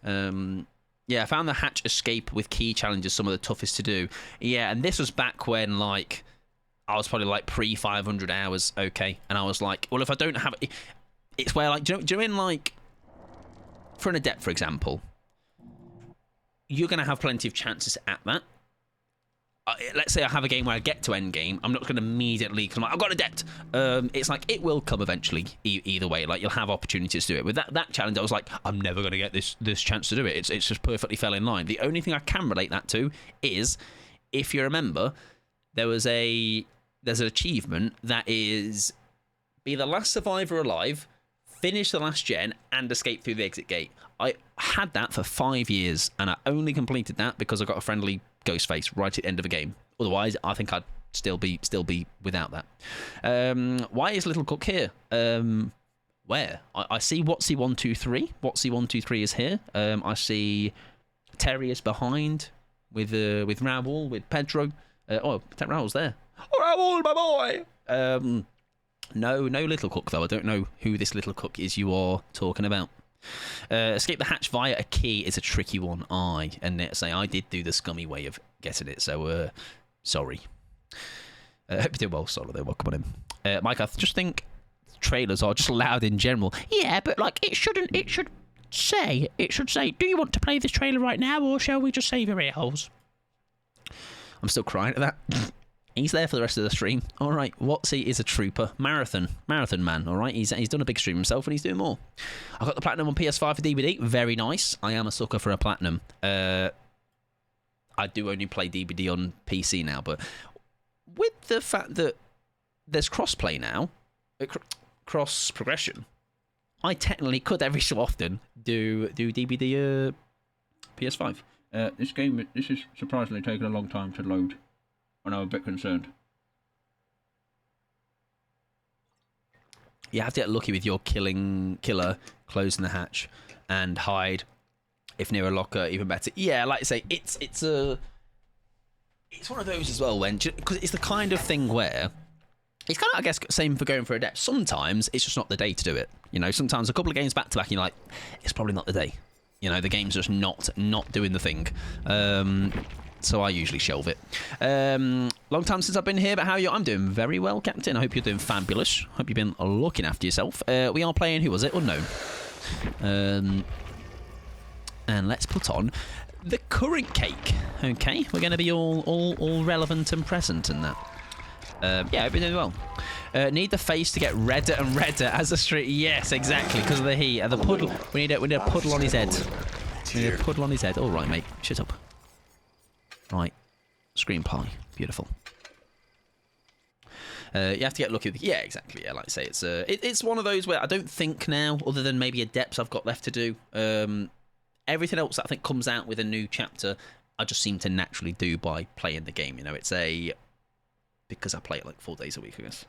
Yeah, I found the hatch escape with key challenges some of the toughest to do. Yeah, and this was back when, like, I was probably like pre 500 hours, okay, and I was like, well, if I don't have it, it's where, like, do you know in, like, for an adept, for example, you're going to have plenty of chances at that. Let's say I have a game where I get to end game, I'm not going to immediately, because I'm like, I've got an adept. It's like, it will come eventually, either way. Like, you'll have opportunities to do it. With that challenge, I was like, I'm never going to get this chance to do it. It's just perfectly fell in line. The only thing I can relate that to is, if you remember, there's an achievement that is be the last survivor alive, finish the last gen, and escape through the exit gate. I had that for 5 years, and I only completed that because I got a friendly ghost face right at the end of a game. Otherwise, I think I'd still be without that. Why is Little Cook here? Where? I see Watsy123. Watsy123 is here. I see Terry is behind with Raoul, with Pedro. Raoul's there. Oh, Raoul, my boy! No Little Cook, though. I don't know who this Little Cook is you are talking about. Escape the hatch via a key is a tricky one. I did do the scummy way of getting it, so sorry. Hope you do well, Solo, though. Welcome on in. Mike, I just think trailers are just loud in general. Yeah, but, like, it should say, do you want to play this trailer right now, or shall we just save your ear holes? I'm still crying at that. He's there for the rest of the stream. All right, Watsy is a trooper. Marathon man, all right? He's done a big stream himself, and he's doing more. I got the Platinum on PS5 for DBD. Very nice. I am a sucker for a Platinum. I do only play DBD on PC now, but with the fact that there's cross-play now, cross-progression, I technically could every so often do DBD PS5. This is surprisingly taking a long time to load. And I'm a bit concerned. You have to get lucky with your killer closing the hatch and hide. If near a locker, even better. Yeah, like I say, it's one of those as well, because it's the kind of thing where it's kind of, I guess, same for going for a depth. Sometimes it's just not the day to do it. You know, sometimes a couple of games back to back, you're like, it's probably not the day. You know, the game's just not doing the thing. So I usually shelve it. Long time since I've been here, but how are you? I'm doing very well, Captain. I hope you're doing fabulous. Hope you've been looking after yourself. We are playing, who was it? Unknown. And let's put on the current cake. Okay, we're going to be all relevant and present in that. Yeah, I've been doing well. Need the face to get redder and redder as the street. Yes, exactly, because of the heat. The puddle. We need a puddle on his head. We need a puddle on his head. All right, mate. Shut up. Right, screen pie, beautiful. You have to get lucky with, yeah, exactly. Yeah, like I say, it's one of those where I don't think now, other than maybe a depth I've got left to do. Everything else that I think comes out with a new chapter, I just seem to naturally do by playing the game. You know, because I play it like 4 days a week, I guess.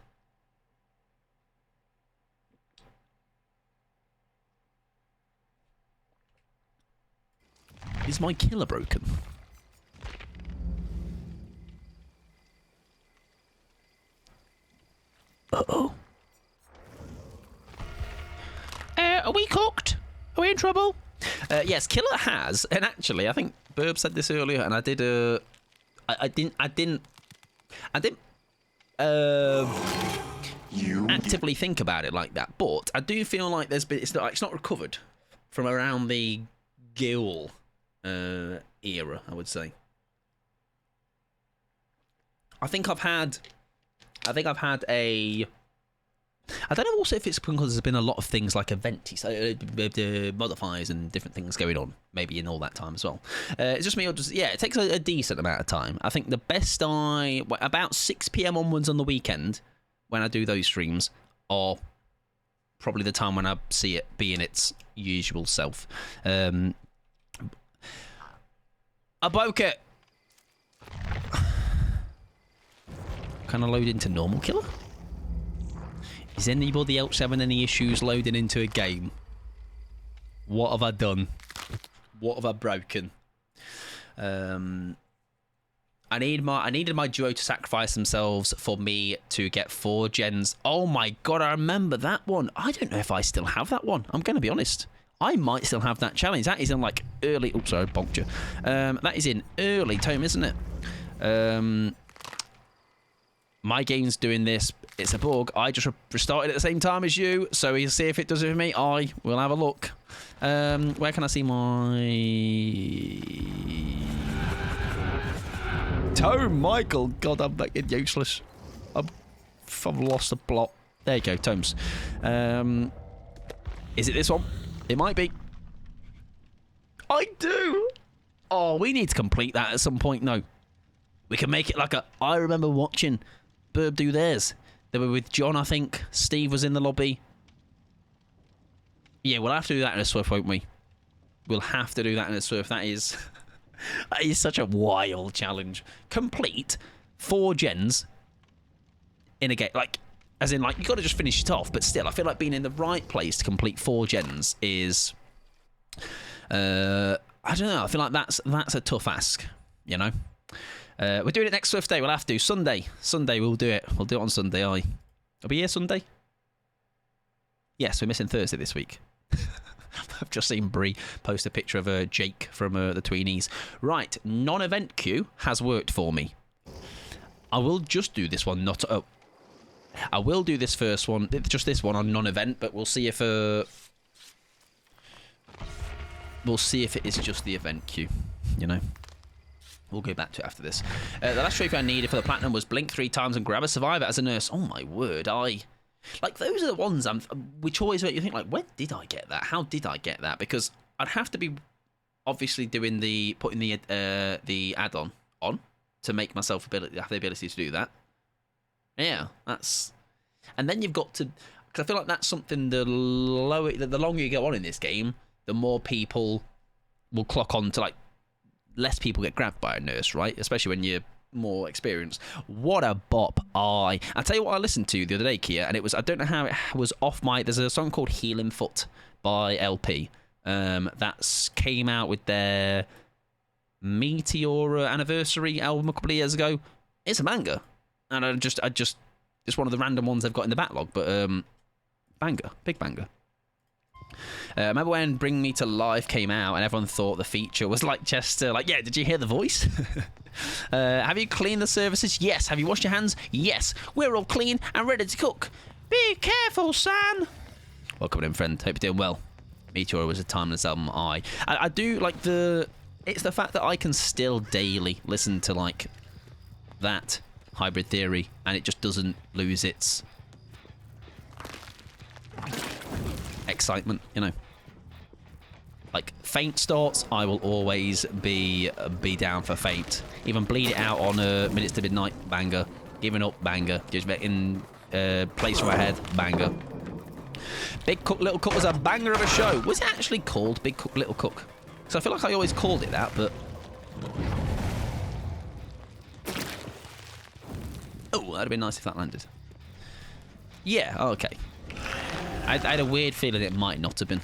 Is my killer broken? Uh-oh. Are we cooked? Are we in trouble? Yes, Killer has, and actually, I think Burb said this earlier, and I didn't actively think about it like that. But I do feel like it's not recovered from around the Ghoul era, I would say. I think I've had a. I don't know also if it's because there's been a lot of things like modifiers and different things going on, maybe in all that time as well. It's just me, it takes a decent amount of time. I think the best about 6 PM onwards on the weekend, when I do those streams, are probably the time when I see it being its usual self. I broke it. Can I load into normal killer? Is anybody else having any issues loading into a game? What have I done? What have I broken? I needed my duo to sacrifice themselves for me to get 4 gens. Oh my god, I remember that one. I don't know if I still have that one. I'm going to be honest. I might still have that challenge. That is in like early... Oops, sorry, bonked you. That is in early tome, isn't it? My game's doing this. It's a bug. I just restarted at the same time as you, so we'll see if it does it for me. I will have a look. Where can I see my... Tome, Michael. God, I'm fucking useless. I've lost the plot. There you go, tomes. Is it this one? It might be. I do. Oh, we need to complete that at some point. No. We can make it like a... I remember watching Burb do theirs. They were with John, I think. Steve was in the lobby. Yeah, we'll have to do that in a Swift, won't we? We'll have to do that in a Swift. That is... that is such a wild challenge. Complete 4 gens in a game. Like, as in, like, you got to just finish it off. But still, I feel like being in the right place to complete 4 gens is... I don't know. I feel like that's a tough ask, you know? We're doing it next Swift day. We'll have to. Sunday, we'll do it. We'll do it on Sunday. I'll be here Sunday? Yes, we're missing Thursday this week. I've just seen Bree post a picture of Jake from the Tweenies. Right, non-event queue has worked for me. I will just do this one, I will do this first one, just this one on non-event, but we'll see if it is just the event queue, you know. We'll go back to it after this. The last trophy I needed for the platinum was blink 3 times and grab a survivor as a nurse. Oh my word, like those are the ones which always make you think, like, when did I get that? How did I get that? Because I'd have to be obviously putting the add-on on to make myself have the ability to do that. Yeah, that's... And then you've got to... Because I feel like that's something, the longer you go on in this game, the more people will clock on to, like, less people get grabbed by a nurse, right? Especially when you're more experienced. What a bop. I'll tell you what I listened to the other day, Kia, and it was, I don't know how it was off my... There's a song called Healing Foot by LP. That came out with their Meteor anniversary album a couple of years ago. It's a banger. And I just it's one of the random ones they've got in the backlog, but banger, big banger. Remember when Bring Me to Life came out and everyone thought the feature was like Chester, like, yeah, did you hear the voice? Have you cleaned the surfaces? Yes. Have you washed your hands? Yes. We're all clean and ready to cook. Be careful, son. Welcome in, friend. Hope you're doing well. Meteor was a timeless album. I do like it's the fact that I can still daily listen to like that Hybrid Theory and it just doesn't lose its excitement, you know. Like Faint starts, I will always be down for Faint. Even Bleed It Out on Minutes to Midnight, banger. Giving Up, banger. Just in Place for My Head, banger. Big Cook Little Cook was a banger of a show. Was it actually called Big Cook Little Cook? Because I feel like I always called it that, but... Oh, that'd have been nice if that landed. Yeah, okay. I had a weird feeling it might not have been.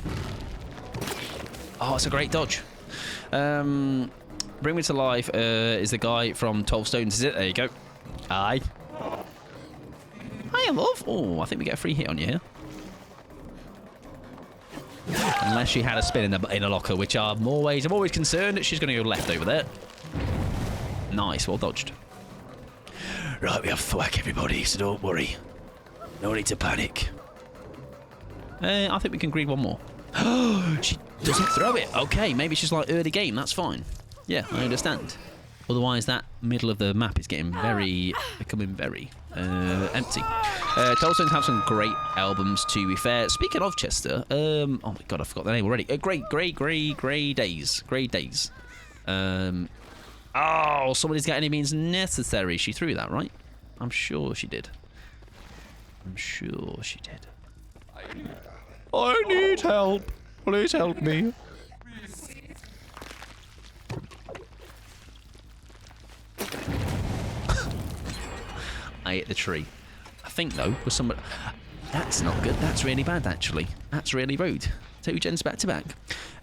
Oh, it's a great dodge. Bring Me to Life is the guy from 12 Stones, is it? There you go. Aye. Hiya, love. Oh, I think we get a free hit on you here. Unless she had a spin in a locker, which I'm always concerned that she's going to go left over there. Nice, well dodged. Right, we have thwack everybody, so don't worry. No need to panic. I think we can greed one more. She doesn't throw it. Okay, maybe she's like early game. That's fine. Yeah, I understand. Otherwise, that middle of the map is becoming very empty. Tolstoy's have some great albums, to be fair. Speaking of Chester, oh my god, I forgot the name already. Grey Days. Oh, somebody's got any means necessary. She threw that, right? I'm sure she did. I need help. Please help me. I hit the tree. I think, though, was somebody... That's not good. That's really bad, actually. That's really rude. 2 gens back to back.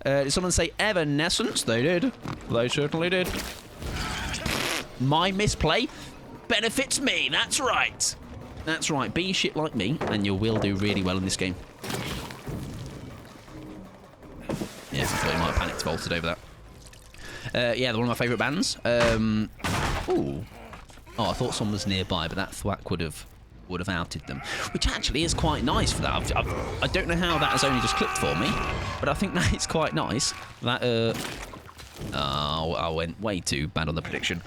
Did someone say Evanescence? They did. They certainly did. My misplay benefits me. That's right. That's right. Be shit like me, and you will do really well in this game. Yeah, I thought you might have panicked vaulted over that. Yeah, they're one of my favourite bands. Ooh. Oh, I thought someone was nearby, but that thwack would have outed them, which actually is quite nice for that. I don't know how that has only just clicked for me, but I think that is quite nice. That oh, I went way too bad on the prediction.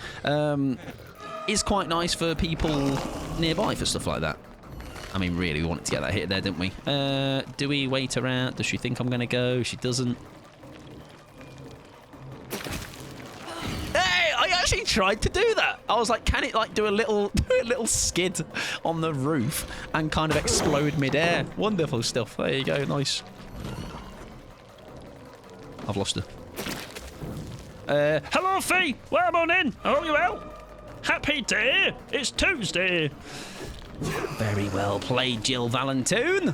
Is quite nice for people nearby for stuff like that. I mean, really, we wanted to get that hit there, didn't we? Do we wait her out? Does she think I'm going to go? She doesn't. Hey, I actually tried to do that. I was like, can it like do a little skid on the roof and kind of explode midair? Wonderful stuff. There you go. Nice. I've lost her. Hello, Fee. Well, on in. Are you well? Happy day. It's Tuesday. Very well played, Jill Valentine.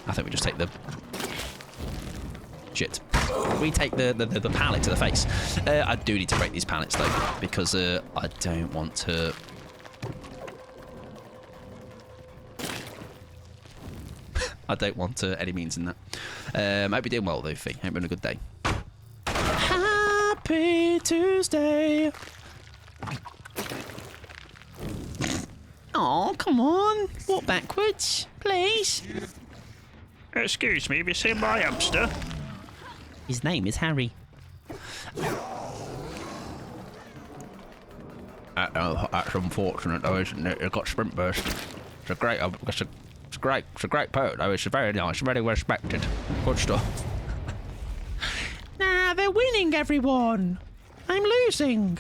I think we just take the... Shit. We take the pallet to the face. I do need to break these pallets, though, because I don't want to... I don't want any means in that. Hope you're doing well, though, Fee. Hope you're having a good day. Happy Tuesday. Oh, come on. Walk backwards, please. Excuse me, have you seen my hamster? His name is Harry. That's unfortunate, though, isn't it? It got sprint burst. It's a great poet, though. It's very nice, very respected. Good stuff. Nah, they're winning, everyone. I'm losing.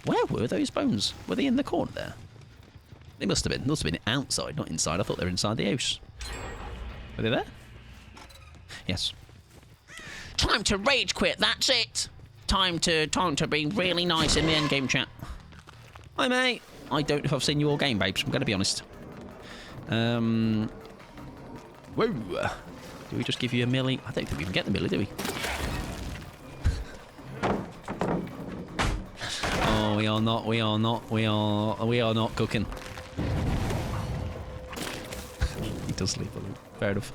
Where were those bones? Were they in the corner there? They must have been. They must have been outside, not inside. I thought they were inside the house. Were they there? Yes. Time to rage quit. That's it. Time to be really nice in the end game chat. Hi, mate. I don't know if I've seen you all game, babes. I'm going to be honest. Whoa. Do we just give you a milli? I don't think we can get the milli, do we? Oh, we are not cooking. He does sleep a little. Fair enough.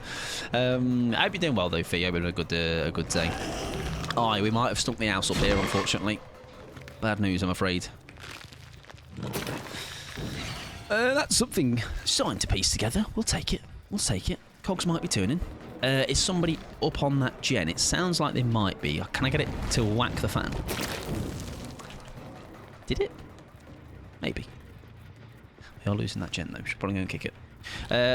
I hope you're doing well, though, Fee. I hope you're having a good day. Aye, we might have stuck the house up here, unfortunately. Bad news, I'm afraid. That's something starting to piece together. We'll take it. Cogs might be turning. Is somebody up on that gen? It sounds like they might be. Can I get it to whack the fan? Did it? Maybe. We are losing that gen, though. Should probably go and kick it.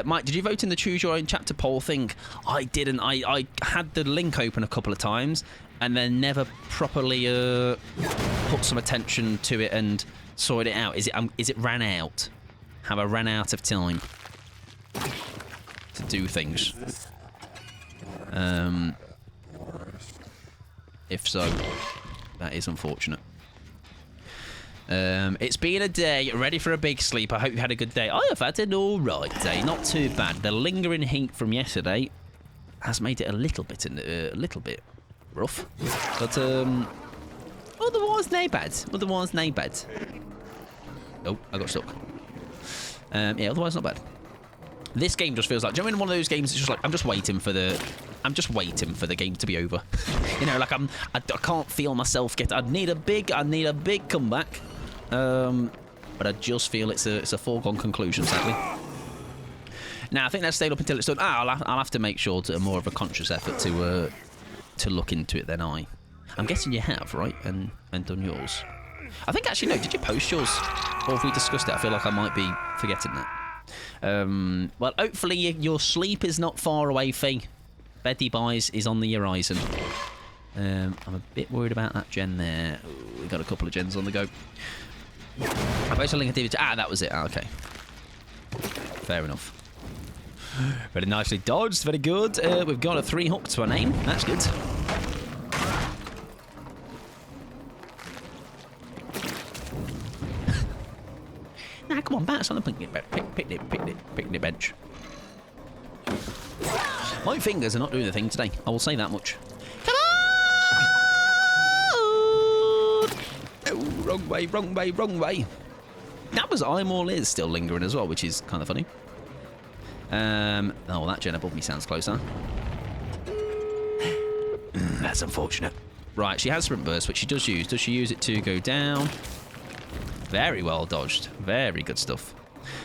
Mike, did you vote in the Choose Your Own Chapter poll thing? I didn't. I had the link open a couple of times and then never properly put some attention to it and sorted it out. Is it ran out? Have I ran out of time to do things? If so, that is unfortunate. It's been a day, ready for a big sleep. I hope you had a good day. I have had an alright day, not too bad. The lingering heat from yesterday has made it a little bit rough. But otherwise no bad. Oh, I got stuck. Yeah, otherwise not bad. This game just feels like, do you know, in one of those games it's just like I'm just waiting for the I'm just waiting for the game to be over. You know, like I can't feel myself get. I need a big comeback. But I just feel it's a foregone conclusion, sadly. Now I think that's stayed up until it's done. I'll have to make sure to more of a conscious effort to look into it. Then I'm guessing you have, right, and done yours. I think actually no. Did you post yours, or have we discussed it? I feel like I might be forgetting that. Well, hopefully your sleep is not far away, Fee. Betty Buys is on the horizon. I'm a bit worried about that gen there. Ooh, we got a couple of gens on the go. I posted a link to TV. That was it. Okay. Fair enough. Very nicely dodged. Very good. We've got a 3 hook to our name. That's good. Nah, come on, bats on the picnic bench. My fingers are not doing the thing today. I will say that much. Come on! Oh, wrong way, wrong way, wrong way. That was I'm All Ears still lingering as well, which is kind of funny. Oh, that gen above me sounds closer. That's unfortunate. Right, she has sprint burst, which she does use. Does she use it to go down? Very well dodged. Very good stuff.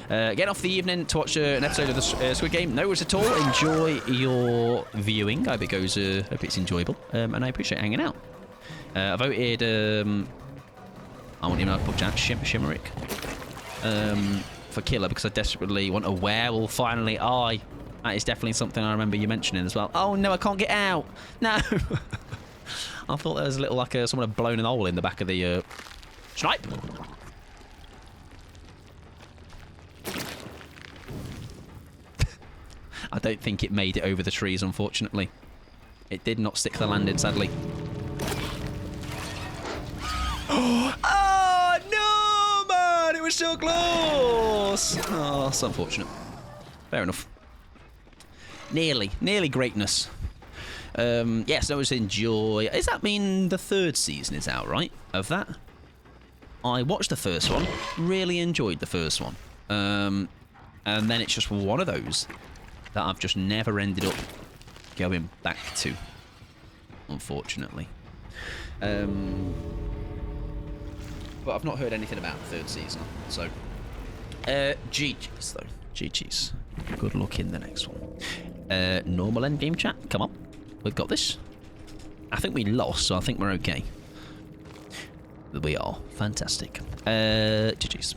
Get off the evening to watch an episode of the Squid Game. No worries at all. Enjoy your viewing. I hope it goes. Hope it's enjoyable. And I appreciate hanging out. I voted. I won't even know how to put that. Shimmerick. For killer because I desperately want a werewolf. Finally, that is definitely something I remember you mentioning as well. Oh no, I can't get out. No. I thought there was a little like someone had blown an hole in the back of the snipe. I don't think it made it over the trees, unfortunately. It did not stick the landing, sadly. Oh, no, man! It was so close! Oh, that's unfortunate. Fair enough. Nearly greatness. Yes, I was enjoy. Does that mean the 3rd season is out, right? Of that? I watched the first one, really enjoyed the first one. And then it's just one of those that I've just never ended up going back to, unfortunately. But I've not heard anything about the 3rd season, so GG's though. GG's. Good luck in the next one. Normal end game chat. Come on, we've got this. I think we lost, so I think we're okay. We are fantastic. GG's.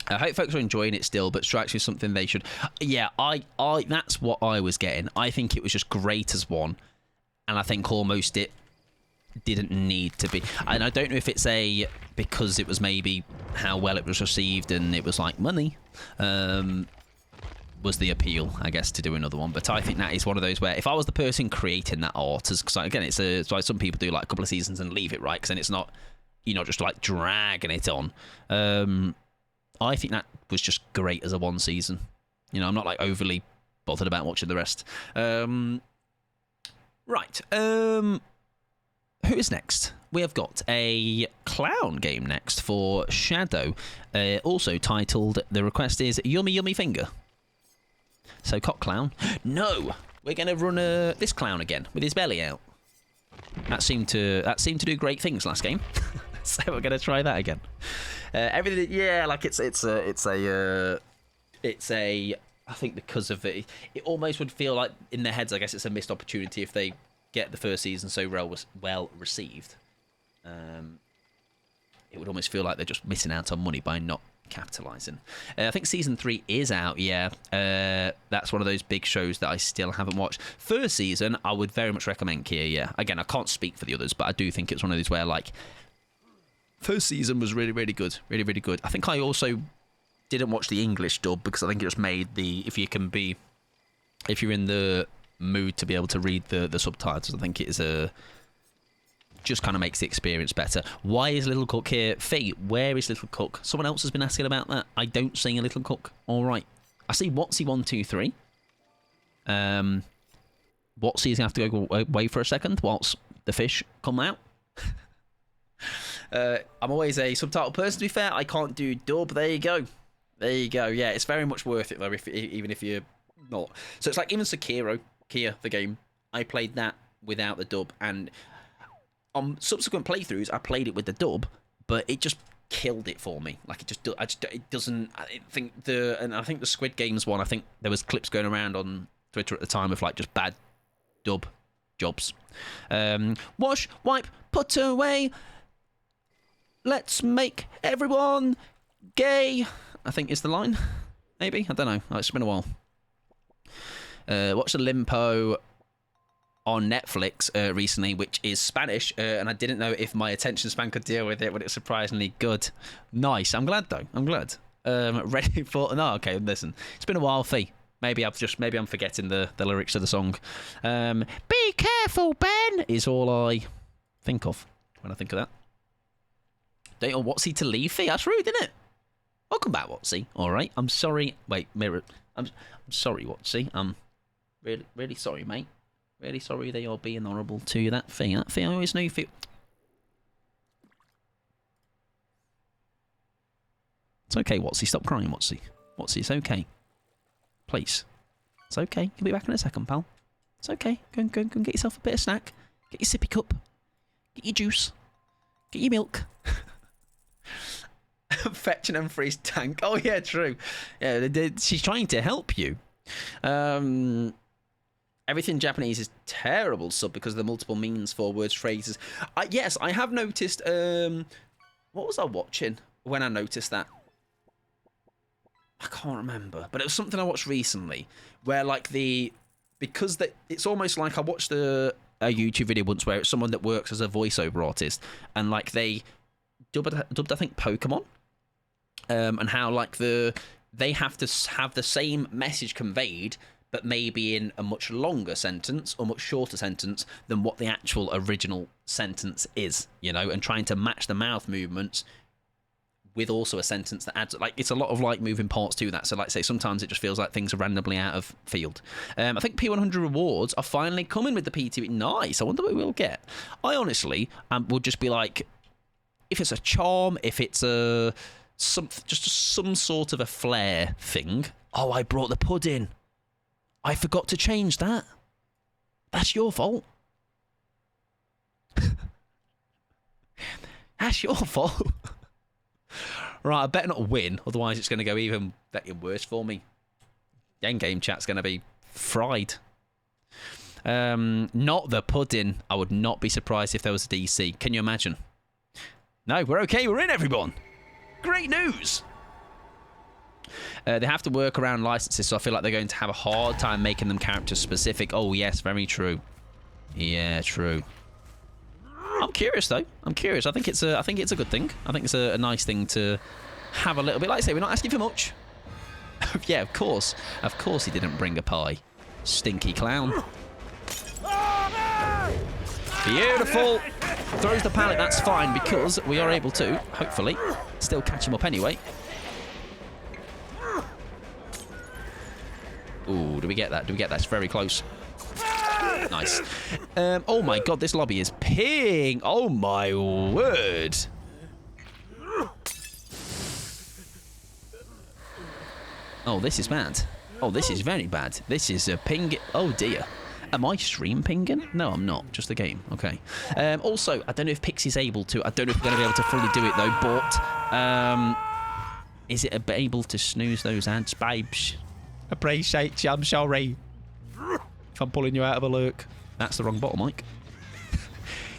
I hope folks are enjoying it still, but strikes me something they should. Yeah, I that's what I was getting. I think it was just great as one, and I think almost it didn't need to be. And I don't know if it's because it was maybe how well it was received and it was like money was the appeal, I guess, to do another one. But I think that is one of those where if I was the person creating that art, because again, it's like some people do like a couple of seasons and leave it, right? Because then it's not, you're not just like dragging it on. I think that was just great as a one season. You know, I'm not like overly bothered about watching the rest. Right. Who is next? We have got a clown game next for Shadow, also titled, the request is Yummy Yummy Finger. So cock clown. No, we're going to run this clown again with his belly out. That seemed to do great things last game. So we're going to try that again. Everything, yeah, like it's a. I think because of it, it almost would feel like in their heads. I guess it's a missed opportunity if they get the first season so well received. It would almost feel like they're just missing out on money by not capitalizing. I think season 3 is out. Yeah, that's one of those big shows that I still haven't watched. First season, I would very much recommend Kia. Yeah, again, I can't speak for the others, but I do think it's one of those where like. First season was really, really good. Really, really good. I think I also didn't watch the English dub because I think it just made if you're in the mood to be able to read the subtitles, I think it is just kind of makes the experience better. Why is Little Cook here? Fee, where is Little Cook? Someone else has been asking about that. I don't see a Little Cook. All right. I see Watsy123. Watsy's going to have to go away for a second whilst the fish come out. I'm always a subtitle person, to be fair. I can't do dub. There you go. There you go. Yeah, it's very much worth it, though, even if you're not. So it's like even Sekiro. Kia, the game. I played that without the dub, and on subsequent playthroughs, I played it with the dub, but it just killed it for me. Like it doesn't. I think the Squid Games one. I think there was clips going around on Twitter at the time of like just bad dub jobs. Wash, wipe, put away. Let's make everyone gay, I think is the line. Maybe, I don't know. Oh, it's been a while. Watched the Limpo on Netflix recently, which is Spanish, and I didn't know if my attention span could deal with it, but it's surprisingly good. Nice. I'm glad, though. I'm glad. Ready for... No, okay, listen. It's been a while, Fee. Maybe I'm forgetting the lyrics of the song. Be careful, Ben, is all I think of when I think of that. Don't you want Watsy to leave, Fee? That's rude, isn't it? Welcome back, Watsy. All right. I'm sorry. Wait, Mirror. I'm sorry, Watsy. I'm really sorry, mate. Really sorry they are being horrible to you. That Fee, I always knew you feel... It's okay, Watsy. Stop crying, Watsy. Watsy, it's okay. Please. It's okay. You'll be back in a second, pal. It's okay. Go and get yourself a bit of snack. Get your sippy cup. Get your juice. Get your milk. Fetch and unfreeze tank. Oh, yeah, true. Yeah, she's trying to help you. Everything Japanese is terrible sub because of the multiple meanings for words, phrases. Yes, I have noticed... what was I watching when I noticed that? I can't remember, but it was something I watched recently where like it's almost like I watched a YouTube video once where it's someone that works as a voiceover artist and like they dubbed I think Pokemon, and how like they have to have the same message conveyed but maybe in a much longer sentence or much shorter sentence than what the actual original sentence is, you know, and trying to match the mouth movements with also a sentence that adds, like, it's a lot of, like, moving parts to that. So, like, say, sometimes it just feels like things are randomly out of field. I think P100 rewards are finally coming with the PT. Nice. I wonder what we'll get. I honestly would just be like, if it's a charm, if it's some sort of a flair thing. Oh, I brought the pudding. I forgot to change that. That's your fault. That's your fault. Right, I better not win, otherwise it's going to go even worse for me. Endgame chat's going to be fried. Not the pudding. I would not be surprised if there was a DC. Can you imagine? No, we're okay. We're in, everyone. Great news. They have to work around licenses, so I feel like they're going to have a hard time making them character specific. Oh, yes, very true. Yeah, true. I'm curious though. I'm curious. I think it's a good thing. I think it's a nice thing to have a little bit. Like I say, we're not asking for much. Yeah, of course. Of course he didn't bring a pie. Stinky clown. Beautiful. Throws the pallet. That's fine because we are able to, hopefully, still catch him up anyway. Ooh, do we get that? Do we get that? It's very close. Nice. Oh my god, this lobby is ping. Oh my word. Oh, this is bad. Oh, this is very bad. This is a ping. Oh dear. Am I stream pinging? No, I'm not. Just the game. Okay. Also, I don't know if Pixie's able to. I don't know if we're going to be able to fully do it though, but is it able to snooze those ads, babes? Appreciate you. I'm sorry if I'm pulling you out of a lurk. That's the wrong bottle, Mike.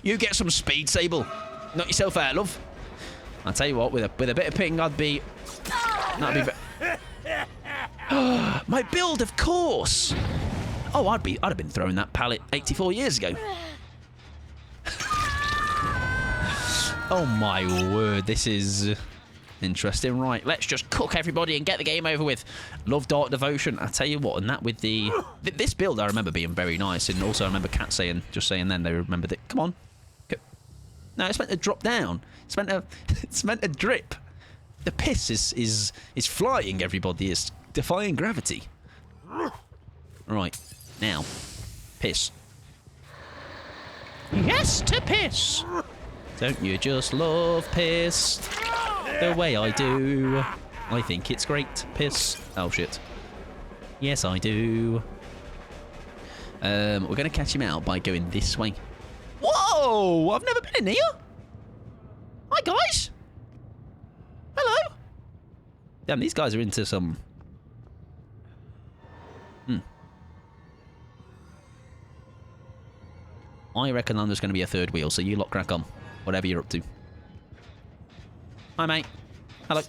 You get some speed, Sable. Knock yourself out, love. I'll tell you what, with a bit of ping, I'd be... That'd be... My build, of course. Oh, I'd have been throwing that pallet 84 years ago. Oh my word, this is interesting. Right, let's just cook everybody and get the game over with. Love Dark Devotion. I tell you what, and that with the this build, I remember being very nice, and also I remember Kat saying, just saying then they remembered it. Come on. No, it's meant to drop down. It's meant to drip. The piss is flying. Everybody is defying gravity. Right now, piss. Yes to piss. Don't you just love piss? The way I do. I think it's great. Piss. Oh, shit. Yes, I do. We're going to catch him out by going this way. Whoa! I've never been in here. Hi, guys. Hello. Damn, these guys are into some... I reckon there's going to be a third wheel, so you lot crack on. Whatever you're up to. Hi, mate. Hello.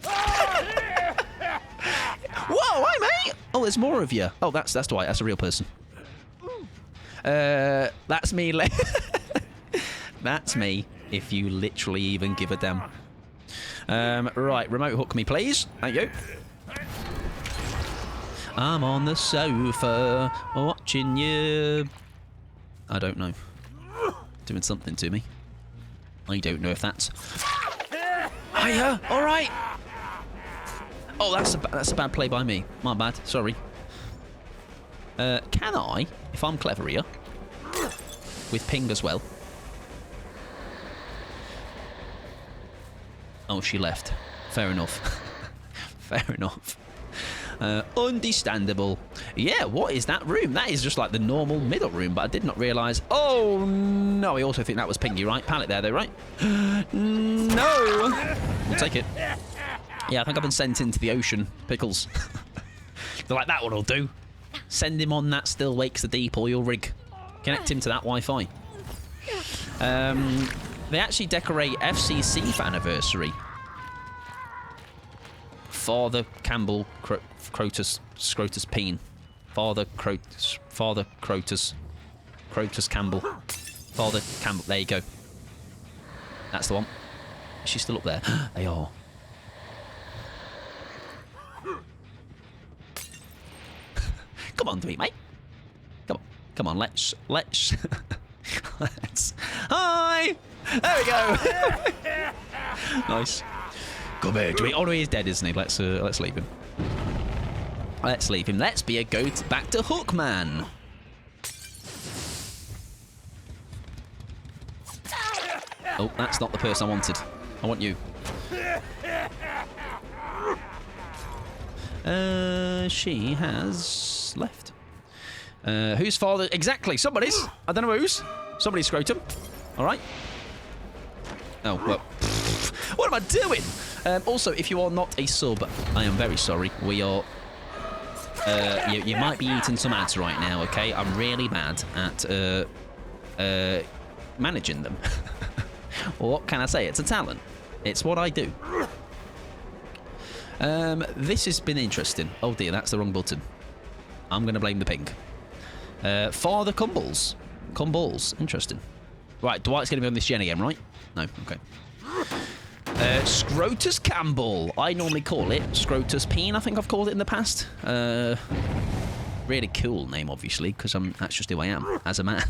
Whoa, hi, mate. Oh, there's more of you. Oh, that's Dwight. That's a real person. That's me. That's me, if you literally even give a damn. Right, remote hook me, please. Thank you. I'm on the sofa watching you. I don't know. Doing something to me. I don't know if that's... Hiya! Alright! Oh, that's a bad play by me. My bad. Sorry. Can I, if I'm clever here, with ping as well... Oh, she left. Fair enough. Fair enough. Understandable. Yeah, what is that room? That is just like the normal middle room, but I did not realise... Oh, no, I also think that was Pingy, right? Pallet there, though, right? No! We'll take it. Yeah, I think I've been sent into the ocean. Pickles. They're like, that one will do. Send him on that still wakes the deep oil rig. Connect him to that Wi-Fi. They actually decorate FCC for anniversary. Father Campbell Crotus Scrotus Peen. Father Crotus Campbell. Father Campbell. There you go. That's the one. Is she still up there? They are. Come on, mate. Come on. Let's. Hi. There we go. Nice. Come here, Dewey. Oh no, he's dead, isn't he? Let's leave him. Let's leave him. Let's be a goat back to Hookman. Oh, that's not the person I wanted. I want you. She has left. Whose father? Exactly. Somebody's. I don't know whose. Somebody's scrotum. All right. Oh, well. What am I doing? Also, if you are not a sub, I am very sorry. We are... you might be eating some ads right now, okay? I'm really bad at managing them. Well, what can I say? It's a talent. It's what I do. This has been interesting. Oh dear, that's the wrong button. I'm going to blame the ping. Father Cumballs. Cumballs. Interesting. Right, Dwight's going to be on this gen again, right? No, okay. Scrotus Campbell. I normally call it Scrotus Peen. I think I've called it in the past. Really cool name, obviously, because that's just who I am as a man.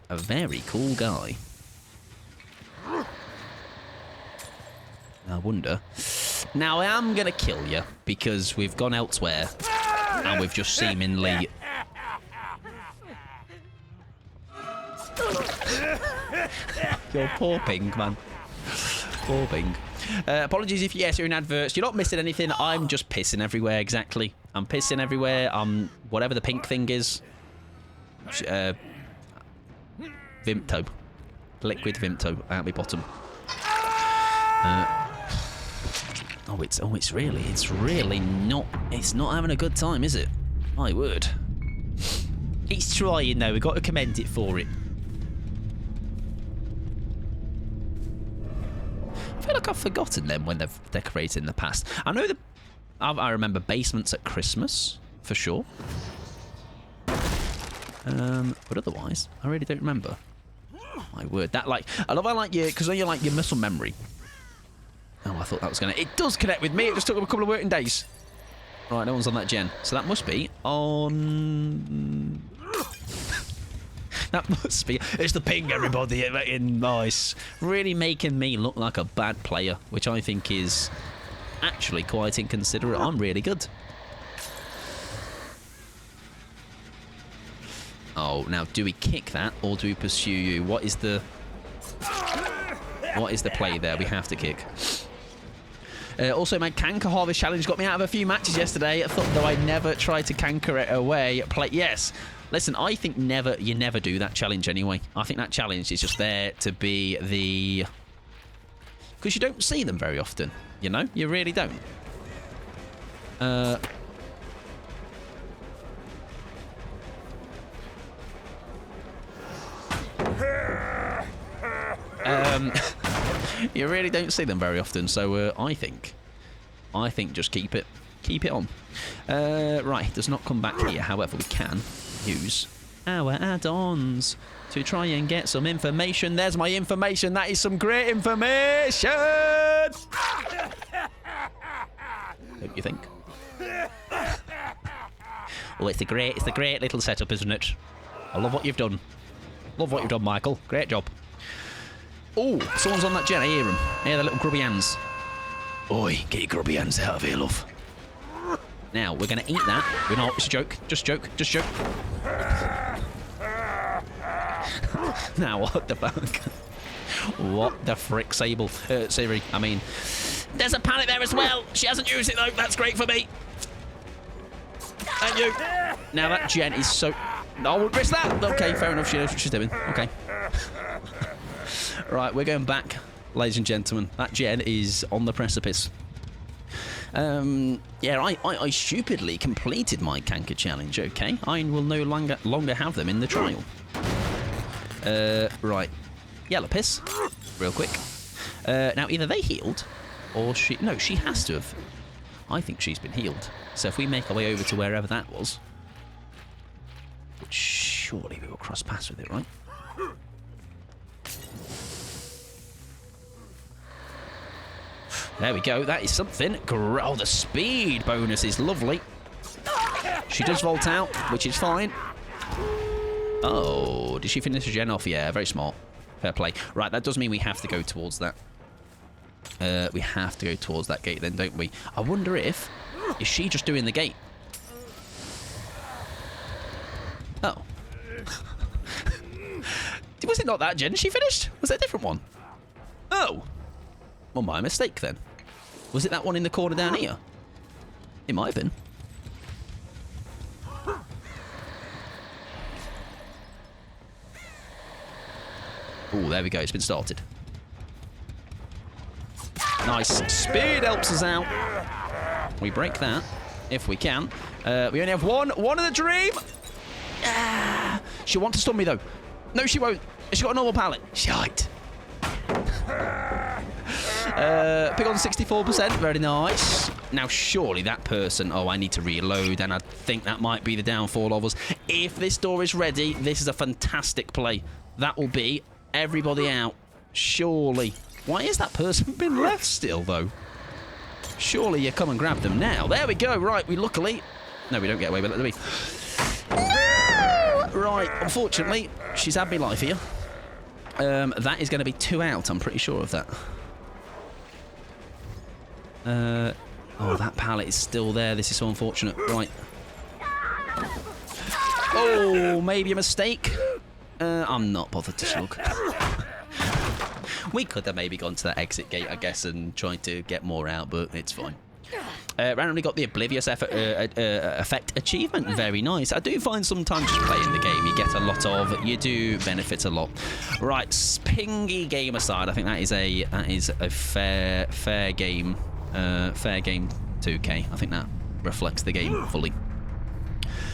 A very cool guy. I wonder. Now, I am going to kill you because we've gone elsewhere and we've just seemingly... You're poor ping, man. Poor ping. Apologies if yes, you're in adverts. You're not missing anything. I'm just pissing everywhere, exactly. I'm pissing everywhere. Whatever the pink thing is. Vimto. Liquid Vimto out my bottom. It's really not. It's not having a good time, is it? My word. It's trying though. We've got to commend it for it. I feel like I've forgotten them when they've decorated in the past. I know I remember basements at Christmas for sure. But otherwise, I really don't remember. My word, I love how because you like your muscle memory. Oh, I thought that was gonna. It does connect with me. It just took a couple of working days. Right, no one's on that gen, so that must be on. That must be. It's the ping, everybody. Nice. Really making me look like a bad player, which I think is actually quite inconsiderate. I'm really good. Oh, now do we kick that or do we pursue you? What is the play there? We have to kick. Also, my canker harvest challenge got me out of a few matches yesterday. I thought though I never tried to canker it away. Yes. Listen, I think you never do that challenge anyway. I think that challenge is just there to be the... Because you don't see them very often, you know? You really don't. You really don't see them very often, so I think just keep it on. Right, it does not come back here. However, we can use our add-ons to try and get some information. There's my information. That is some great information. Don't you think? Oh, it's a great little setup, isn't it? I love what you've done. Love what you've done, Michael. Great job. Oh, someone's on that jet. I hear him. I hear the little grubby hands. Oi, get your grubby hands out of here, love. Now, we're going to eat that. We're not. It's a joke. Just joke. Just joke. Now, what the fuck? What the frick, Sable? Siri, I mean. There's a pallet there as well. She hasn't used it, though. That's great for me. Thank you. Now, that gent is so... I won't risk that. Okay, fair enough. She knows what she's doing. Okay. Right, we're going back, ladies and gentlemen. That gen is on the precipice. Yeah, I stupidly completed my canker challenge, okay? I will no longer have them in the trial. Right. Yellow piss. Real quick. Now, either they healed, or she... No, she has to have. I think she's been healed. So if we make our way over to wherever that was... Surely we will cross paths with it, right? There we go. That is something. Oh, the speed bonus is lovely. She does vault out, which is fine. Oh, did she finish the gen off? Yeah, very smart. Fair play. Right, that does mean we have to go towards that. We have to go towards that gate then, don't we? I wonder if... Is she just doing the gate? Oh. Was it not that gen she finished? Was that a different one? Oh. Well, my mistake then. Was it that one in the corner down here? It might have been. Oh, there we go. It's been started. Nice. Speed helps us out. We break that, if we can. We only have one. One in the dream. Ah, she'll want to stun me, though. No, she won't. She's got a normal pallet. Shite. Pick on 64%. Very nice. Now, surely that person... Oh, I need to reload, and I think that might be the downfall of us. If this door is ready, this is a fantastic play. That will be everybody out. Surely. Why has that person been left still, though? Surely you come and grab them now. There we go. Right, we luckily... No, we don't get away with it, do we? Right, unfortunately, she's had me life here. That is going to be 2 out, I'm pretty sure of that. Oh, that pallet is still there. This is so unfortunate. Right. Oh, maybe a mistake. I'm not bothered to slug. We could have maybe gone to that exit gate, I guess, and tried to get more out, but it's fine. Randomly got the Oblivious effect achievement. Very nice. I do find sometimes just playing the game, you get a lot of... You do benefit a lot. Right, spingy game aside, I think that is a fair game. Fair game 2K. I think that reflects the game fully.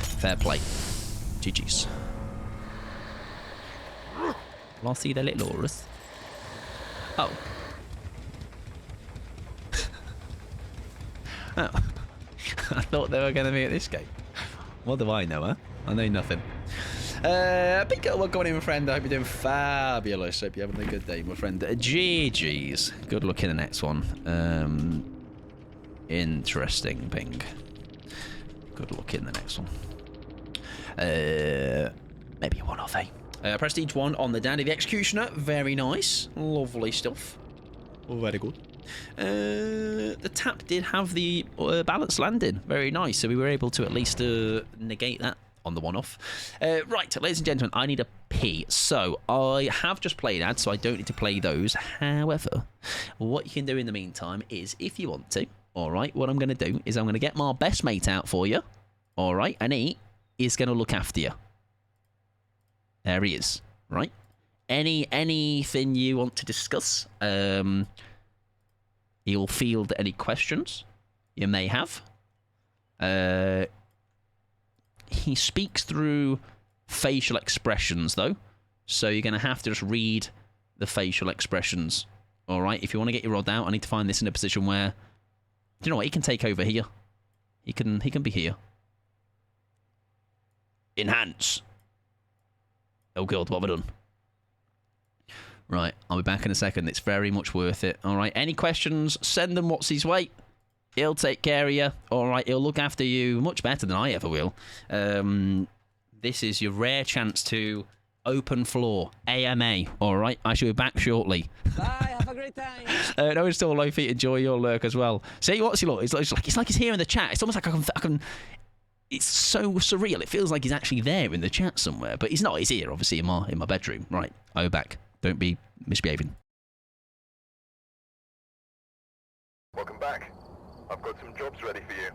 Fair play. GG's. Well, I'll see the little Aurus. Oh. Oh. I thought they were going to be at this gate. What do I know, huh? I know nothing. Big girl, welcome in, my friend. I hope you're doing fabulous. Hope you're having a good day, my friend. GG's. Good luck in the next one. Interesting thing. Good luck in the next one. Maybe a one-off, eh? Prestige 1 on the Dandy the Executioner. Very nice. Lovely stuff. Very good. The tap did have the balance landing. Very nice. So we were able to at least negate that on the one-off. Right, ladies and gentlemen, I need a pee. So I have just played ads, so I don't need to play those. However, what you can do in the meantime is, if you want to, all right, what I'm going to do is I'm going to get my best mate out for you, all right, and he is going to look after you. There he is. Right. Anything you want to discuss? He'll field any questions you may have. He speaks through facial expressions, though, so you're going to have to just read the facial expressions. All right. If you want to get your rod out, I need to find this in a position where, do you know what? He can take over here. He can be here. Enhance. Oh god, what have I done? Right, I'll be back in a second. It's very much worth it. All right, any questions? Send them. What's his weight? He'll take care of you. All right, he'll look after you much better than I ever will. This is your rare chance to open floor AMA. All right, I shall be back shortly. Bye, have a great time. No, it's still low feet. Enjoy your lurk as well. See, what's he look? It's like he's here in the chat. It's almost like I can. It's so surreal. It feels like he's actually there in the chat somewhere, but he's not. He's here, obviously, in my bedroom. Right, I'll be back. Don't be misbehaving. Welcome back. I've got some jobs ready for you.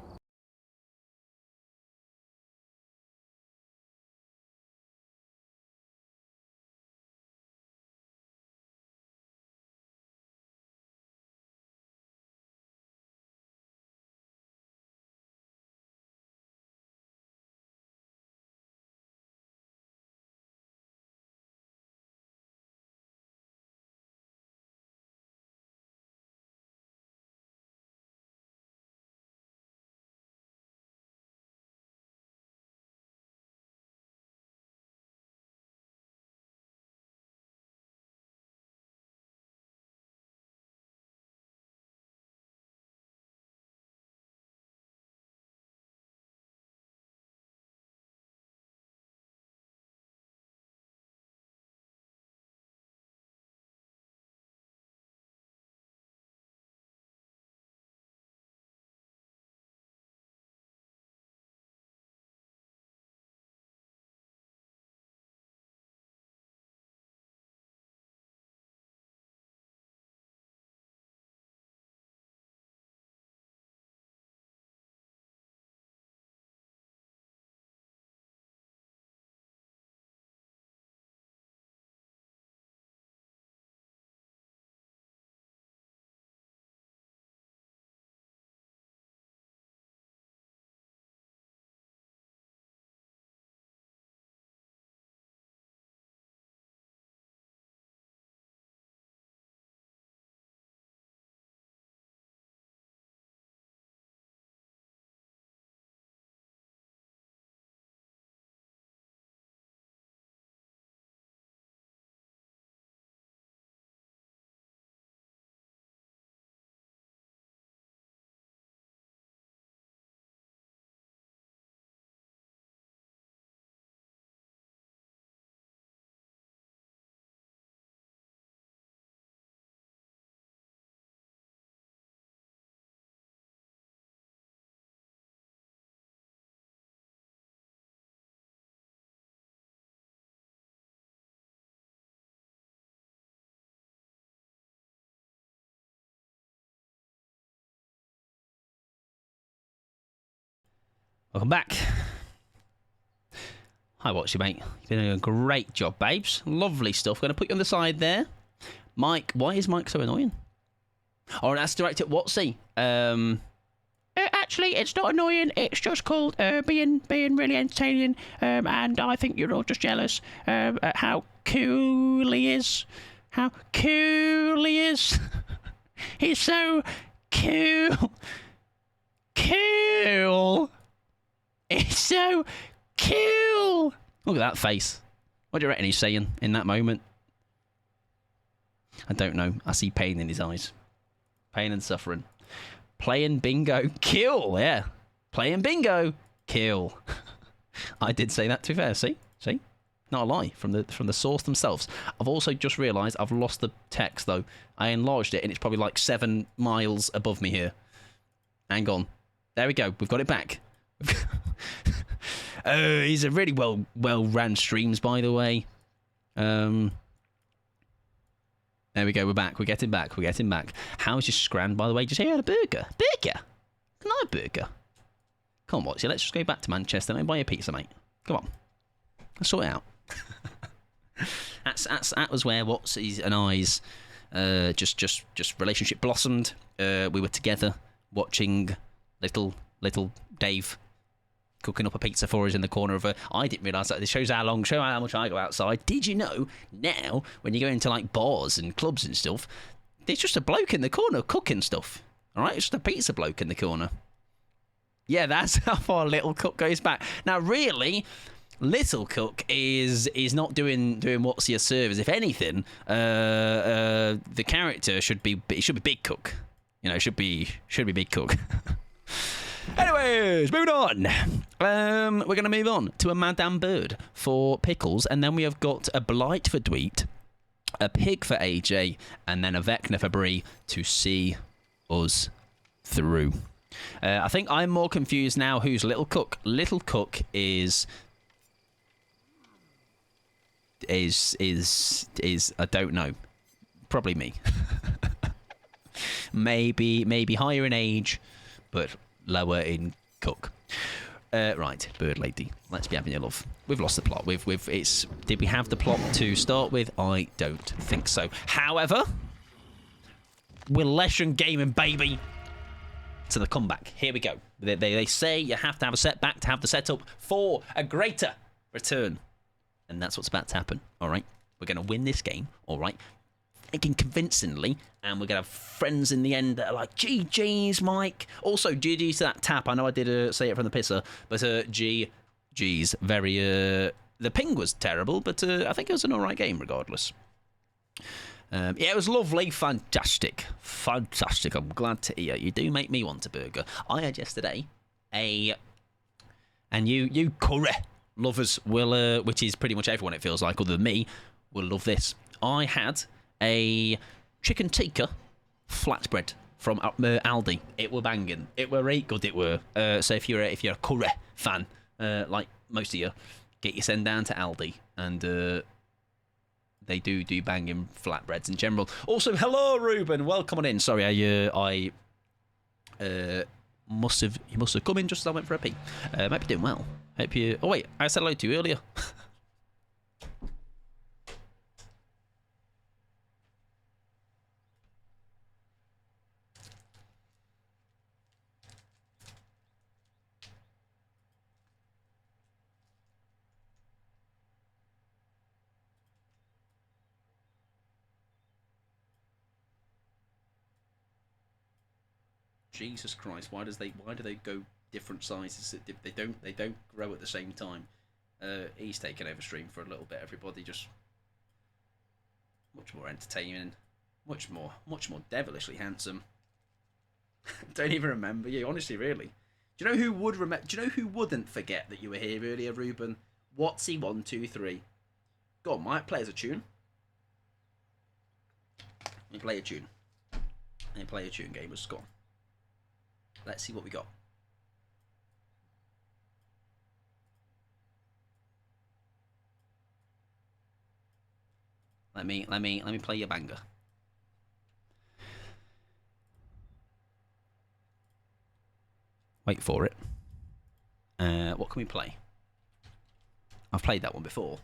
Welcome back. Hi, what's your mate? You've been doing a great job, babes. Lovely stuff. Going to put you on the side there. Mike, why is Mike so annoying? Oh, that's directed at Watsy. Actually, it's not annoying. It's just called being really entertaining. And I think you're all just jealous at how cool he is. How cool he is. He's so cool. Cool. It's so cool. Look at that face. What do you reckon he's saying in that moment? I don't know. I see pain in his eyes. Pain and suffering. Playing bingo. Kill. Yeah. Playing bingo. Kill. I did say that, to be fair. See? Not a lie from the source themselves. I've also just realised I've lost the text, though. I enlarged it, and it's probably like 7 miles above me here. Hang on. There we go. We've got it back. He's a really well ran streams, by the way. There we go. We're back. We're getting back. How's your scran, by the way? Just here, had a burger. Can I have a burger? Come on, Watsy. Let's just go back to Manchester and buy a pizza, mate. Come on. Let's sort it out. That was where Watsy's and I's just relationship blossomed. We were together watching little Dave cooking up a pizza for us in the corner of a... I didn't realise that. This shows how much I go outside. Did you know now when you go into like bars and clubs and stuff, there's just a bloke in the corner cooking stuff. All right, it's just a pizza bloke in the corner. Yeah, that's how far Little Cook goes back. Now, really, Little Cook is not doing Watsy a service. If anything, the character should be Big Cook. You know, should be Big Cook. Anyways, moving on. We're going to move on to a Madame Bird for Pickles, and then we have got a Blight for Dweet, a Pig for AJ, and then a Vecna for Bree to see us through. I think I'm more confused now who's Little Cook. Little Cook is I don't know. Probably me. maybe higher in age, but lower in cook. Right, Bird Lady. Let's be having your love. We've lost the plot. Did we have the plot to start with? I don't think so. However, we're Leshen gaming, baby. To the comeback. Here we go. They say you have to have a setback to have the setup for a greater return. And that's what's about to happen. All right? We're going to win this game. All right? Again, convincingly. And we're going to have friends in the end that are like, GG's, Mike. Also, GG's to that tap. I know I did say it from the pisser. But GG's. Very... the ping was terrible. But I think it was an all right game regardless. Yeah, it was lovely, fantastic. I'm glad to hear. You do make me want a burger. I had yesterday and you curry lovers will, which is pretty much everyone it feels like, other than me, will love this. I had a chicken tikka flatbread from Aldi. It were banging. It were right good. It were. So if you're a curry fan, like most of you, get your send down to Aldi and. They do banging flatbreads in general. Also, hello, Ruben. Welcome on in. Sorry, I must have come in just as I went for a pee. Might be doing well. Hope you. Oh wait, I said hello to you earlier. Jesus Christ! Why do they go different sizes? They don't grow at the same time. He's taken over stream for a little bit. Everybody just much more entertaining, much more devilishly handsome. Don't even remember you, honestly, really. Do you know who would remember? Do you know who wouldn't forget that you were here earlier, Ruben? Watsy123. Go on, Mike. Play us a tune. Let me play a tune. Gamers. Go on. Let's see what we got. Let me play your banger. Wait for it. What can we play? I've played that one before.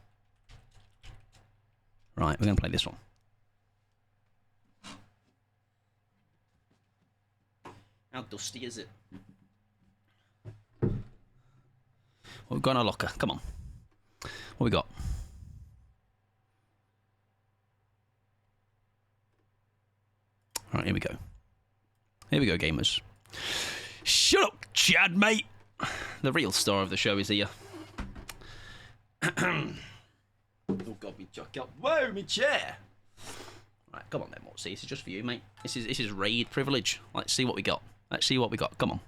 Right, we're going to play this one. How dusty is it? What we've got in our locker? Come on. What we got? All right, here we go. Here we go, gamers. Shut up, Chad, mate. The real star of the show is here. Oh God, me chuck up. Whoa, me chair. Right, come on then, Motsy. This is just for you, mate. This is raid privilege. Let's see what we got. Come on.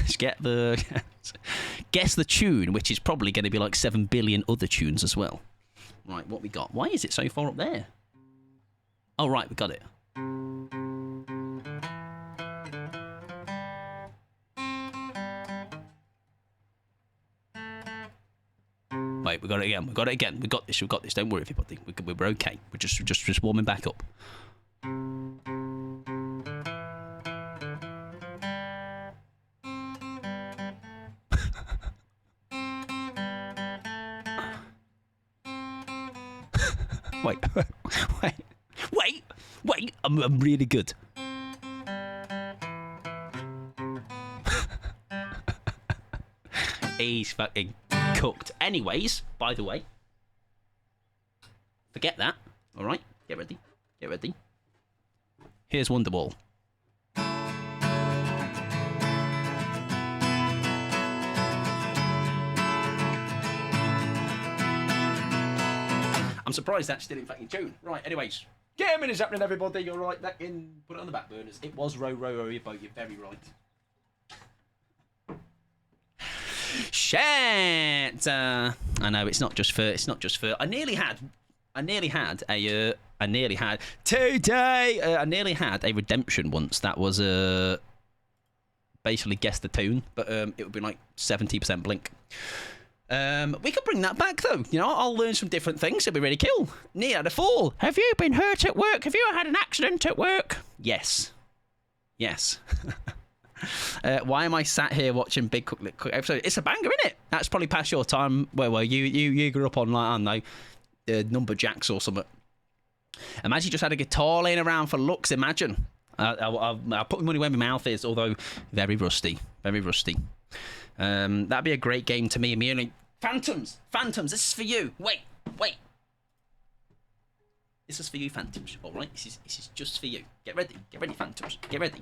Let's guess the tune, which is probably going to be like 7 billion other tunes as well. Right, what we got? Why is it so far up there? Oh, right, we got it. Wait, we got it again. We got this. Don't worry, everybody. We're okay. We're just warming back up. Wait. Wait. I'm really good. He's fucking cooked. Anyways, by the way, forget that. All right, get ready. Here's Wonderwall. I'm surprised that's still in fucking tune. Right, anyways. Gaming is happening, everybody. You're right. That in. Put it on the back burners. It was row your boat. You're very right. Shit. I know it's not just for. I nearly had a redemption once. That was basically guess the tune, but it would be like 70% blink. We could bring that back though. You know, I'll learn some different things. It'll be really cool. Near had a fall. Have you been hurt at work? Have you had an accident at work? Yes. Why am I sat here watching Big Cook Little Cook episode? It's a banger, isn't it? That's probably past your time. Where you grew up on, like, I don't know, Numberjacks or something. Imagine you just had a guitar laying around for looks. Imagine. I'll put my money where my mouth is, although very rusty. That'd be a great game to me. Immediately. Phantoms. This is for you. Wait. This is for you, Phantoms. All right. This is just for you. Get ready, Phantoms. Get ready.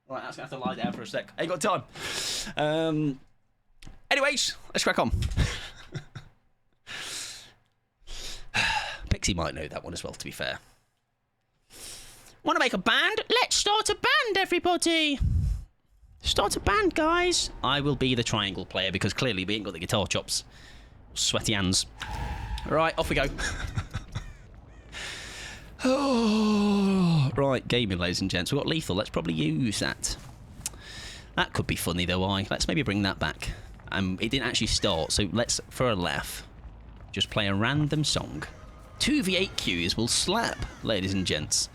Right, that's going to have to lie down for a sec. Ain't got time. Anyways, let's crack on. Pixie might know that one as well, to be fair. Want to make a band? Let's start a band, everybody. Start a band, guys. I will be the triangle player because clearly we ain't got the guitar chops. Sweaty hands. Right, off we go. Oh, right, gaming, ladies and gents. We've got lethal. Let's probably use that. That could be funny, though. Let's maybe bring that back. It didn't actually start, so let's, for a laugh, just play a random song. 2v8 queues will slap, ladies and gents.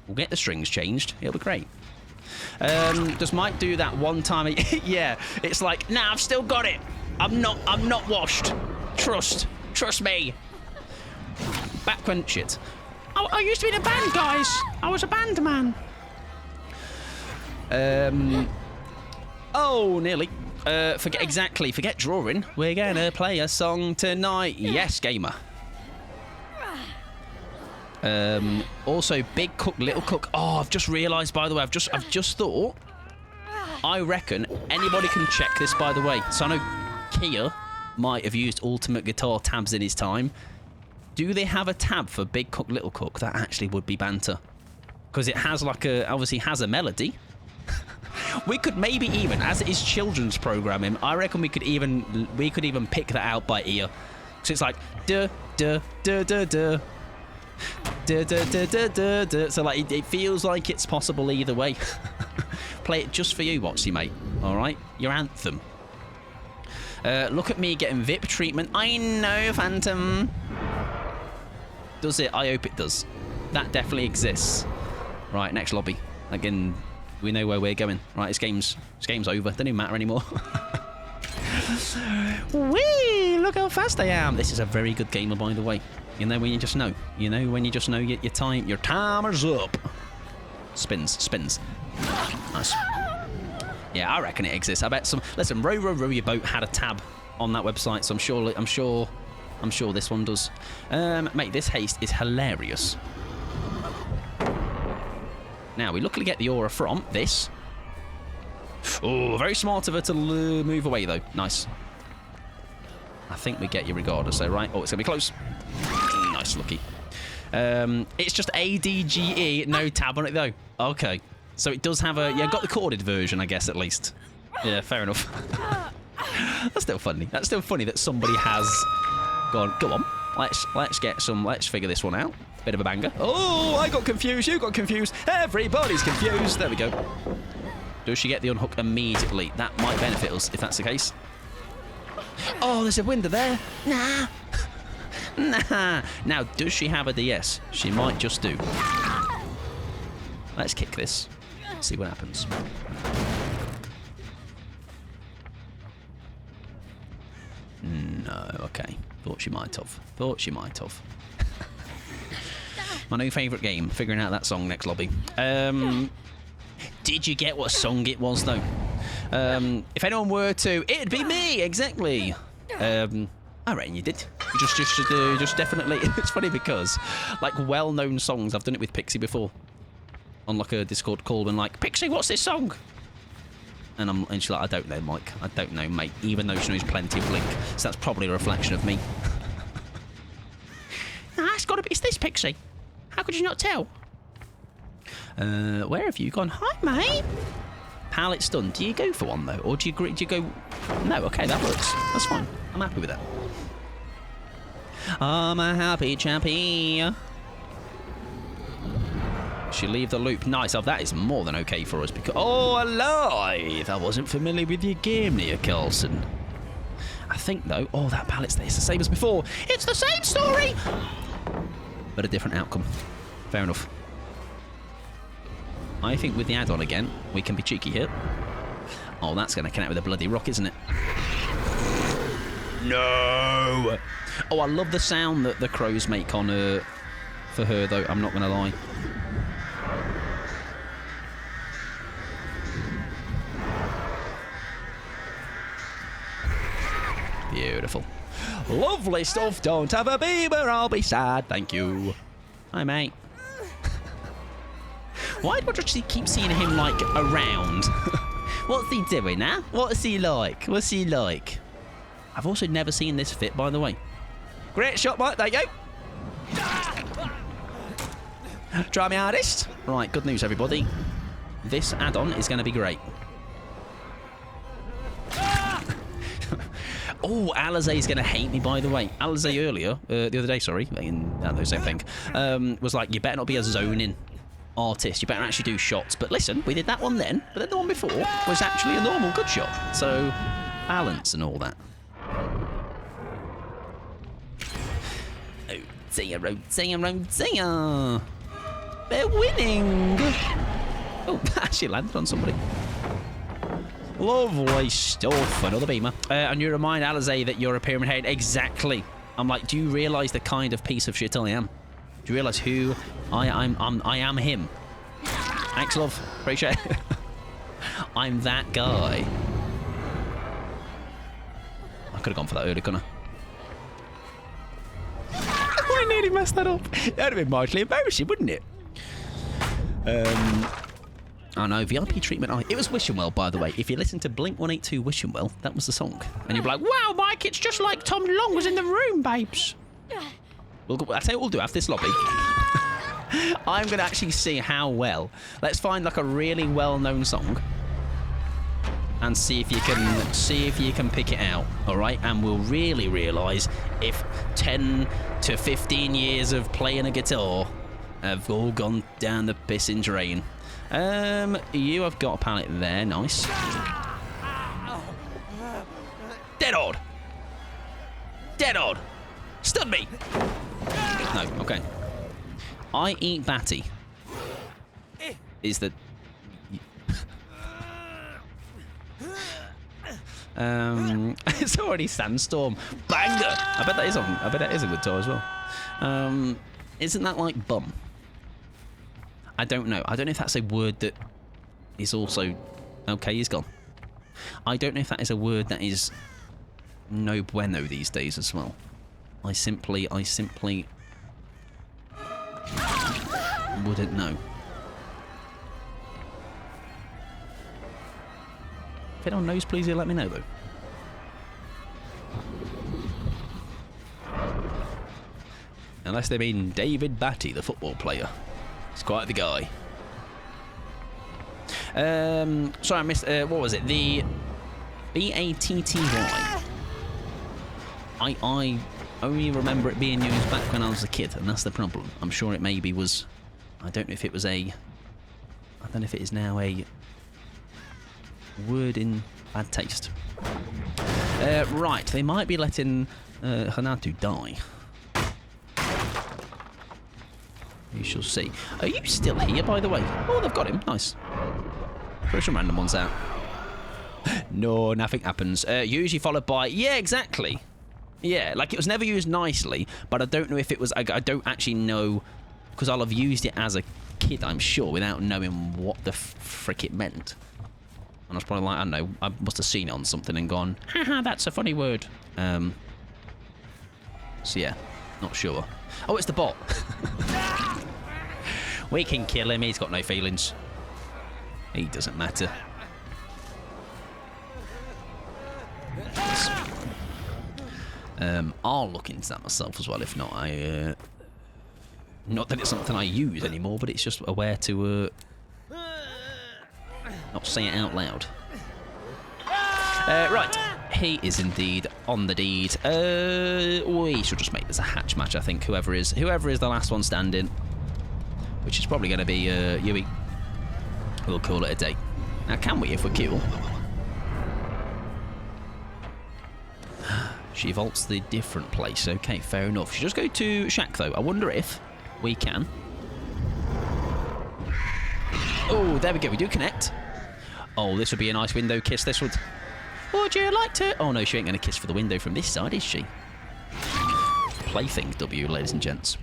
We'll get the strings changed. It'll be great. Does Mike do that one time? Yeah, it's like, nah, I've still got it. I'm not washed. Trust me. Back when shit. I used to be in a band, guys. I was a band man. Oh, nearly. Forget drawing. We're gonna play a song tonight. Yes, gamer. Also, Big Cook, Little Cook. Oh, I've just realised, by the way, I've just thought. I reckon anybody can check this, by the way. So I know Kia might have used Ultimate Guitar tabs in his time. Do they have a tab for Big Cook, Little Cook? That actually would be banter. Because it has obviously has a melody. We could maybe even, as it is children's programming, I reckon we could even pick that out by ear. So it's like duh duh duh duh duh. Duh, duh, duh, duh, duh, duh. So like it feels like it's possible either way. Play it just for you, Watsy, mate. Alright? Your anthem. Look at me getting VIP treatment. I know, Phantom. Does it? I hope it does. That definitely exists. Right, next lobby. Again, we know where we're going. Right, this game's over. Doesn't even matter anymore. Whee! Look how fast I am. This is a very good gamer, by the way. You know when you just know. You know when you just know your timer's up. Spins. Nice. Yeah, I reckon it exists. I bet some. Listen, Row Your Boat had a tab on that website, so I'm sure this one does. Mate, this haste is hilarious. Now, we luckily get the aura from this. Oh, very smart of her to move away, though. Nice. I think we get you regardless, though, right? Oh, it's going to be close. Nice, lucky. It's just ADGE, no tab on it, though. Okay. So it does have a... Yeah, got the corded version, I guess, at least. Yeah, fair enough. That's still funny. That's still funny that somebody has gone, go on, let's figure this one out. Bit of a banger. Oh, I got confused, you got confused, everybody's confused. There we go. Does she get the unhook immediately? That might benefit us if that's the case. Oh, there's a window there. Nah. Nah. Now, does she have a DS? She might just do. Let's kick this. See what happens. No, okay. Thought she might have. Thought she might have. My new favourite game, figuring out that song next lobby. Did you get what song it was, though? If anyone were to, it'd be me, exactly. I reckon you did. Just definitely. It's funny because, like, well-known songs, I've done it with Pixie before. On, like, a Discord call, and like, Pixie, what's this song? And she's like, I don't know, Mike. I don't know, mate. Even though she knows plenty of Blink. So that's probably a reflection of me. Nah, it's got to be. It's this, Pixie. How could you not tell? Where have you gone? Hi, mate. Pallet stun. Do you go for one, though? Or do you go... No, okay, that works. That's fine. I'm happy with that. I'm a happy chappy. She leave the loop. Nice. Oh, that is more than okay for us because... Oh, alive! I wasn't familiar with your game there, Carlson. I think, though... Oh, that pallet's there. It's the same as before. It's the same story! But a different outcome. Fair enough. I think with the add-on again, we can be cheeky here. Oh, that's going to connect with a bloody rock, isn't it? No! Oh, I love the sound that the crows make on her... For her, though, I'm not going to lie. Beautiful. Lovely stuff. Don't have a beaver, I'll be sad. Thank you. Hi, mate. Why do I just keep seeing him, like, around? What's he doing now? What's he like? What's he like? I've also never seen this fit, by the way. Great shot, Mike. There you go. Try me hardest. Right, good news, everybody. This add-on is going to be great. Oh, Alizé's going to hate me, by the way. Alizé earlier, the other day, sorry, the same thing, was like, you better not be a zoning artist. You better actually do shots. But listen, we did that one then, but then the one before was actually a normal good shot. So, balance and all that. Oh dear, oh dear, oh dear. They're winning. Oh, actually landed on somebody. Lovely stuff. Another beamer. And you remind Alizé that you're a pyramid head. Exactly. I'm like, do you realise the kind of piece of shit I am? Do you realise who I am him. Thanks, love. Appreciate it. I'm that guy. I could have gone for that earlier, couldn't I? I nearly messed that up. That would have been mildly embarrassing, wouldn't it? Oh no, VIP treatment. Oh, it was Wishing Well, by the way. If you listen to Blink 182 Wishing Well, that was the song. And you'll be like, wow, Mike, it's just like Tom Long was in the room, babes. I'll tell you what we'll do after this lobby. I'm going to actually see how well. Let's find like a really well-known song. And see if you can pick it out, all right? And we'll really realise if 10 to 15 years of playing a guitar have all gone down the pissing drain. You have got a pallet there, nice. Dead odd. Dead odd. Stun me. No, okay. I eat Batty. Is the... It's already Sandstorm. Banger! I bet that is a good tour as well. Isn't that like bum? I don't know. I don't know if that's a word that is also... Okay, he's gone. I don't know if that is a word that is no bueno these days as well. I simply wouldn't know. If anyone knows, please let me know, though. Unless they mean David Batty, the football player. He's quite the guy. Sorry, I missed... what was it? The B-A-T-T-Y. I only remember it being used back when I was a kid, and that's the problem. I'm sure it maybe was... I don't know if it was a... I don't know if it is now a... word in bad taste. Right, they might be letting Hanatu die. You shall see. Are you still here, by the way? Oh, they've got him. Nice. Throw some random ones out. No, nothing happens. Usually followed by... Yeah, exactly. Yeah, like it was never used nicely, but I don't know if it was... I don't actually know, because I'll have used it as a kid, I'm sure, without knowing what the frick it meant. And I was probably like, I don't know, I must have seen it on something and gone, haha, that's a funny word. So yeah, not sure. Oh, it's the bot. We can kill him, he's got no feelings. He doesn't matter. I'll look into that myself as well, if not, not that it's something I use anymore, but it's just aware to, not say it out loud. Right, he is indeed on the deed. We should just make this a hatch match, I think, whoever is the last one standing, which is probably going to be, Yui. We'll call it a day. Now, can we if we're cool? She vaults the different place. Okay, fair enough. She just go to Shack, though. I wonder if we can. Oh, there we go. We do connect. Oh, this would be a nice window kiss, this would. Would you like to? Oh, no, she ain't going to kiss for the window from this side, is she? Playthings, W, ladies and gents.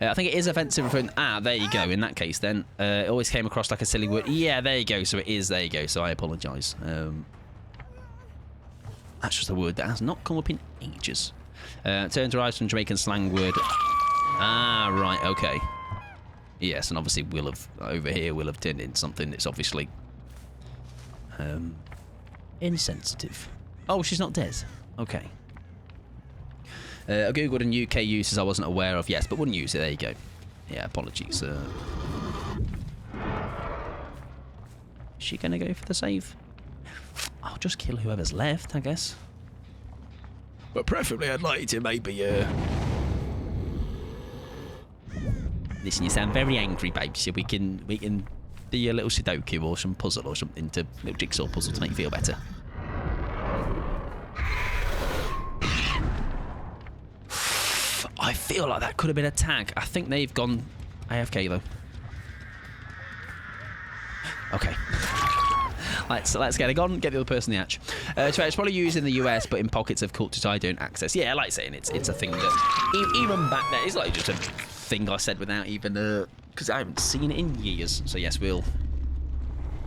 I think it is offensive. There you go. In that case, then. It always came across like a silly word. Yeah, there you go. So it is. There you go. So I apologise. That's just a word that has not come up in ages. Turn to rise from Jamaican slang word. Ah, right. Okay. Yes, and obviously we'll have, over here, we'll have turned into something that's obviously insensitive. Oh, she's not dead. Okay. I googled in UK uses I wasn't aware of. Yes, but wouldn't use it. There you go. Yeah, apologies. Is she going to go for the save? I'll just kill whoever's left, I guess. But preferably I'd like to maybe, Listen, you sound very angry, babe, so we can do a little Sudoku or some puzzle or something, to a little jigsaw puzzle to make you feel better. I feel like that could have been a tag. I think they've gone AFK, though. Okay. Let's get it on. Get the other person the hatch. So it's probably used in the US, but in pockets of cultures I don't access. Yeah, like saying it's a thing that even back there, it's like just a thing I said without even because I haven't seen it in years. So yes, we'll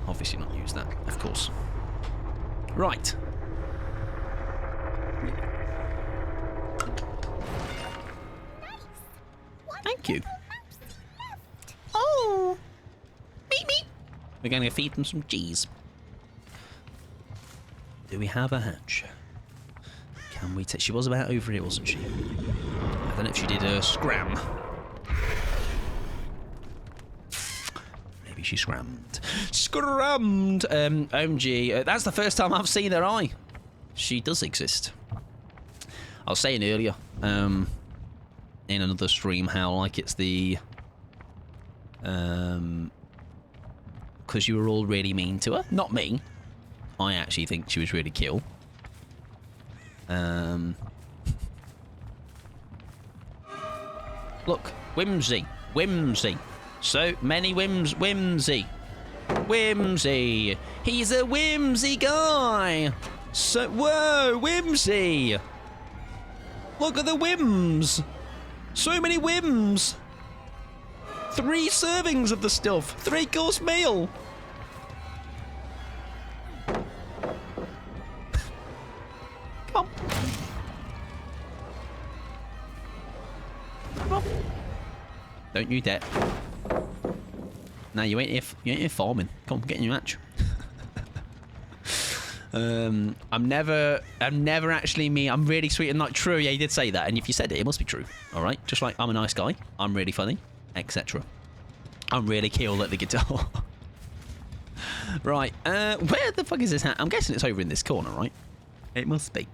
obviously not use that, of course. Right. Thank you. Oh, meet me. We're going to feed them some cheese. Do we have a hatch? Can we take... She was about over here, wasn't she? I don't know if she did a scram. Maybe she scrammed. Scrammed! OMG. That's the first time I've seen her eye. She does exist. I was saying earlier, in another stream, how, like, it's the... because you were all really mean to her. Not me. I actually think she was really cool. Look, whimsy, whimsy. So many whimsy. Whimsy. He's a whimsy guy. So, whoa, whimsy. Look at the whims. So many whims. 3 servings of the stuff. 3-course meal. Come on. Come on. Don't you dare. No, you ain't here farming. Come on, get in your match. I'm never actually me. I'm really sweet and not true. Yeah, you did say that, and if you said it, it must be true. All right, just like I'm a nice guy. I'm really funny, etc. I'm really cool at the guitar. Right, where the fuck is this hat? I'm guessing it's over in this corner, right? It must be.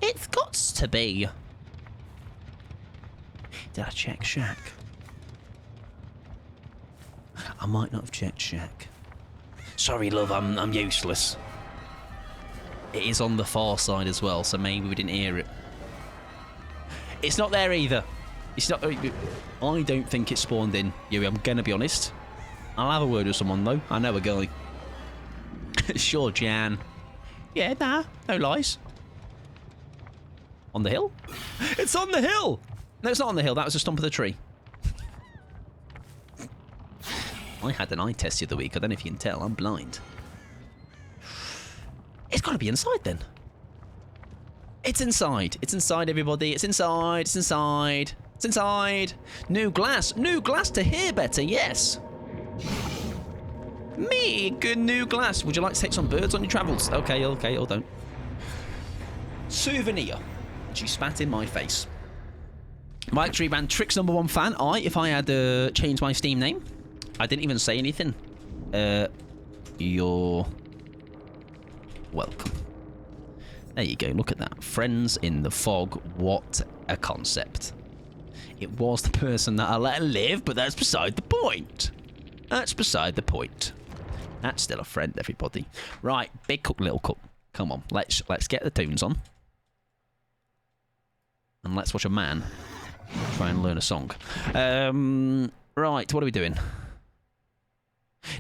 It's got to be. Did I check Shack? I might not have checked Shack. Sorry, love, I'm useless. It is on the far side as well, so maybe we didn't hear it. It's not there either. It's not. I don't think it spawned in. Yui, I'm gonna be honest. I'll have a word with someone though. I know a guy. Sure, Jan. Yeah, nah, no lies. On the hill? It's on the hill! No, it's not on the hill. That was a stump of the tree. I had an eye test the other week. I don't know if you can tell. I'm blind. It's got to be inside then. It's inside. It's inside, everybody. It's inside. It's inside. It's inside. New glass. New glass to hear better. Yes. Me, good new glass. Would you like to take some birds on your travels? Okay, okay, or don't. Souvenir. She spat in my face. Mike Tree Band Tricks #1 fan. If I had changed my Steam name, I didn't even say anything. You're welcome. There you go. Look at that. Friends in the fog. What a concept. It was the person that I let live, but that's beside the point. That's beside the point. That's still a friend, everybody. Right, big cook, little cook. Come on, let's get the tunes on. And let's watch a man try and learn a song. Right, what are we doing?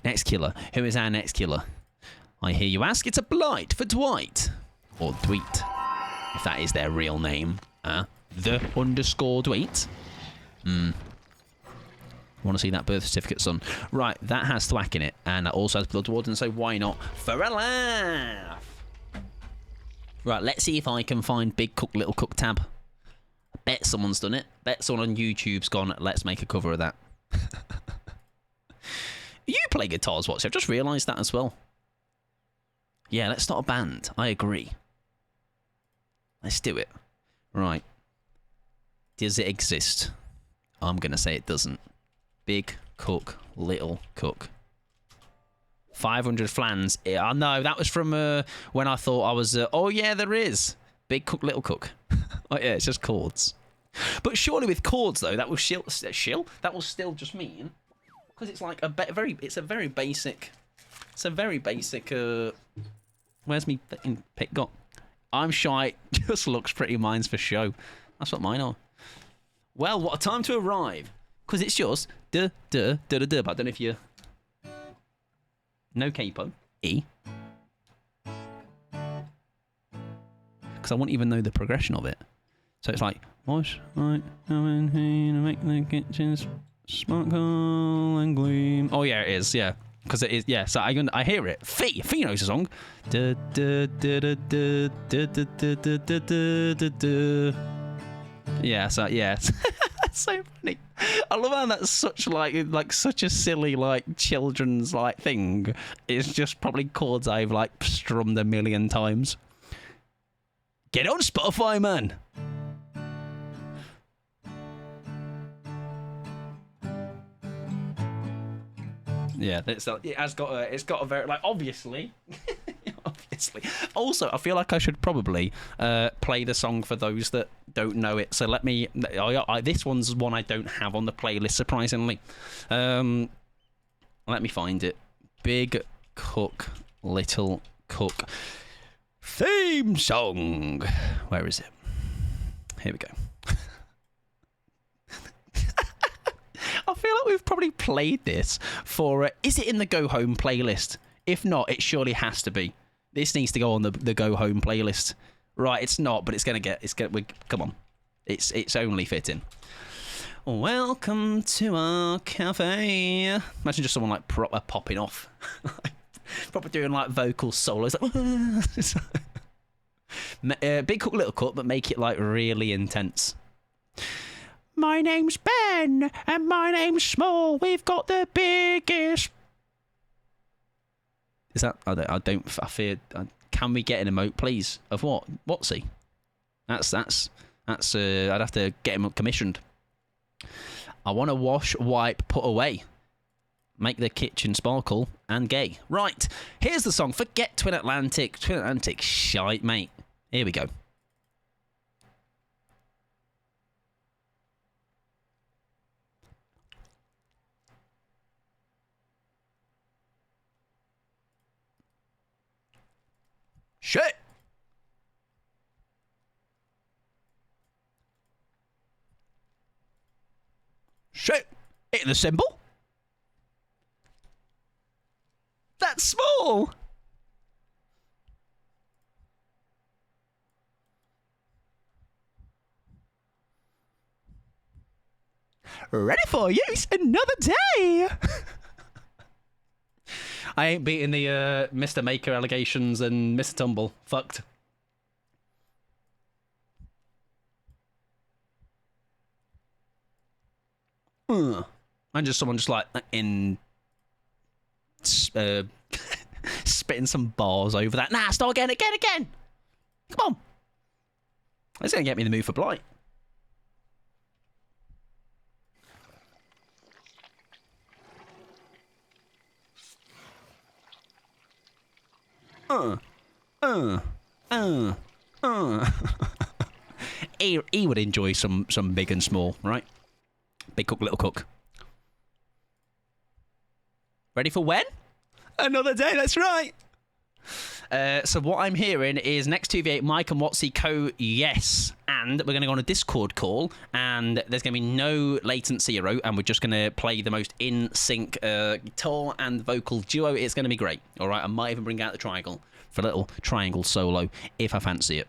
Next killer. Who is our next killer? I hear you ask. It's a blight for Dwight. Or Dweet, if that is their real name. The_Dweet. Want to see that birth certificate, son? Right, that has thwack in it. And that also has Blood Warden, so why not? For a laugh! Right, let's see if I can find Big Cook, Little Cook tab. I bet someone's done it. Bet someone on YouTube's gone, let's make a cover of that. You play guitars, Watson? I've just realised that as well. Yeah, let's start a band. I agree. Let's do it. Right. Does it exist? I'm going to say it doesn't. Big Cook, Little Cook. 500 flans. Yeah, no, that was from when I thought I was... oh, yeah, there is. Big Cook, Little Cook. Oh, yeah, it's just chords. But surely with chords, though, that will that will still just mean... Because it's like it's a very basic... It's a very basic... where's me pick got? I'm shy. Just looks pretty. Mine's for show. That's what mine are. Well, what a time to arrive. Because it's just duh. But I don't know if you... No capo. E. Because I won't even know the progression of it. So it's like... Wash, light, oven, heat, make the kitchen sparkle and gleam. Oh, yeah, it is. Yeah. Because it is, yeah, so I hear it. Fee knows the song. Yeah, so, yeah. That's so funny. I love how that's such, like such a silly, children's, thing. It's just probably chords I've, strummed a million times. Get on Spotify, man! Yeah, it has got a very obviously. Also, I feel like I should probably play the song for those that don't know it. So let me. This one's one I don't have on the playlist, surprisingly. Let me find it. Big Cook, Little Cook theme song. Where is it? Here we go. I feel like we've probably played this for... is it in the Go Home playlist? If not, it surely has to be. This needs to go on the Go Home playlist. Right, it's not, but it's going to get... come on. It's only fitting. Welcome to our cafe. Imagine just someone proper popping off. Proper doing vocal solos. Big Cook, Little Cook, but make it really intense. My name's Ben, and my name's Small. We've got the biggest... Is that... I fear... can we get an emote, please? Of what? What's he? That's... I'd have to get him commissioned. I want to wash, wipe, put away. Make the kitchen sparkle and gay. Right, here's the song. Forget Twin Atlantic. Twin Atlantic shite, mate. Here we go. shit. Hitting the symbol. That's small. Ready for use another day. I ain't beating the Mr. Maker allegations and Mr. Tumble. Fucked. And just someone just like in spitting some bars over that. Nah, start again. Come on. That's gonna get me in the mood for Blight. He would enjoy some big and small, right? Big cook, little cook. Ready for when? Another day, that's right. So what I'm hearing is next 2v8, Mike and Watsy yes. And we're going to go on a Discord call, and there's going to be no latency zero, and we're just going to play the most in-sync guitar and vocal duo. It's going to be great. All right, I might even bring out the triangle for a little triangle solo if I fancy it.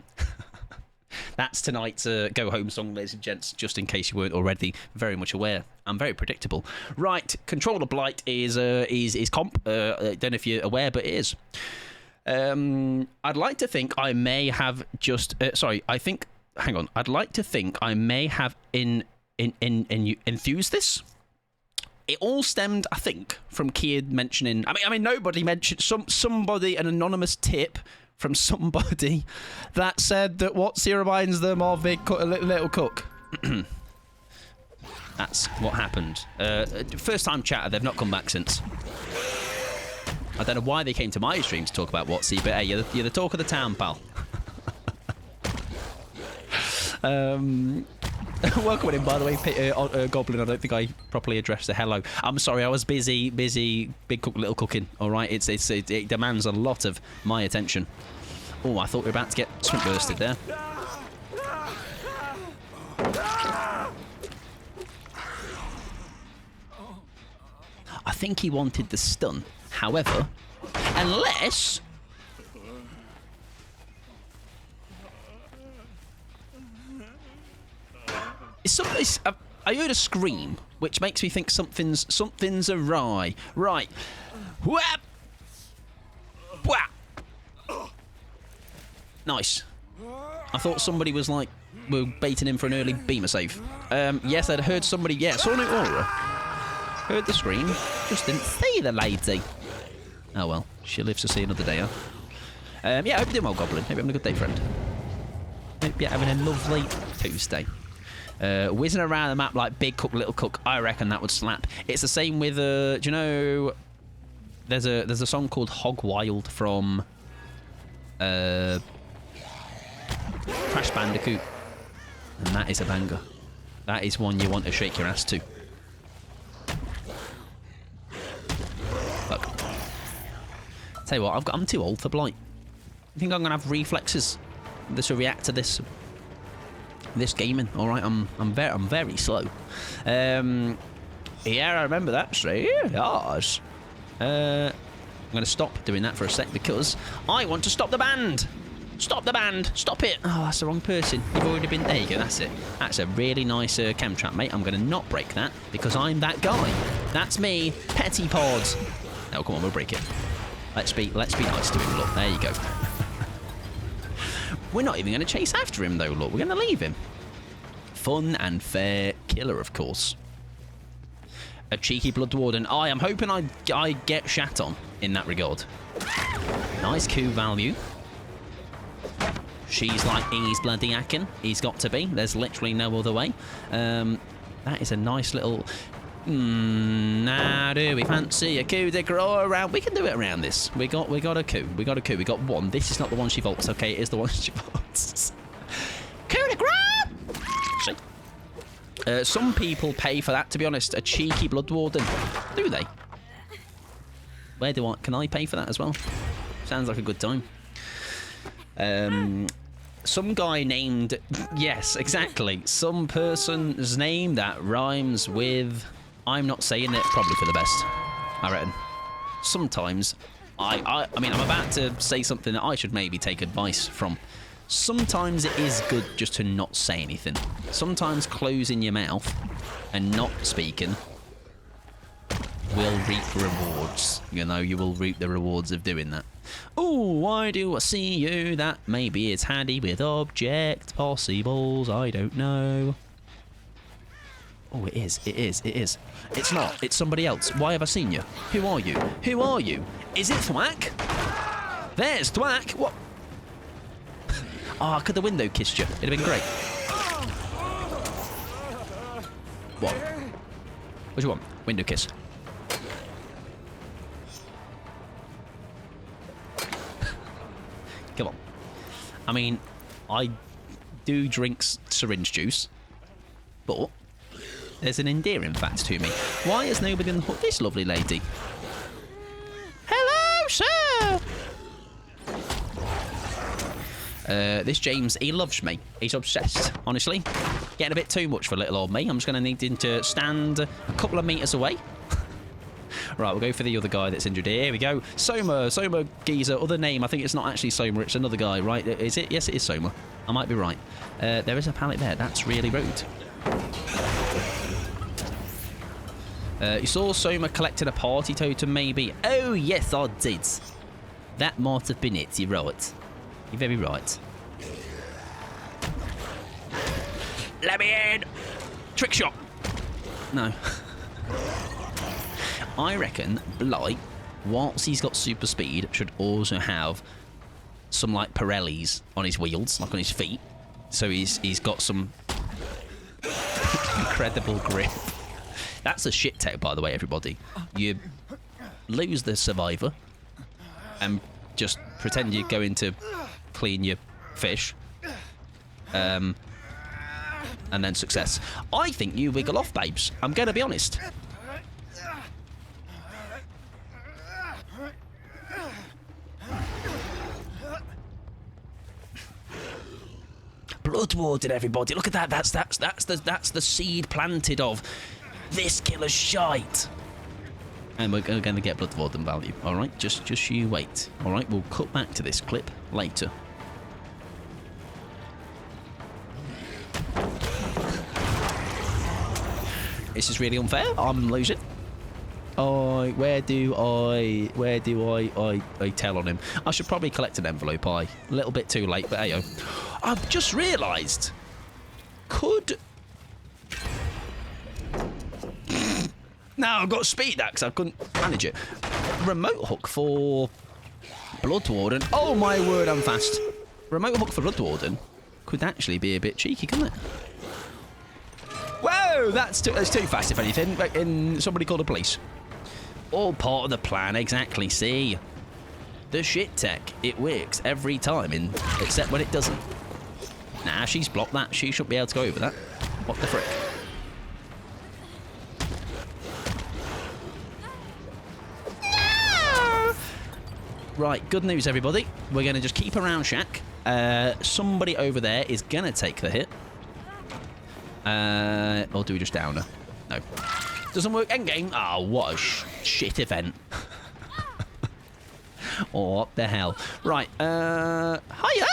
That's tonight's go home song, ladies and gents, just in case you weren't already very much aware. I'm very predictable. Right, Controller Blight is comp. I don't know if you're aware, but it is. I'd like to think I may have just... Hang on. I'd like to think I may have enthused this. It all stemmed, I think, from Keir mentioning... I mean, nobody mentioned... Somebody, an anonymous tip from somebody that said that Watsy reminds them of Little Cook. That's what happened. First time chatter, they've not come back since. I don't know why they came to my stream to talk about Watsy, but hey, you're the talk of the town, pal. Welcome in, by the way, Goblin. I don't think I properly addressed the hello. I'm sorry, I was busy, big cook, little cooking. All right, it demands a lot of my attention. Oh, I thought we were about to get sprint bursted there. I think he wanted the stun. However, unless... I heard a scream, which makes me think something's awry. Right. Whap! Whap! Nice. I thought somebody was like, were baiting him for an early beamer save. Yes, I'd heard somebody, saw an aura. Heard the scream, just didn't see the lady. Oh well, she lives to see another day, huh? Yeah, I hope you're doing well, Goblin. Hope you're having a good day, friend. Hope you're having a lovely Tuesday. Whizzing around the map like Big Cook, Little Cook, I reckon that would slap. It's the same with, do you know, there's a song called Hog Wild from Crash Bandicoot, and that is a banger. That is one you want to shake your ass to. Look. Tell you what, I'm too old for Blight. I think I'm gonna have reflexes to react to this gaming. All right, I'm very slow. Yeah, I remember that. Straight. Yes. I'm gonna stop doing that for a sec because I want to stop the band. Stop the band. Stop it. Oh, that's the wrong person. You've already been... There you go. That's it. That's a really nice chem trap, mate. I'm going to not break that because I'm that guy. That's me. Petty pods. Oh, come on. We'll break it. Let's be nice to him. Look. There you go. We're not even going to chase after him, though. Look. We're going to leave him. Fun and fair killer, of course. A cheeky Blood Warden. I am hoping I get shat on in that regard. Nice coup value. She's like, he's bloody hacking. He's got to be. There's literally no other way. That is a nice little... now do we fancy a coup de grace around? We can do it around this. We got a coup. We got one. This is not the one she vaults. Okay, it is the one she vaults. Coup de grace! See? Some people pay for that, to be honest. A cheeky Blood Warden. Do they? Can I pay for that as well? Sounds like a good time. Some guy named... Yes, exactly. Some person's name that rhymes with... I'm not saying it, probably for the best, I reckon. Sometimes, I mean, I'm about to say something that I should maybe take advice from. Sometimes it is good just to not say anything. Sometimes closing your mouth and not speaking will reap rewards. You know, you will reap the rewards of doing that. Oh, why do I see you? That maybe it's handy with object possibles. I don't know. Oh, it is. It is. It is. It's not. It's somebody else. Why have I seen you? Who are you? Who are you? Is it Thwack? There's Thwack. What? Ah, could the window kissed you? It'd have been great. What? What do you want? Window kiss. Come on. I mean, I do drink syringe juice, but there's an endearing fact to me. Why has nobody unhooked this lovely lady? Hello, sir! This James, he loves me. He's obsessed, honestly. Getting a bit too much for little old me. I'm just going to need him to stand a couple of metres away. Right, we'll go for the other guy that's injured. Here we go. Soma geezer. Other name. I think it's not actually Soma. It's another guy, right? Is it? Yes, it is Soma. I might be right. There is a pallet there. That's really rude. You saw Soma collecting a party totem, maybe? Oh, yes, I did. That might have been it. You're right. You're very right. Let me in! Trick shot! No. I reckon Blight, whilst he's got super speed, should also have some, like, Pirellis on his wheels, like on his feet. So he's got some incredible grip. That's a shit tech, by the way, everybody. You lose the survivor and just pretend you're going to clean your fish. And then success. I think you wiggle off, babes. I'm going to be honest. Bloodwarden, everybody. Look at that. That's the seed planted of this killer's shite. And we're going to get Bloodwarden value. All right, just you wait. All right, we'll cut back to this clip later. This is really unfair. I'm losing. Where do I tell on him? I should probably collect an envelope. A little bit too late, but hey, I've just realised. Could now I've got speed axe. I couldn't manage it. Remote hook for Bloodwarden. Oh my word, I'm fast. Remote hook for Bloodwarden could actually be a bit cheeky, couldn't it? Whoa, that's too fast, if anything. Somebody called the police. All part of the plan, exactly. See, the shit tech, it works every time, except when it doesn't. Nah, she's blocked that. She shouldn't be able to go over that. What the frick? No! Right, good news, everybody. We're going to just keep around Shack. Somebody over there is going to take the hit. Or do we just down her? No. Doesn't work endgame. Oh, what a shit event. Oh, what the hell. Right, hiya!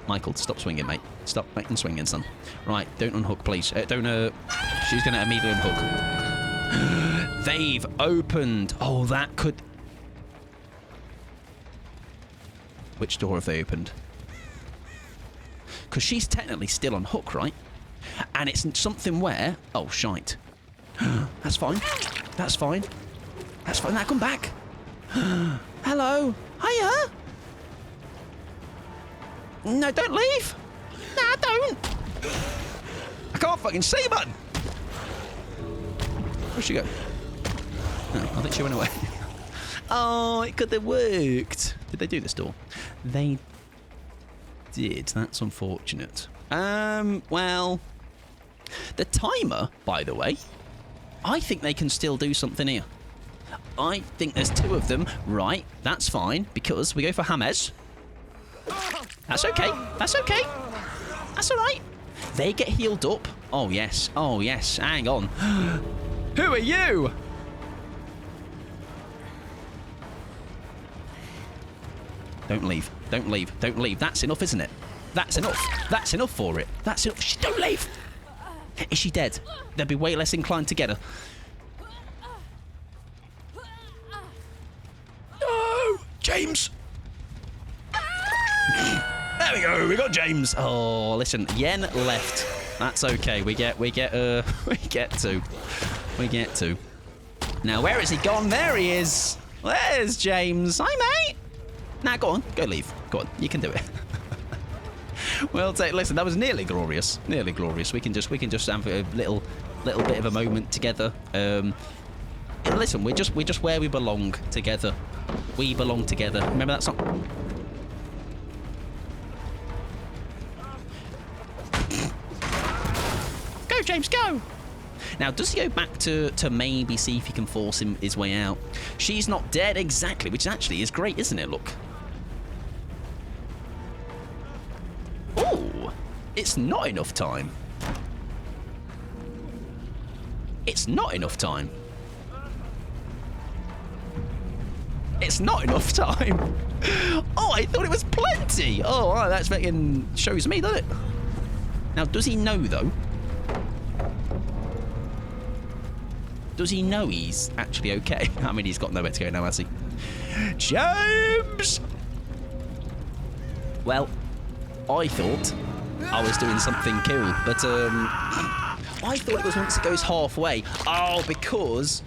Michael, stop swinging, mate. Stop making swinging, son. Right, don't unhook, please. Don't, she's gonna immediately unhook. They've opened. Oh, that could... Which door have they opened? Because she's technically still on hook, right? And it's something where... Oh, shite. That's fine. That's fine. That's fine. Now come back. Hello. Hiya. No, don't leave. Nah, don't. I can't fucking see, man. Where'd she go? Oh, I think she went away. Oh, it could have worked. Did they do this door? They did. That's unfortunate. Well, the timer, by the way, I think they can still do something here. I think there's 2 of them. Right, that's fine, because we go for James. That's okay. That's okay. That's all right. They get healed up. Oh, yes. Oh, yes. Hang on. Who are you? Don't leave. Don't leave. Don't leave. That's enough, isn't it? That's enough. That's enough for it. That's enough. Shh, don't leave. Is she dead? They'd be way less inclined to get her. No! James! There we go. We got James. Oh, listen. Yen left. That's okay. We get 2. We get 2. Now, where has he gone? There he is. There's James. Hi, mate. Now, go on. Go leave. Go on. You can do it. Well, listen, that was nearly glorious. Nearly glorious. We can just have a little bit of a moment together. Listen, we're just where we belong together. We belong together. Remember that song? Go, James, go! Now, does he go back to maybe see if he can force his way out? She's not dead, exactly, which actually is great, isn't it? Look. Oh, it's not enough time. It's not enough time. It's not enough time. Oh, I thought it was plenty. Oh, wow, that's making shows me, doesn't it? Now, does he know, though? Does he know he's actually okay? I mean, he's got nowhere to go now, has he? James! Well, I thought I was doing something cool, but I thought it was once it goes halfway. Oh, because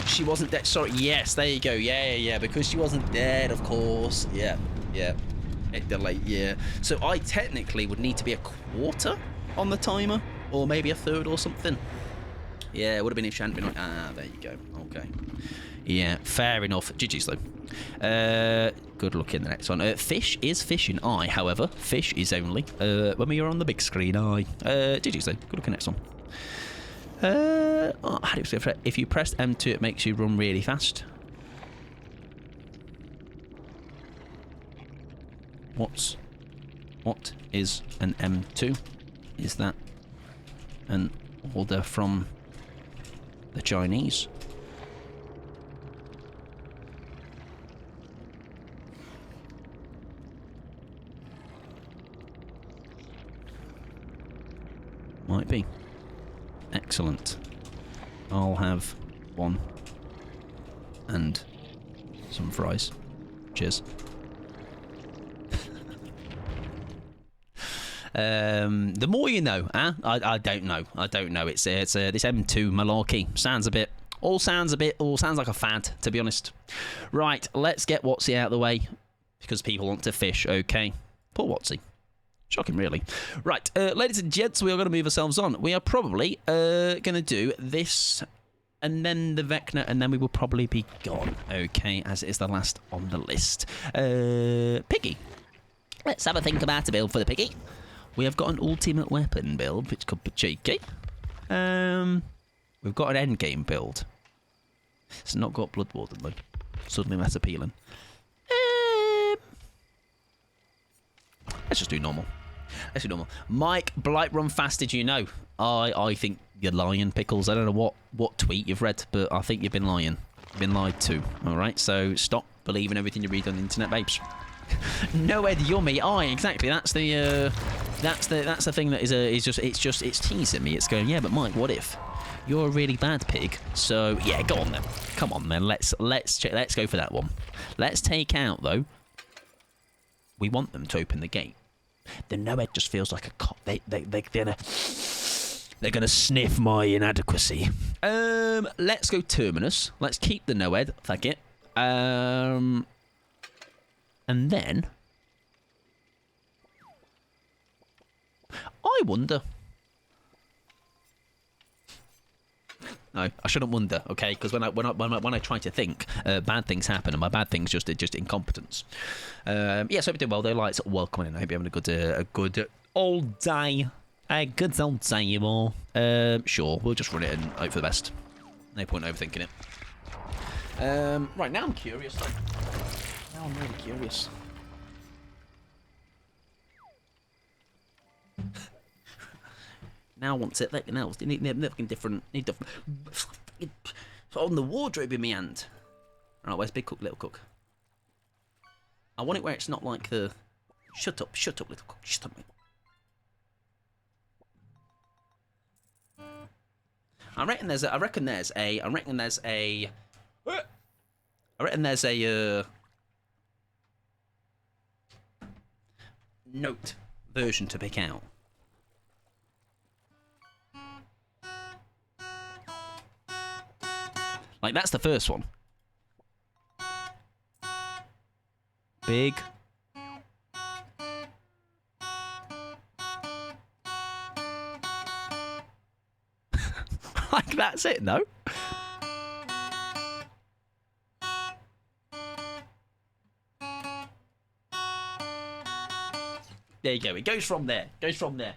she wasn't dead. Sorry, yes, there you go. Yeah, because she wasn't dead, of course. Yeah. It delayed, yeah. So I technically would need to be a quarter on the timer, or maybe a third or something. Yeah, it would have been if she hadn't been on. Ah, there you go. Okay. Yeah, fair enough. GG's though. Good luck in the next one. Fish is fishing. However, fish is only when we are on the big screen. GG's though. Good luck in the next one. How do you say, if you press M2, it makes you run really fast. What is an M2? Is that an order from the Chinese? Might be. Excellent. I'll have 1 and some fries. Cheers. The more you know, huh? I don't know. It's this M2 malarkey sounds like a fad, to be honest. Right, let's get Watsy out of the way because people want to fish. Okay, poor Watsy. Shocking, really. Right, ladies and gents, we are going to move ourselves on. We are probably going to do this and then the Vecna, and then we will probably be gone. Okay, as it is the last on the list. Piggy. Let's have a think about a build for the Piggy. We have got an ultimate weapon build, which could be cheeky. We've got an endgame build. It's not got Blood Warden, though. Suddenly that's appealing. Let's just do normal. Mike, Blight Run Fast, did you know? I think you're lying, Pickles. I don't know what tweet you've read, but I think you've been lying. You've been lied to. All right, so stop believing everything you read on the internet, babes. Newyt yummy. Exactly. That's the thing that it's teasing me. It's going, yeah, but Mike, what if you're a really bad pig? So yeah, go on then. Come on then. Let's go for that one. Let's take out though. We want them to open the gate. The Newyt just feels like a cop. They're gonna sniff my inadequacy. Let's go Terminus. Let's keep the Newyt. Thank it. And then I wonder. No, I shouldn't wonder, okay? Because when I try to think, bad things happen, and my bad things just incompetence. Yeah, so we did well though. Lights, welcome in. I hope you're having a good old day. A good old day, you all. Sure, we'll just run it and hope for the best. No point overthinking it. Right, now I'm curious. Now I'm really curious. Now I want it. Now need different. On the wardrobe in my hand. Right, where's Big Cook, Little Cook? I want it where it's not like the. Shut up, Little Cook. Shut up, mate. I reckon there's a note version to pick out. Like, that's the first one. Big. Like, that's it, no? There you go. It goes from there.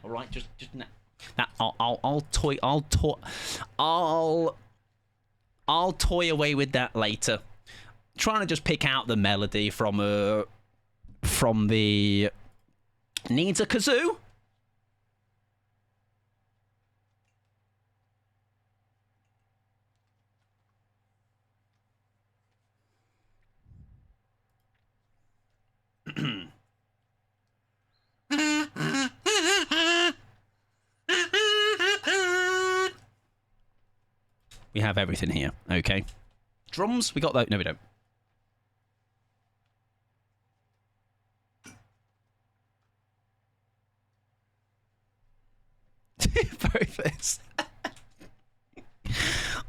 All right, just now. That I'll toy away with that later. Trying to just pick out the melody from the needs a kazoo. We have everything here, okay? Drums, we got that. No, we don't. Both this.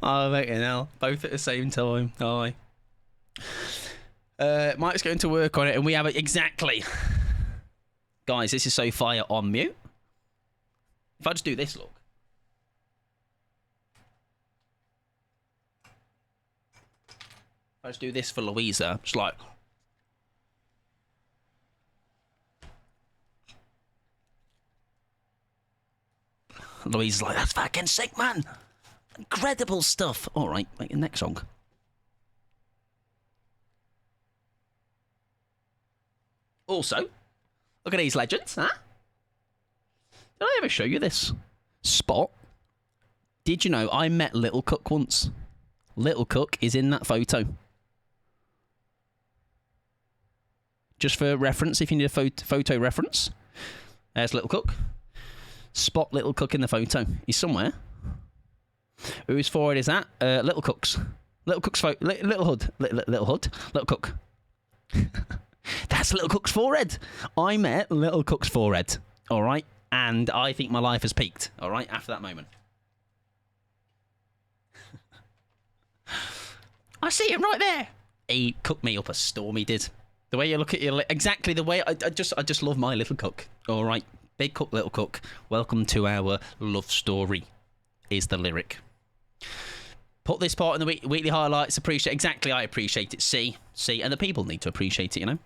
Oh, mate, hell. Both at the same time. Aye. Mike's going to work on it, and we have it exactly. Guys, this is so fire on mute. If I just do this, look. If I just do this for Louisa, just like. Louisa's like, that's fucking sick, man. Incredible stuff. All right, make the next song. Also, look at these legends, huh? Did I ever show you this spot? Did you know I met Little Cook once? Little Cook is in that photo. Just for reference, if you need a photo reference. There's Little Cook. Spot Little Cook in the photo. He's somewhere. Whose forehead is that? Little Cook's. Little Cook's photo. Little Hood. Little Hood. Little Cook. That's Little Cook's forehead. I met Little Cook's forehead. All right. And I think my life has peaked. All right. After that moment. I see him right there. He cooked me up a storm. He did. The way you look at your exactly the way I just love my Little Cook. All right. Big Cook, Little Cook. Welcome to our love story. Is the lyric. Put this part in the weekly highlights. Appreciate exactly. I appreciate it. See, and the people need to appreciate it. You know.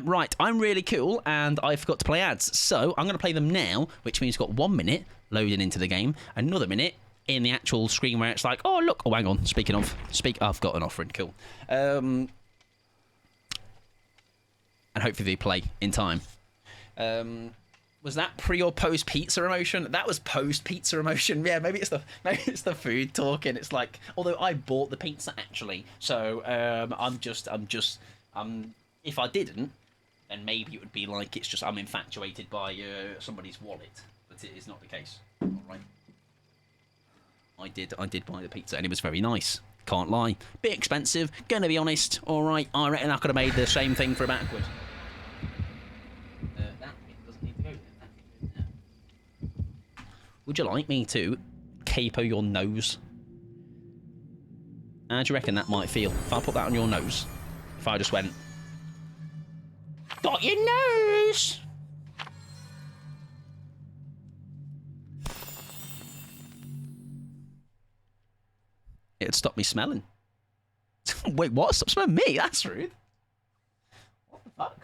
Right. I'm really cool, and I forgot to play ads, so I'm going to play them now, which means we've got 1 minute loading into the game, another minute in the actual screen where it's like, oh look, oh hang on. Speaking of, I've got an offering. Cool. And hopefully they play in time. Was that pre or post pizza emotion? That was post pizza emotion. Yeah, maybe it's the food talking. It's like, although I bought the pizza actually, so I'm just if I didn't, then maybe it would be like it's just I'm infatuated by somebody's wallet, but it is not the case. All right. I did buy the pizza and it was very nice. Can't lie. Bit expensive. Gonna be honest. All right. I reckon I could have made the same thing for about £1. Would you like me to capo your nose? How do you reckon that might feel if I put that on your nose? If I just went, got your nose! It'd stop me smelling. Wait, what? Stop smelling me? That's rude. What the fuck?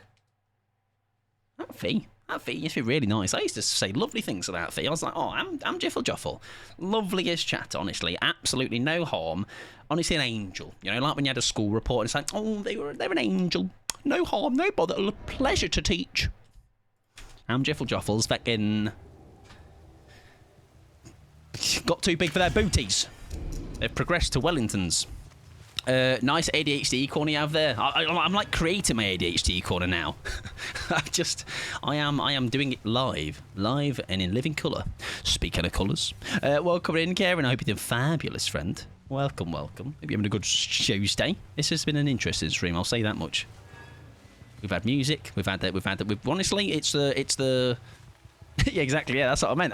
That fee. That fee used to be really nice. I used to say lovely things about fee. I was like, oh, I'm Jiffle Joffle. Loveliest chat, honestly. Absolutely no harm. Honestly, an angel. You know, like when you had a school report and it's like, oh, they're an angel. No harm, no bother. A pleasure to teach. Jiffle Joffles fucking got too big for their booties. They've progressed to Wellingtons. Nice ADHD corner you have there. I'm like creating my ADHD corner now. I am doing it live and in living colour. Speaking of colours, welcome in, Karen. I hope you're doing fabulous, friend. Welcome. Hope you're having a good Tuesday. This has been an interesting stream. I'll say that much. We've had music. We've honestly, it's the. Yeah, exactly. Yeah, that's what I meant.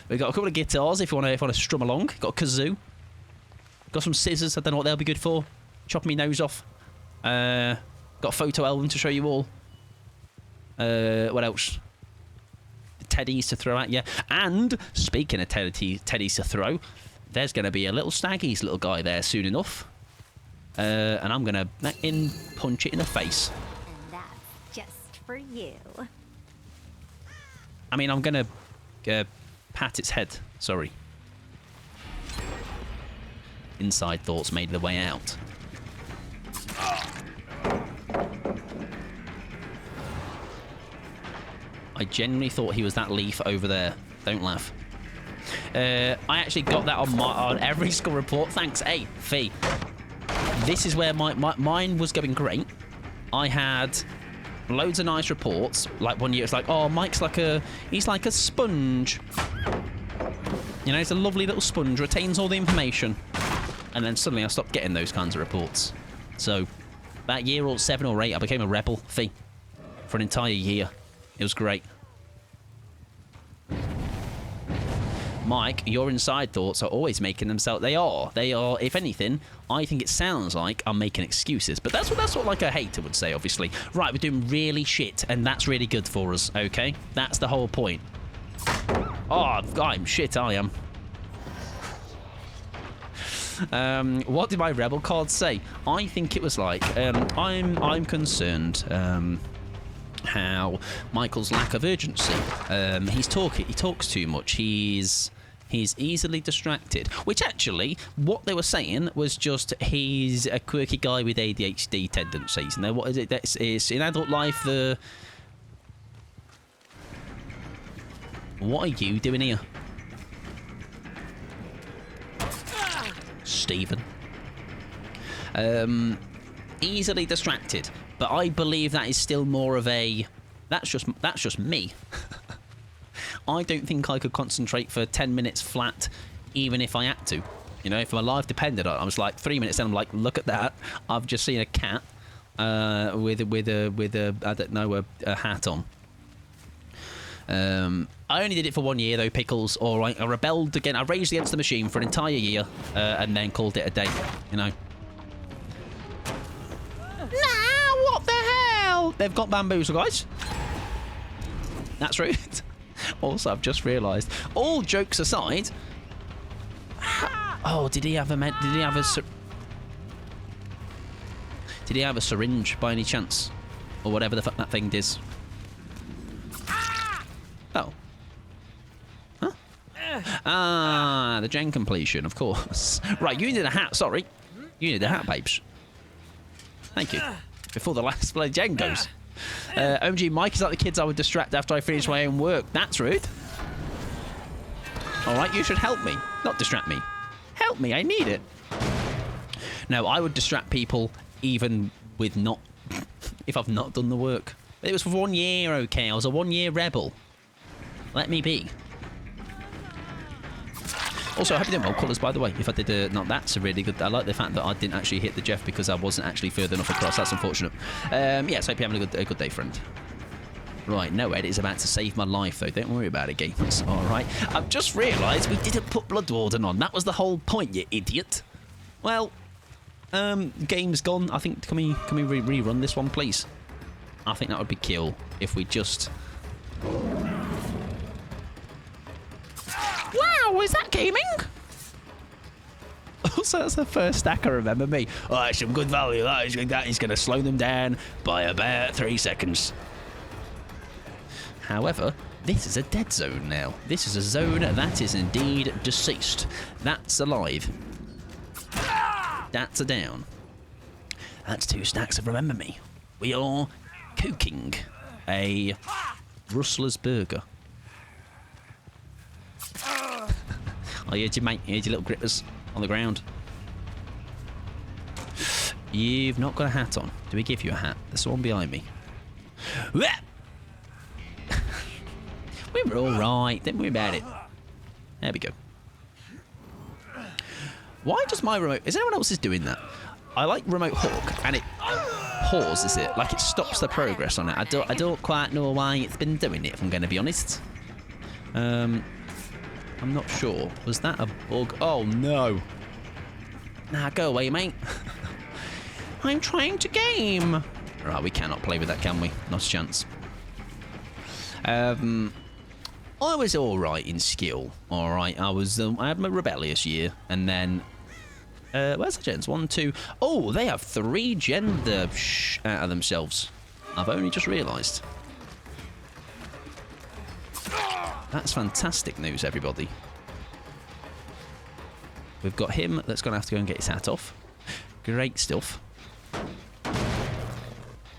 We've got a couple of guitars if you want to strum along. Got a kazoo. Got some scissors. I don't know what they'll be good for. Chop me nose off. Got a photo album to show you all. What else? Teddies to throw at you. And speaking of teddies to throw, there's going to be a little Snaggy's little guy there soon enough. And I'm going to punch it in the face. And that's just for you. I mean, I'm going to pat its head. Sorry. Inside thoughts made their way out. I genuinely thought he was that leaf over there. Don't laugh. I actually got that on every school report. Thanks. Hey, Fee. This is where mine was going great. I had loads of nice reports. Like one year, it's like, oh, Mike's he's like a sponge. You know, he's a lovely little sponge, retains all the information. And then suddenly I stopped getting those kinds of reports. So, that year or 7 or 8, I became a rebel, Fee, for an entire year. It was great. Mike, your inside thoughts are always making themselves. They are. If anything, I think it sounds like I'm making excuses. But that's what like a hater would say, obviously. Right, we're doing really shit, and that's really good for us, okay? That's the whole point. Oh, I'm shit, I am. What did my rebel card say? I think it was like, I'm concerned how Michael's lack of urgency. He talks too much. He's easily distracted. Which actually, what they were saying was just he's a quirky guy with ADHD tendencies. Now, what is it? It's in adult life. What are you doing here? Stephen. Easily distracted, but I believe that is still more of a that's just me. I don't think I could concentrate for 10 minutes flat, even if I had to. You know, if my life depended on it. I was like 3 minutes, and I'm like, look at that! I've just seen a cat with a I don't know, a hat on. I only did it for 1 year though, Pickles. All right, I rebelled again. I raged against the machine for an entire year, and then called it a day. You know. Nah, what the hell? They've got bamboozle, guys. That's rude. Also, I've just realised. All jokes aside. Oh, did he have a syringe by any chance, or whatever the fuck that thing is? Oh. Huh? Ah, the gen completion, of course. Right, you need a hat, sorry. You need a hat, babes. Thank you. Before the last play gen goes. OMG, Mike is like the kids I would distract after I finish my own work. That's rude. Alright, you should help me. Not distract me. Help me, I need it. No, I would distract people even with not... if I've not done the work. It was for 1 year, okay. I was a 1 year rebel. Let me be. Also, I hope you didn't roll colours, by the way. If I did not, that's a really good... I like the fact that I didn't actually hit the Jeff because I wasn't actually further enough across. That's unfortunate. Yes, hope you're having a good day, friend. Right, newyt is about to save my life, though. Don't worry about it, gamers. All right. I've just realised we didn't put Blood Warden on. That was the whole point, you idiot. Well, game's gone. I think, can we rerun this one, please? I think that would be cool if we just... Wow, is that gaming? Also, that's the first stack I remember me. Oh, that's some good value. That is going to slow them down by about 3 seconds. However, this is a dead zone now. This is a zone that is indeed deceased. That's alive. That's a down. That's 2 stacks of Remember Me. We are cooking a Rustler's burger. Oh, here's your mate. Here's your little grippers on the ground. You've not got a hat on. Do we give you a hat? There's one behind me. We were all right. Don't worry about it. There we go. Why does my remote... Is anyone else doing that? I like remote hook, and it pauses it. Like, it stops the progress on it. I don't quite know why it's been doing it, if I'm going to be honest. I'm not sure. Was that a bug? Oh, no. Nah, go away, mate. I'm trying to game. Right, we cannot play with that, can we? Not a chance. I was all right in skill. All right, I had my rebellious year, and then where's the gens? 1, 2. Oh, they have 3 gender out of themselves. I've only just realised. That's fantastic news, everybody. We've got him that's going to have to go and get his hat off. Great stuff.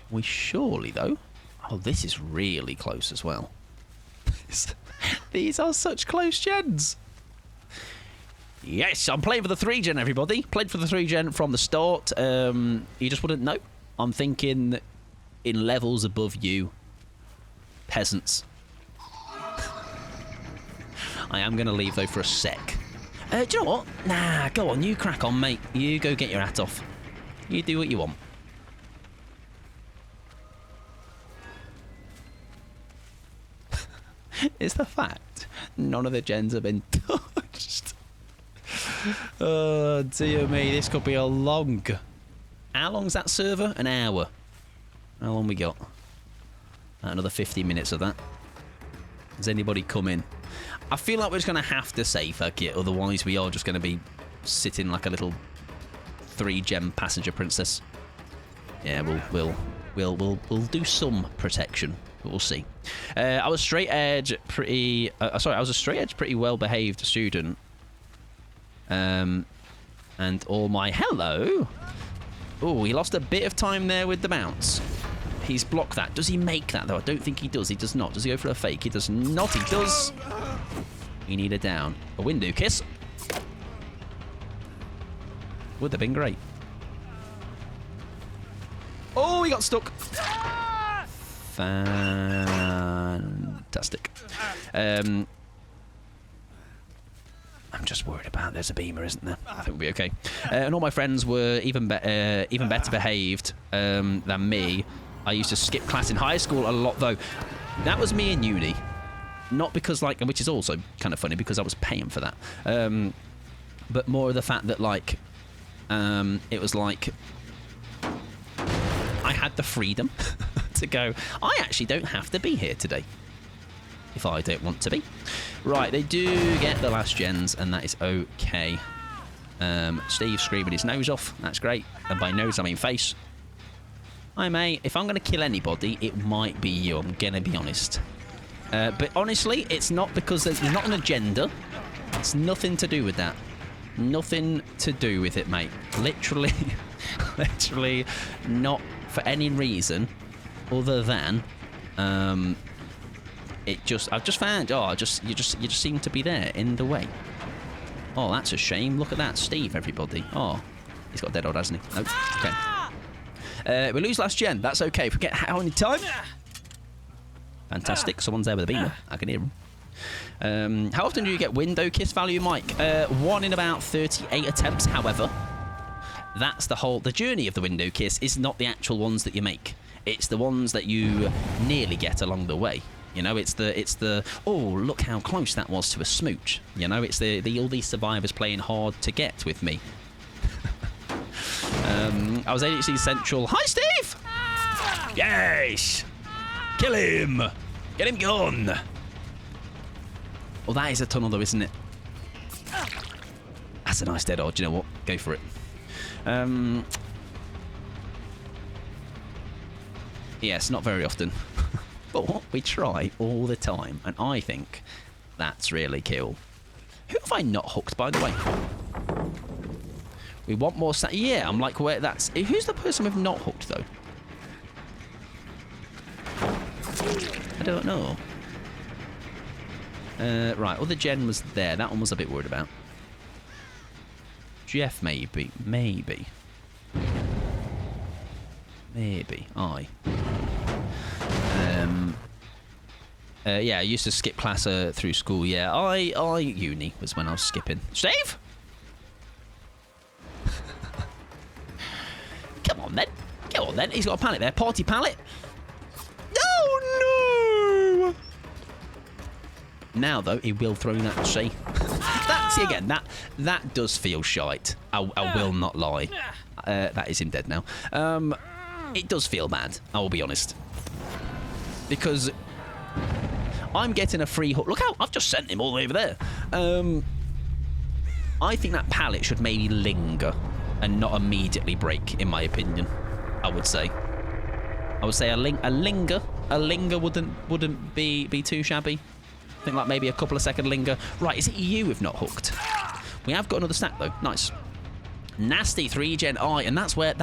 We surely, though... Oh, this is really close as well. These are such close gens. Yes, I'm playing for the 3 gen, everybody. Played for the 3 gen from the start. You just wouldn't know. I'm thinking in levels above you. Peasants. I am going to leave, though, for a sec. Do you know what? Nah, go on. You crack on, mate. You go get your hat off. You do what you want. It's the fact none of the gens have been touched. Oh, dear me. This could be a long... How long's that server? An hour. How long we got? Another 50 minutes of that. Has anybody come in? I feel like we're just going to have to say fuck it, otherwise we are just going to be sitting like a little 3-gem passenger princess. Yeah, we'll do some protection, but we'll see. I was straight edge pretty. I was a straight edge, pretty well behaved student. And all my hello. Oh, he lost a bit of time there with the bounce. He's blocked that. Does he make that though? I don't think he does. He does not. Does he go for a fake? He does not. He does. We need a down. A window kiss. Would have been great. Oh, he got stuck. Fantastic. I'm just worried about there's a beamer, isn't there? I think we'll be okay. And all my friends were even better behaved than me. I used to skip class in high school a lot, though. That was me in uni. Not because, like, which is also kind of funny because I was paying for that. But more of the fact that, like, it was like I had the freedom to go, I actually don't have to be here today if I don't want to be. Right, they do get the last gens, and that is okay. Steve screaming his nose off. That's great. And by nose, I mean face. Hi, mate. If I'm going to kill anybody, it might be you. I'm going to be honest. But honestly, it's not because there's not an agenda. It's nothing to do with that. Nothing to do with it, mate. Literally, literally not for any reason other than I've just found. Oh, you just seem to be there in the way. Oh, that's a shame. Look at that, Steve. Everybody. Oh, he's got dead old, hasn't he? Nope. Okay. We lose last gen. That's okay. Forget how many time. Fantastic. Someone's there with a beamer. I can hear him. How often do you get window kiss value, Mike? 1 in about 38 attempts. However, that's the journey of the window kiss is not the actual ones that you make. It's the ones that you nearly get along the way. You know, it's the oh, look how close that was to a smooch. You know, it's the all these survivors playing hard to get with me. I was ADHD Central. Hi, Steve! Yes! Kill him! Get him gone! Well, that is a tunnel, though, isn't it? That's a nice dead odd. You know what? Go for it. Yes, not very often. But we try all the time, and I think that's really cool. Who have I not hooked, by the way? We want more yeah, I'm like, where that's... Who's the person we've not hooked, though? I don't know. Right, other Jen was there. That one was a bit worried about. Jeff, maybe. Maybe. Aye. Yeah, I used to skip class through school. Yeah, I uni was when I was skipping. Steve? Come on then. Come on then. He's got a pallet there. Party pallet. Oh no! Now though, he will throw that. See, that's again. That does feel shite. I will not lie. That is him dead now. It does feel bad. I will be honest, because I'm getting a free hook. Look out! I've just sent him all the way over there. I think that pallet should maybe linger and not immediately break, in my opinion. I would say a linger wouldn't be too shabby. I think like maybe a couple of second linger. Right, is it you we've not hooked? We have got another stack though. Nice. Nasty 3 Gen I, and that's where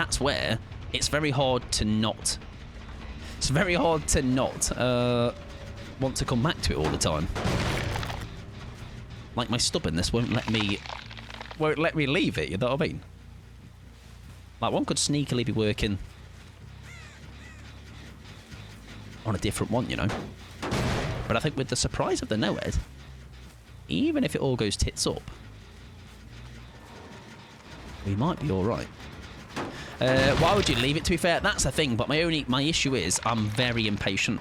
it's very hard to not. It's very hard to not want to come back to it all the time. Like my stubbornness won't let me leave it. You know what I mean? Like one could sneakily be working on a different one, you know. But I think with the surprise of the newyt, even if it all goes tits up, we might be all right. Why would you leave it? To be fair, that's the thing. But my issue is I'm very impatient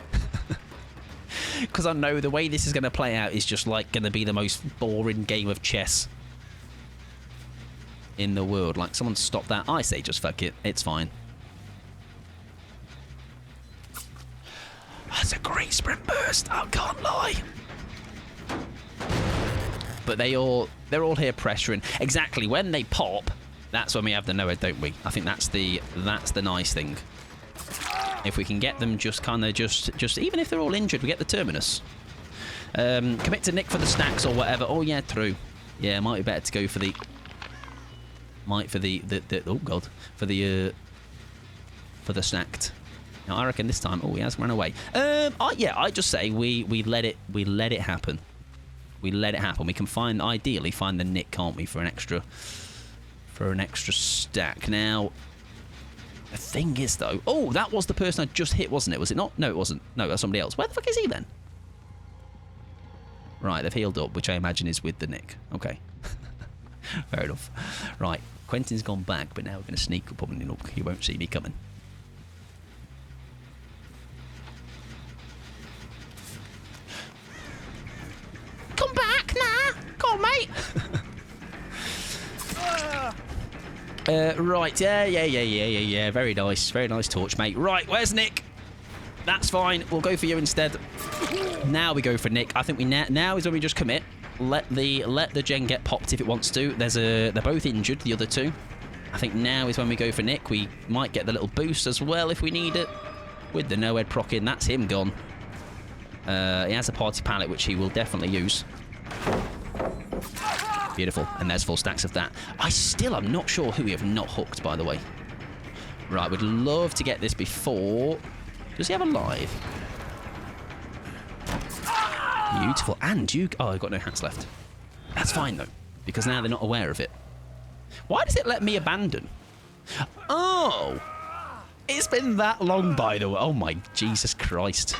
because I know the way this is going to play out is just like going to be the most boring game of chess in the world. Like, someone stop that. I say just fuck it. It's fine. That's a great sprint burst. I can't lie. But they're all here pressuring. Exactly. When they pop, that's when we have the newyt, don't we? I think that's the nice thing. If we can get them just kind of just even if they're all injured, we get the terminus. Commit to Nick for the stacks or whatever. Oh yeah, true. Yeah, it might be better to go for the oh god, for the stacked. Now I reckon this time, oh, he has run away. Yeah, I just say we let it happen. We let it happen. We can ideally find the Nick, can't we, for an extra stack. Now the thing is though, oh, that was the person I just hit, wasn't it? Was it not? No, it wasn't. No, that's somebody else. Where the fuck is he then? Right, they've healed up, which I imagine is with the Nick. Okay. Fair enough. Right, Quentin's gone back, but now we're going to sneak up on him. He won't see me coming. Come back, nah. Come on, mate. Right, yeah. Very nice torch, mate. Right, where's Nick? That's fine. We'll go for you instead. Now we go for Nick. I think now is when we just commit. Let the gen get popped if it wants to. They're both injured, the other two. I think now is when we go for Nick. We might get the little boost as well if we need it. With the newyt proc in, that's him gone. He has a party pallet, which he will definitely use. Beautiful. And there's 4 stacks of that. I still am not sure who we have not hooked, by the way. Right, we'd love to get this before... Does he have a live? Beautiful. And you... Oh, I've got no hats left. That's fine, though, because now they're not aware of it. Why does it let me abandon? Oh! It's been that long, by the way. Oh, my Jesus Christ.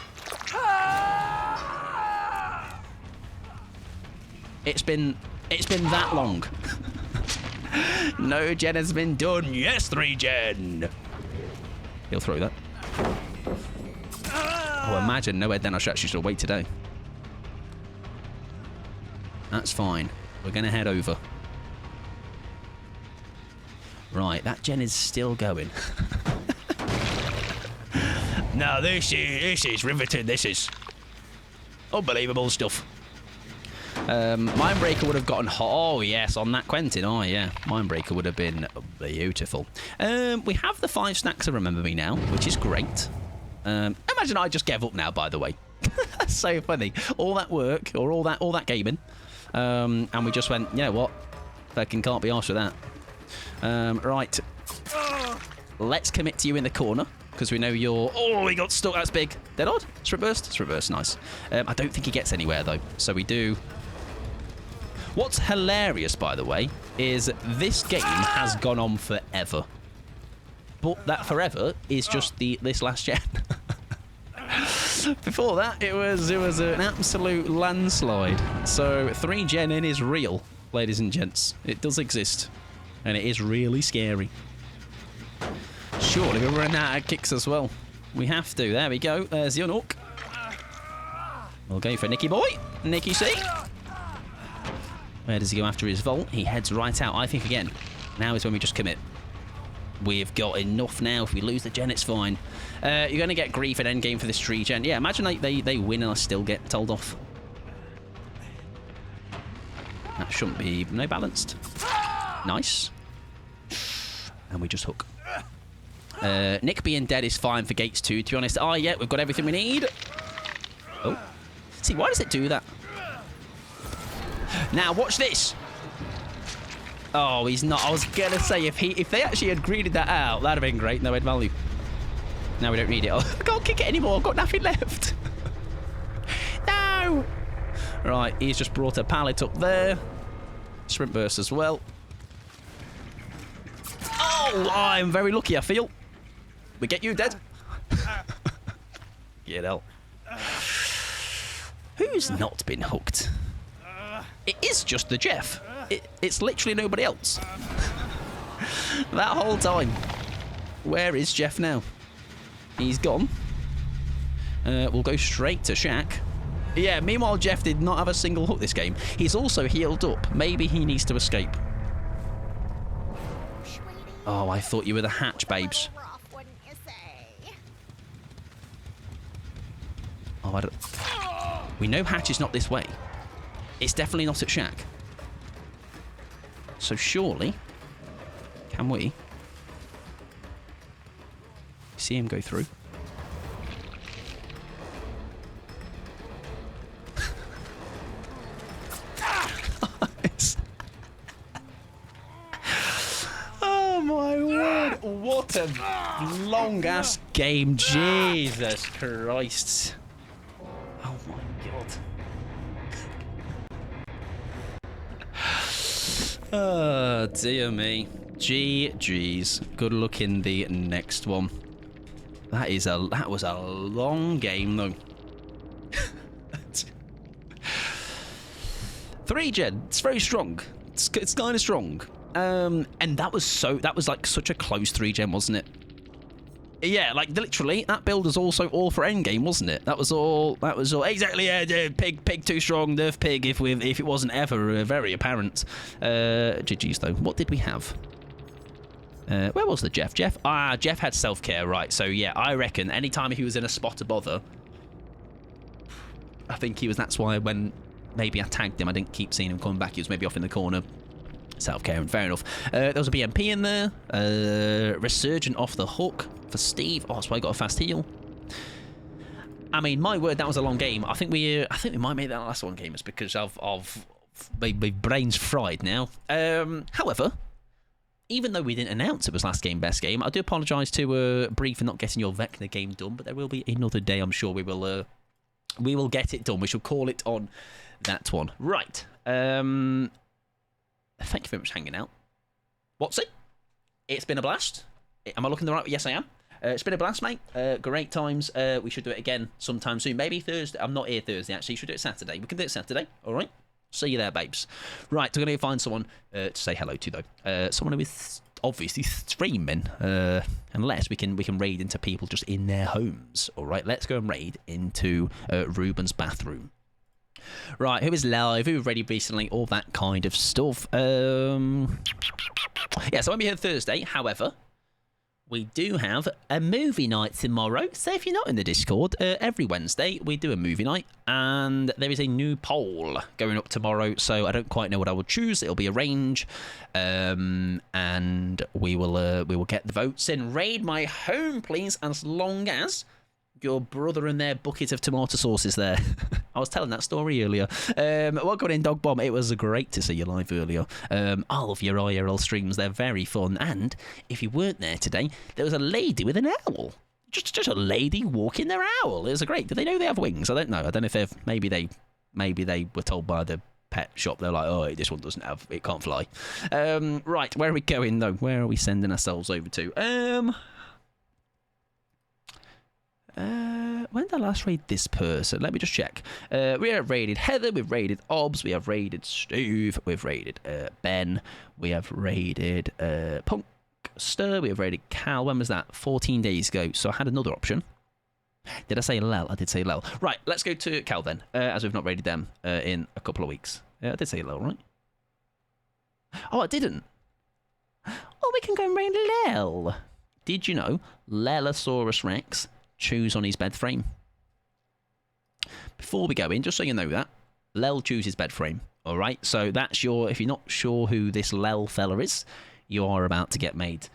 It's been that long. No gen has been done. Yes, 3 gen. He'll throw that. Oh, imagine newyt, then I should actually wait today. That's fine. We're going to head over. Right, that gen is still going. No, this is riveting. This is unbelievable stuff. Mindbreaker would have gotten hot. Oh, yes, on that Quentin. Oh, yeah. Mindbreaker would have been beautiful. We have the 5 stacks of Remember Me now, which is great. Imagine I just gave up now, by the way. That's so funny. All that work, or all that gaming, and we just went, you know what? Fucking can't be arsed with that. Right. Let's commit to you in the corner, because we know you're... Oh, he got stuck. That's big. Dead odd? Strip burst? Strip burst. Nice. I don't think he gets anywhere, though. So we do... What's hilarious, by the way, is this game has gone on forever. But that forever is just this last gen. Before that, it was an absolute landslide. So 3 gen in is real, ladies and gents. It does exist. And it is really scary. Surely we're running out of kicks as well. We have to. There we go. There's the unhook. We'll go for Nicky boy. Nicky C. Where does he go after his vault? He heads right out. I think, again, now is when we just commit. We've got enough now. If we lose the gen, it's fine. You're going to get grief at endgame for this 3 gen. Yeah, imagine they win and I still get told off. That shouldn't be... No balanced. Nice. And we just hook. Nick being dead is fine for gates 2, to be honest. Oh, yeah, we've got everything we need. Oh. See, why does it do that? Now, watch this. Oh, he's not. I was going to say, if they actually had greeted that out, that'd have been great. No head value. Now we don't need it. Oh, I can't kick it anymore. I've got nothing left. No. Right, he's just brought a pallet up there. Sprint burst as well. Oh, I'm very lucky, I feel. We get you dead. Get out. Who's not been hooked? It is just the Jeff. It's literally nobody else. That whole time. Where is Jeff now? He's gone. We'll go straight to Shaq. Yeah, meanwhile, Jeff did not have a single hook this game. He's also healed up. Maybe he needs to escape. Oh, I thought you were the hatch, babes. Oh, I don't... We know hatch is not this way. It's definitely not at Shaq. So surely, can we see him go through? Oh my word! What a long ass game! Jesus Christ! Oh my god! Oh, dear me. GG's. Good luck in the next one. That was a long game, though. 3 gen. It's very strong. It's kind of strong. And that was like such a close 3 gen, wasn't it? Yeah, like literally, that build was also all for endgame, wasn't it? That was all. Exactly. Yeah, pig too strong. Nerf pig. If it wasn't ever very apparent. GG's though. What did we have? Where was the Jeff? Jeff had self-care, right? So yeah, I reckon anytime he was in a spot to bother, I think that's why when maybe I tagged him, I didn't keep seeing him coming back. He was maybe off in the corner. Self-care, and fair enough. There was a BMP in there. Resurgent off the hook for Steve. Oh, that's why I got a fast heal. I mean, my word, that was a long game. I think we might make that last one, gamers, because of my brain's fried now. However, even though we didn't announce it was last game, best game, I do apologise to Bree for not getting your Vecna game done, but there will be another day. I'm sure we will get it done. We shall call it on that one. Right. Thank you very much for hanging out. What's it? It's been a blast. Am I looking the right way? Yes, I am. It's been a blast, mate. Great times. We should do it again sometime soon. Maybe Thursday. I'm not here Thursday, actually. You should do it Saturday. We can do it Saturday. All right? See you there, babes. Right, we're going to find someone to say hello to, though. Someone who is obviously streaming. Unless we can raid into people just in their homes. All right? Let's go and raid into Ruben's bathroom. Right, who is live, who ready recently, all that kind of stuff. Yeah, so I won't be here Thursday. However, we do have a movie night tomorrow. So if you're not in the Discord, every Wednesday we do a movie night, and there is a new poll going up tomorrow. So I don't quite know what I will choose. It'll be a range, and we will get the votes in. Raid my home, please, as long as your brother and their bucket of tomato sauces there. I was telling that story earlier. Welcome in, Dog Bomb. It was great to see you live earlier. I love your IRL streams. They're very fun. And if you weren't there today, there was a lady with an owl. Just a lady walking their owl. It was great. Do they know they have wings? I don't know. I don't know if they've... Maybe they were told by the pet shop. They're like, oh, this one doesn't have... It can't fly. Right, where are we going, though? Where are we sending ourselves over to? When did I last raid this person? Let me just check. We have raided Heather, we've raided Obs, we have raided Steve, we've raided Ben, we have raided Punkster, we have raided Cal. When was that? 14 days ago. So I had another option. Did I say Lel? I did say Lel. Right, let's go to Cal then, as we've not raided them in a couple of weeks. I did say Lel, right? Oh, I didn't. Oh, we can go and raid Lel. Did you know Lelosaurus Rex chews on his bed frame? Before we go in, just so you know that, Lel chews his bed frame. Alright, so that's your... If you're not sure who this Lel fella is, you are about to get made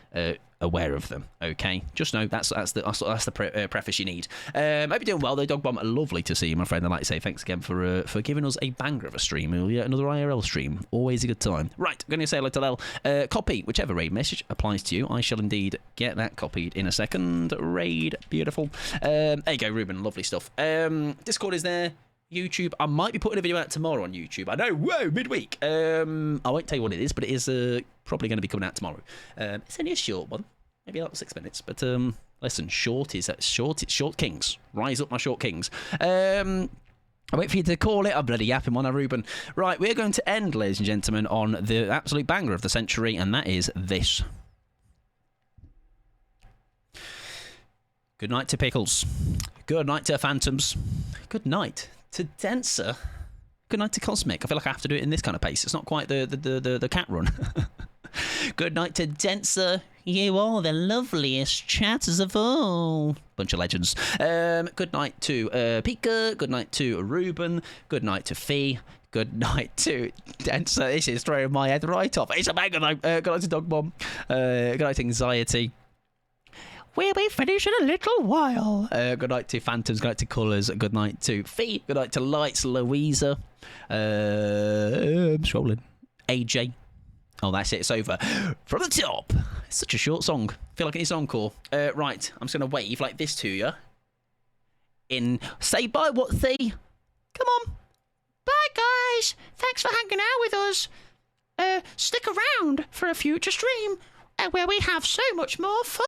aware of them. Okay, just know that's the preface you need. Hope you're doing well though, Dog Bomb. Lovely to see you, my friend. I'd like to say thanks again for giving us a banger of a stream earlier. Another IRL stream, always a good time. Right, I'm going to say hello to Lel. Copy whichever raid message applies to you. I shall indeed get that copied in a second. Raid, beautiful. There you go, Ruben. Lovely stuff. Discord is there. YouTube. I might be putting a video out tomorrow on YouTube. I know, whoa, midweek. I won't tell you what it is, but it is probably going to be coming out tomorrow. It's only a short one, maybe about 6 minutes. But listen, short is short. It's short kings. Rise up, my short kings. I wait for you to call it. I'm bloody yapping one, Ruben. Right, we're going to end, ladies and gentlemen, on the absolute banger of the century, and that is this. Good night to Pickles. Good night to Phantoms. Good night to Denser. Good night to Cosmic. I feel like I have to do it in this kind of pace. It's not quite the cat run. Good night to Denser. You are the loveliest chatters of all. Bunch of legends. Good night to Pika. Good night to Ruben. Good night to Fee. Good night to Denser. This is throwing my head right off. It's a banger though. Good night to Dog Bomb. Good night to Anxiety. We'll be finished in a little while. Good night to Phantoms. Good night to Colours. Good night to Fee. Good night to Lights. Louisa. I'm scrolling. AJ. Oh, that's it. It's over. From the top. It's such a short song. I feel like it needs an encore. Right. I'm just going to wave like this to you. Say bye, what thee? Come on. Bye, guys. Thanks for hanging out with us. Stick around for a future stream where we have so much more fun.